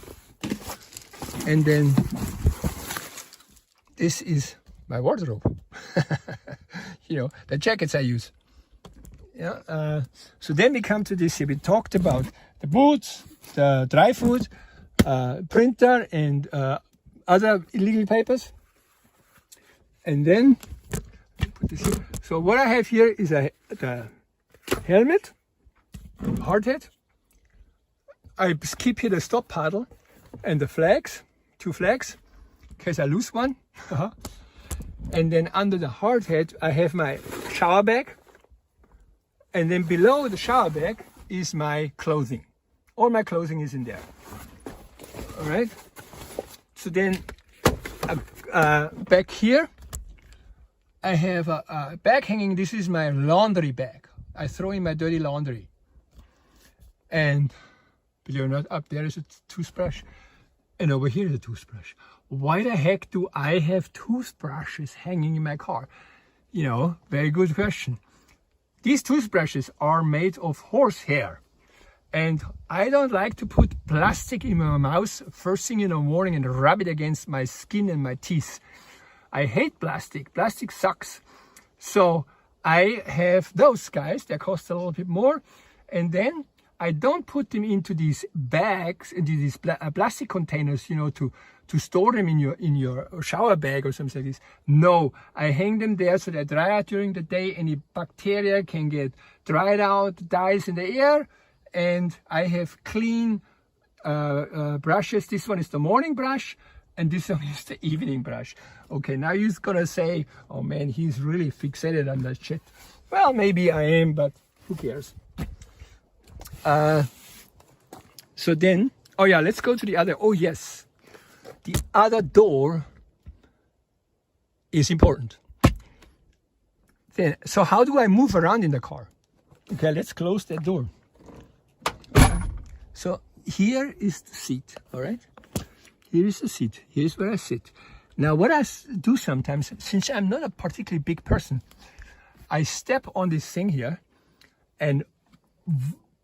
And then this is my wardrobe. You know, the jackets I use. Yeah. So then we come to this here. We talked about the boots, the dry food, printer, and other illegal papers. And then put this here. So what I have here is the helmet, hard hat. I keep here the stop paddle and the flags, 2 flags, in case I lose one. And then under the hard hat, I have my shower bag. And then below the shower bag is my clothing. All my clothing is in there. All right. So then back here, I have a bag hanging. This is my laundry bag. I throw in my dirty laundry. And believe it or not, up there is a toothbrush. And over here is a toothbrush. Why the heck do I have toothbrushes hanging in my car? You know, very good question. These toothbrushes are made of horsehair. And I don't like to put plastic in my mouth first thing in the morning and rub it against my skin and my teeth. I hate plastic. Plastic sucks. So I have those guys. They cost a little bit more. And then I don't put them into these bags, into these plastic containers, you know, to store them in your shower bag or something like this. No, I hang them there so they dry out during the day. Any bacteria can get dried out, dies in the air. And I have clean brushes. This one is the morning brush, and this one is the evening brush. Okay, now you're gonna say, oh man, he's really fixated on that shit. Well, maybe I am, but who cares? So then, oh yeah, let's go to the other. Oh yes, the other door is important. Then, so how do I move around in the car? Okay, let's close that door. So here is the seat, all right? Here is the seat. Here's where I sit. Now, what I do sometimes, since I'm not a particularly big person, I step on this thing here and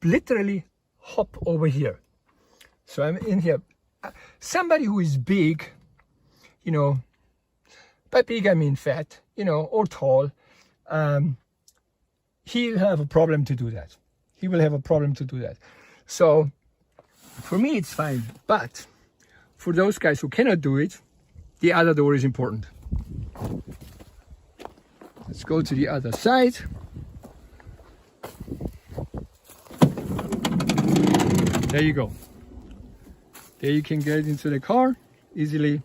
literally hop over here. So I'm in here. Somebody who is big, you know, by big I mean fat, you know, or tall, he'll have a problem to do that. He will have a problem to do that. So for me, it's fine. But for those guys who cannot do it, the other door is important. Let's go to the other side. There you go. There you can get into the car easily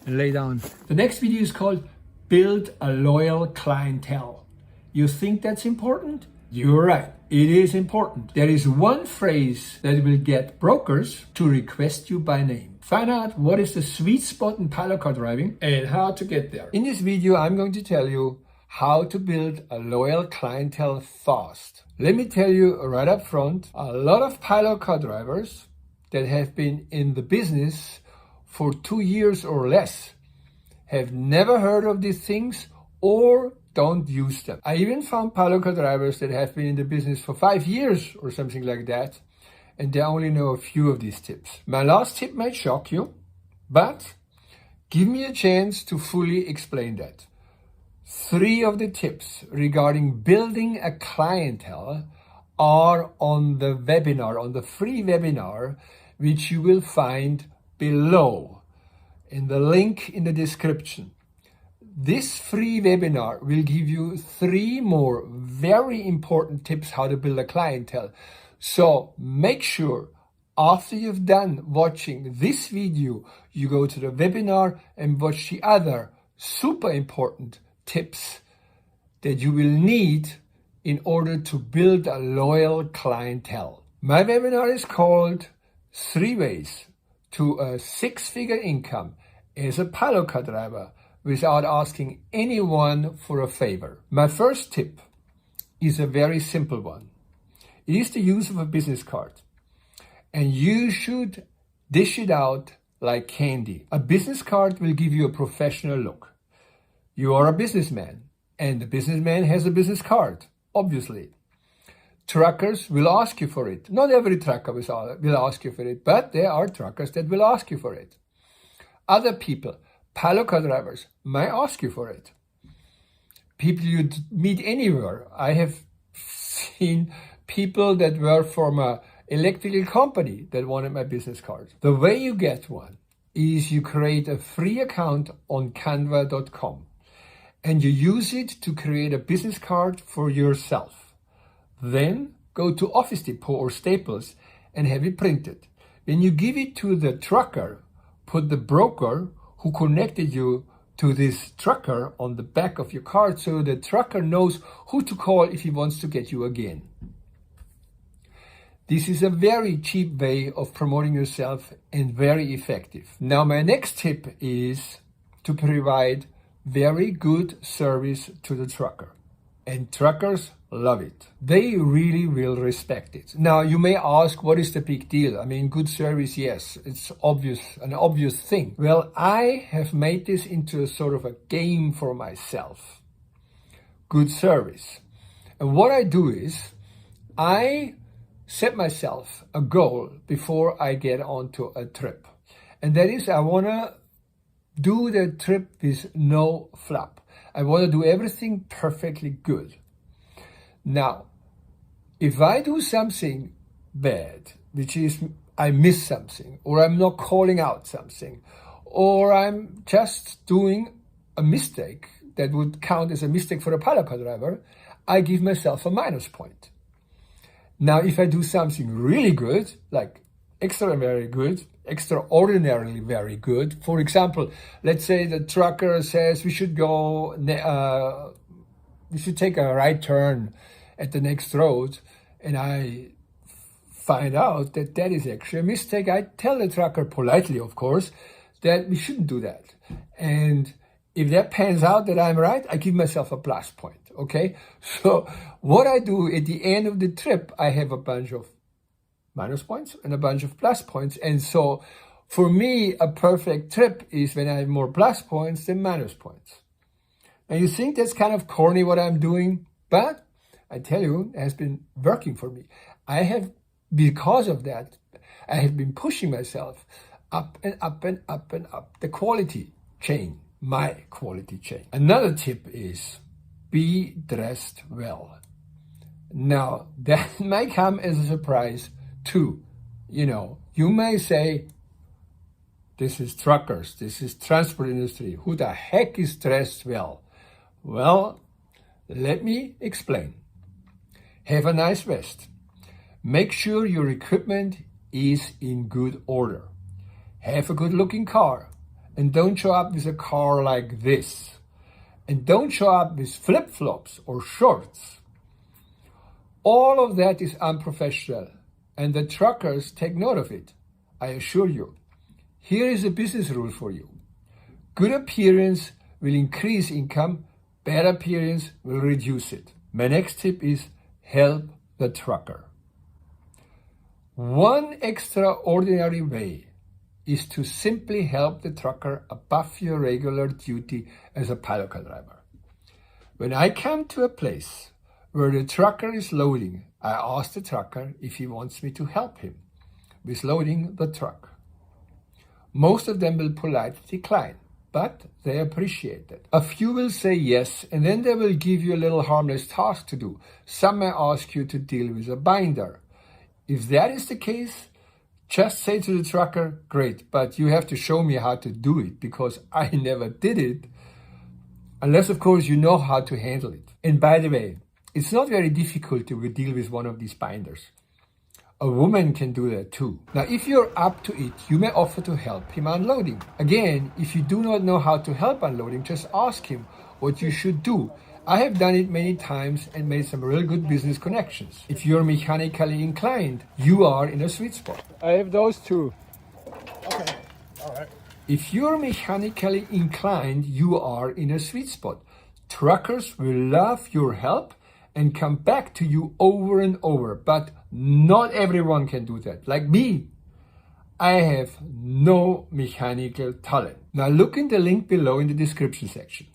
and lay down. The next video is called Build a Loyal Clientele. You think that's important? You're right. It is important. There is one phrase that will get brokers to request you by name. Find out what is the sweet spot in pilot car driving and how to get there. In this video, I'm going to tell you how to build a loyal clientele fast. Let me tell you right up front, a lot of pilot car drivers that have been in the business for 2 years or less have never heard of these things or don't use them. I even found pilot car drivers that have been in the business for 5 years or something like that, and they only know a few of these tips. My last tip might shock you, but give me a chance to fully explain that. 3 of the tips regarding building a clientele are on the webinar, on the free webinar, which you will find below in the link in the description. This free webinar will give you 3 more very important tips how to build a clientele. So make sure after you've done watching this video, you go to the webinar and watch the other super important tips that you will need in order to build a loyal clientele. My webinar is called 3 Ways to a 6-figure income as a pilot car driver without asking anyone for a favor. My first tip is a very simple one. It is the use of a business card. And you should dish it out like candy. A business card will give you a professional look. You are a businessman, and the businessman has a business card, obviously. Truckers will ask you for it. Not every trucker will ask you for it, but there are truckers that will ask you for it. Other people, pilot car drivers, might ask you for it. People you meet anywhere. I have seen people that were from an electrical company that wanted my business card. The way you get one is you create a free account on canva.com and you use it to create a business card for yourself. Then go to Office Depot or Staples and have it printed. When you give it to the trucker, put the broker who connected you to this trucker on the back of your card so the trucker knows who to call if he wants to get you again. This is a very cheap way of promoting yourself and very effective. Now, my next tip is to provide very good service to the trucker. And truckers love it. They really will respect it. Now, you may ask, what is the big deal? I mean, good service, yes, it's obvious, an obvious thing. Well, I have made this into a sort of a game for myself. Good service. And what I do is, I set myself a goal before I get onto a trip. And that is, I want to do the trip with no flap. I want to do everything perfectly good. Now, if I do something bad, which is I miss something, or I'm not calling out something, or I'm just doing a mistake that would count as a mistake for a pilot car driver, I give myself a minus point. Now, if I do something really good, like extraordinarily very good, for example, let's say the trucker says we should take a right turn at the next road, and I find out that that is actually a mistake, I tell the trucker politely, of course, that we shouldn't do that. And if that pans out that I'm right, I give myself a plus point, okay? So what I do at the end of the trip, I have a bunch of minus points and a bunch of plus points. And so for me, a perfect trip is when I have more plus points than minus points. And you think that's kind of corny what I'm doing, but I tell you, it has been working for me. Because of that, I have been pushing myself up and up and up and up the quality chain, my quality chain. Another tip is be dressed well. Now, that might come as a surprise too. You may say, this is truckers, this is transport industry. Who the heck is dressed well? Well, let me explain. Have a nice vest. Make sure your equipment is in good order. Have a good looking car. And don't show up with a car like this. And don't show up with flip-flops or shorts. All of that is unprofessional. And the truckers take note of it. I assure you. Here is a business rule for you. Good appearance will increase income. Bad appearance will reduce it. My next tip is help the trucker. One extraordinary way is to simply help the trucker above your regular duty as a pilot car driver. When I come to a place where the trucker is loading, I ask the trucker if he wants me to help him with loading the truck. Most of them will politely decline, but they appreciate it. A few will say yes, and then they will give you a little harmless task to do. Some may ask you to deal with a binder. If that is the case, just say to the trucker, great, but you have to show me how to do it because I never did it. Unless, of course, you know how to handle it. And by the way, it's not very difficult to deal with one of these binders. A woman can do that too. Now, if you're up to it, you may offer to help him unloading. Again, if you do not know how to help unloading, just ask him what you should do. I have done it many times and made some real good business connections. If you're mechanically inclined, you are in a sweet spot. I have those two. Okay, all right. If you're mechanically inclined, you are in a sweet spot. Truckers will love your help and come back to you over and over, but not everyone can do that. Like me, I have no mechanical talent. Now look in the link below in the description section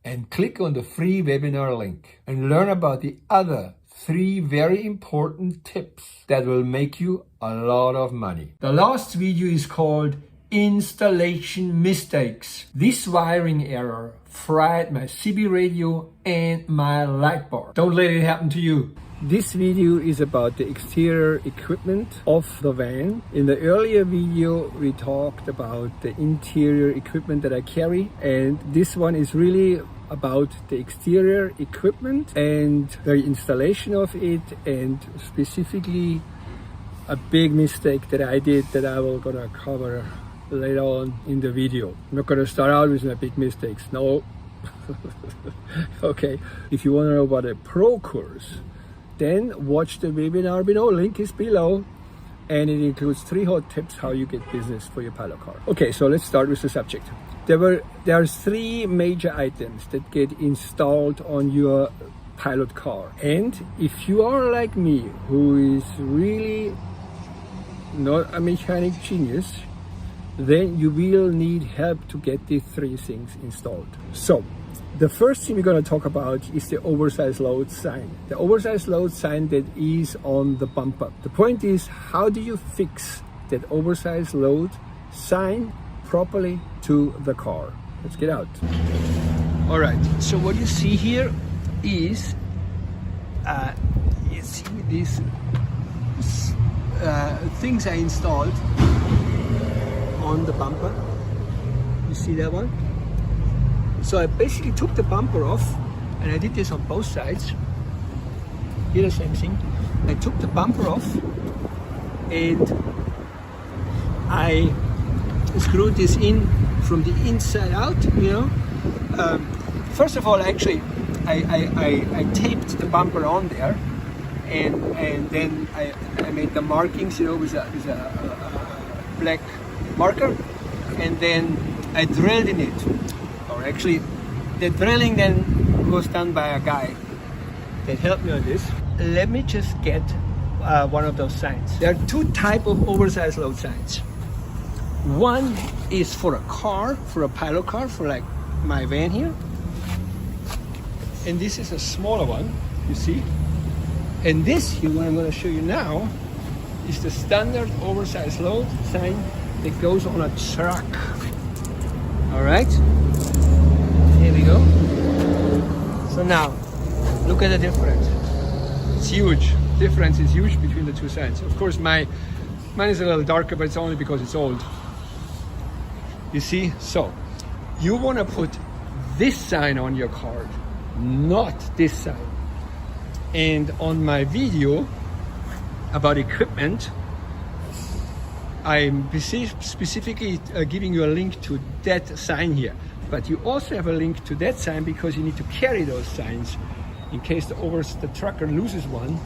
and click on the free webinar link and learn about the other 3 very important tips that will make you a lot of money. The last video is called Installation Mistakes. This wiring error fried my CB radio and my light bar. Don't let it happen to you. This video is about the exterior equipment of the van. In the earlier video we talked about the interior equipment that I carry, and this one is really about the exterior equipment and the installation of it, and specifically a big mistake that I did that I will gonna cover later on in the video. I'm not gonna start out with my big mistakes, no. Okay, if you wanna know about a pro course, then watch the webinar below, link is below, and it includes 3 hot tips how you get business for your pilot car. Okay, so let's start with the subject. There are 3 major items that get installed on your pilot car. And if you are like me, who is really not a mechanic genius, then you will need help to get these 3 things installed. So the first thing we're going to talk about is the Oversized Load sign. The Oversized Load sign that is on the bumper. The point is, how do you fix that Oversized Load sign properly to the car? Let's get out. All right, so what you see here is you see these things I installed on the bumper. You see that one? So I basically took the bumper off, and I did this on both sides. Here the same thing. I took the bumper off and I screwed this in from the inside out, you know. First of all, actually, I taped the bumper on there, and then I made the markings, you know, with a black marker, and then I drilled in it. Or actually, the drilling then was done by a guy that helped me on this. Let me just get one of those signs. There are 2 types of oversized load signs. One is for a car, for a pilot car, for like my van here. And this is a smaller one, you see. And this here, what I'm going to show you now, is the standard oversized load sign that goes on a truck. All right, here we go. So now, look at the difference. It's huge. Difference is huge between the 2 signs. Of course, mine is a little darker, but it's only because it's old. You see? So, you want to put this sign on your card, not this sign. And on my video about equipment, I'm specifically giving you a link to that sign here. But you also have a link to that sign because you need to carry those signs in case the trucker loses one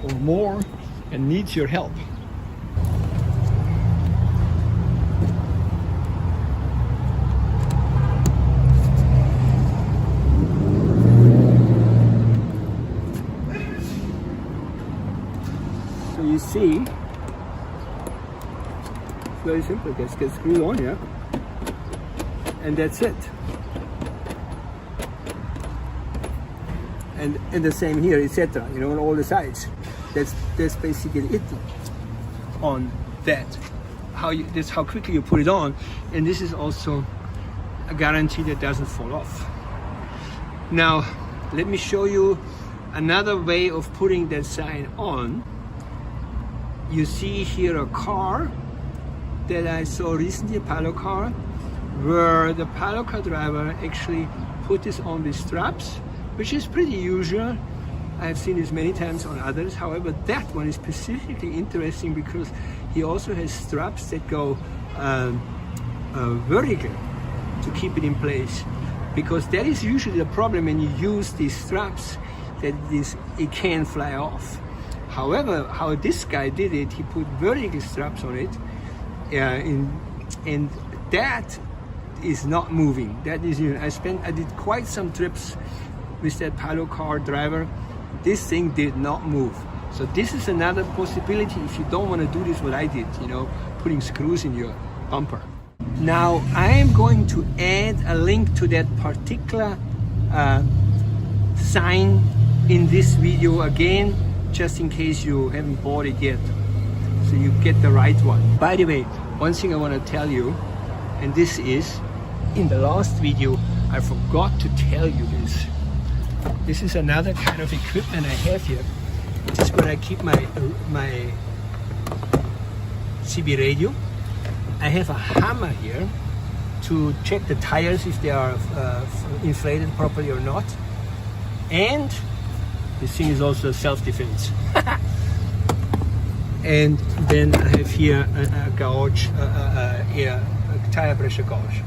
or more and needs your help. So you see, it's very simple. It gets screwed on here, and that's it. And the same here, etc. You know, on all the sides. That's basically it on that. That's how quickly you put it on, and this is also a guarantee that doesn't fall off. Now, let me show you another way of putting that sign on. You see here a car that I saw recently, a pilot car, where the pilot car driver actually put this on the straps, which is pretty usual. I've seen this many times on others. However, that one is specifically interesting because he also has straps that go vertical to keep it in place. Because that is usually the problem when you use these straps, that it can fly off. However, how this guy did it, he put vertical straps on it, and that is not moving. That is, I did quite some trips with that Palo car driver. This thing did not move. So this is another possibility if you don't want to do this what I did, putting screws in your bumper. Now I am going to add a link to that particular sign in this video again, just in case you haven't bought it yet, so you get the right one. By the way, one thing I want to tell you, and this is, in the last video I forgot to tell you this. This is another kind of equipment I have here. This is where I keep my CB radio. I have a hammer here to check the tires if they are inflated properly or not. And this thing is also self-defense. And then I have here a gauge, a tire pressure gauge.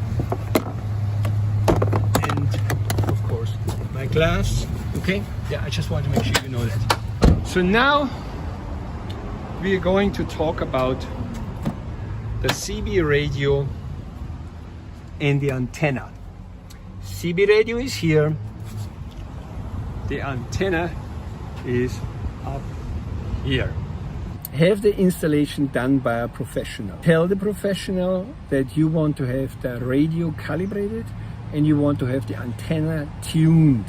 And of course, my glass. Okay? Yeah, I just want to make sure you know that. So now we are going to talk about the CB radio and the antenna. CB radio is here. The antenna is up here. Have the installation done by a professional. Tell the professional that you want to have the radio calibrated and you want to have the antenna tuned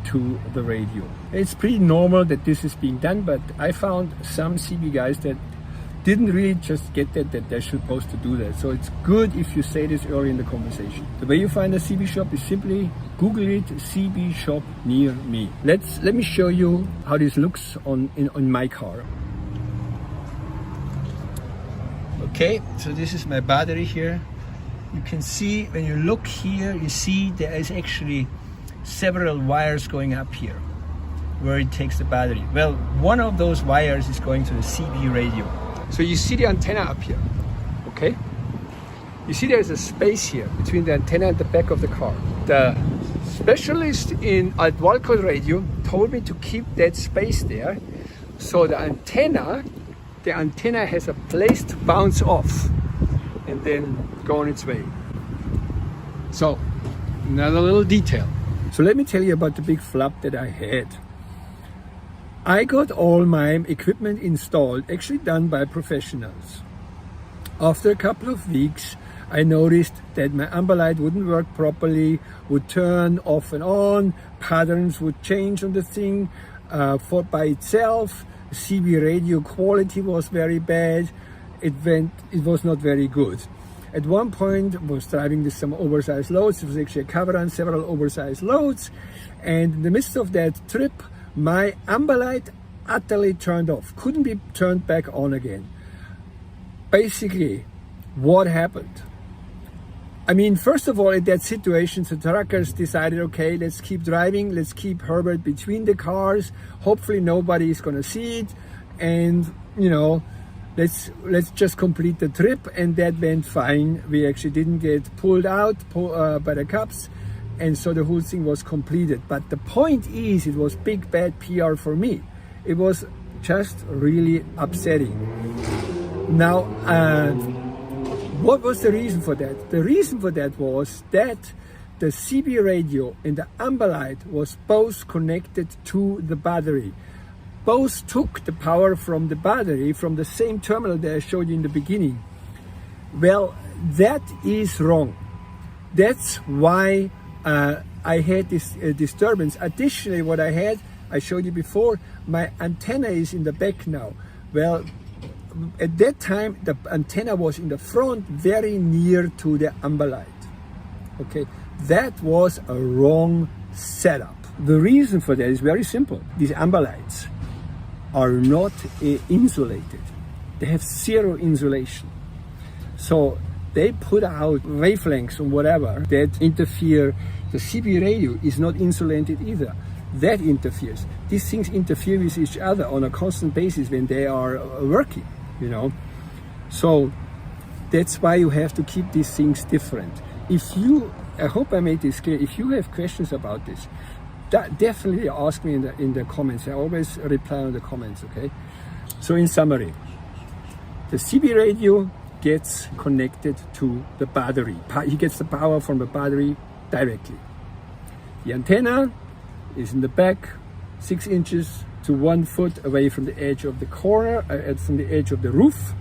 to the radio. It's pretty normal that this is being done, but I found some CB guys that didn't really just get that they're supposed to do that. So it's good if you say this early in the conversation. The way you find a CB shop is simply Google it, CB shop near me. Let me show you how this looks on my car. Okay, so this is my battery here. You can see when you look here, you see there is actually several wires going up here where it takes the battery. Well, one of those wires is going to the CB radio. So you see the antenna up here, okay? You see there's a space here between the antenna and the back of the car. The specialist at Walcott Radio told me to keep that space there, so the antenna has a place to bounce off and then go on its way. So, another little detail. So let me tell you about the big flop that I had. I got all my equipment installed, actually done by professionals. After a couple of weeks, I noticed that my amber light wouldn't work properly, would turn off and on, patterns would change on the thing by itself. CB radio quality was very bad. It was not very good. At one point, I was driving with some oversized loads. It was actually a cover on several oversized loads. And in the midst of that trip, my amber light utterly turned off. Couldn't be turned back on again. Basically, what happened? I mean, first of all, in that situation, the truckers decided, okay, let's keep driving. Let's keep Herbert between the cars. Hopefully nobody is going to see it. And, let's just complete the trip, and that went fine. We actually didn't get pulled out by the cops, and so the whole thing was completed. But the point is, it was big bad PR for me. It was just really upsetting. Now, what was the reason for that? The reason for that was that the CB radio and the amber light was both connected to the battery. Both took the power from the battery from the same terminal that I showed you in the beginning. Well, that is wrong. That's why I had this disturbance. Additionally, what I showed you before, my antenna is in the back now. Well, at that time, the antenna was in the front, very near to the amber light. Okay, that was a wrong setup. The reason for that is very simple. These amber lights are not insulated. They have zero insulation. So they put out wavelengths or whatever that interfere. The CB radio is not insulated either. That interferes. These things interfere with each other on a constant basis when they are working, So that's why you have to keep these things different. I hope I made this clear. If you have questions about this, definitely ask me in the comments. I always reply on the comments, okay? So in summary, the CB radio gets connected to the battery. He gets the power from the battery directly. The antenna is in the back, 6 inches to 1 foot away from the edge of the corner, from the edge of the roof.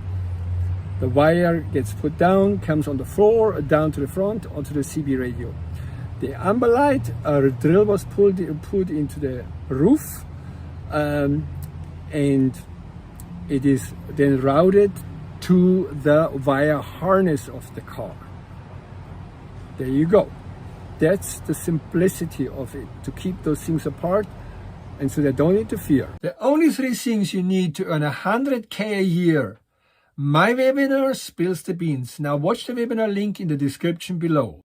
The wire gets put down, comes on the floor, down to the front, onto the CB radio. The amber light, a drill was put into the roof, and it is then routed to the wire harness of the car. There you go. That's the simplicity of it, to keep those things apart and so they don't interfere. The only 3 things you need to earn $100K a year. My webinar spills the beans. Now watch the webinar link in the description below.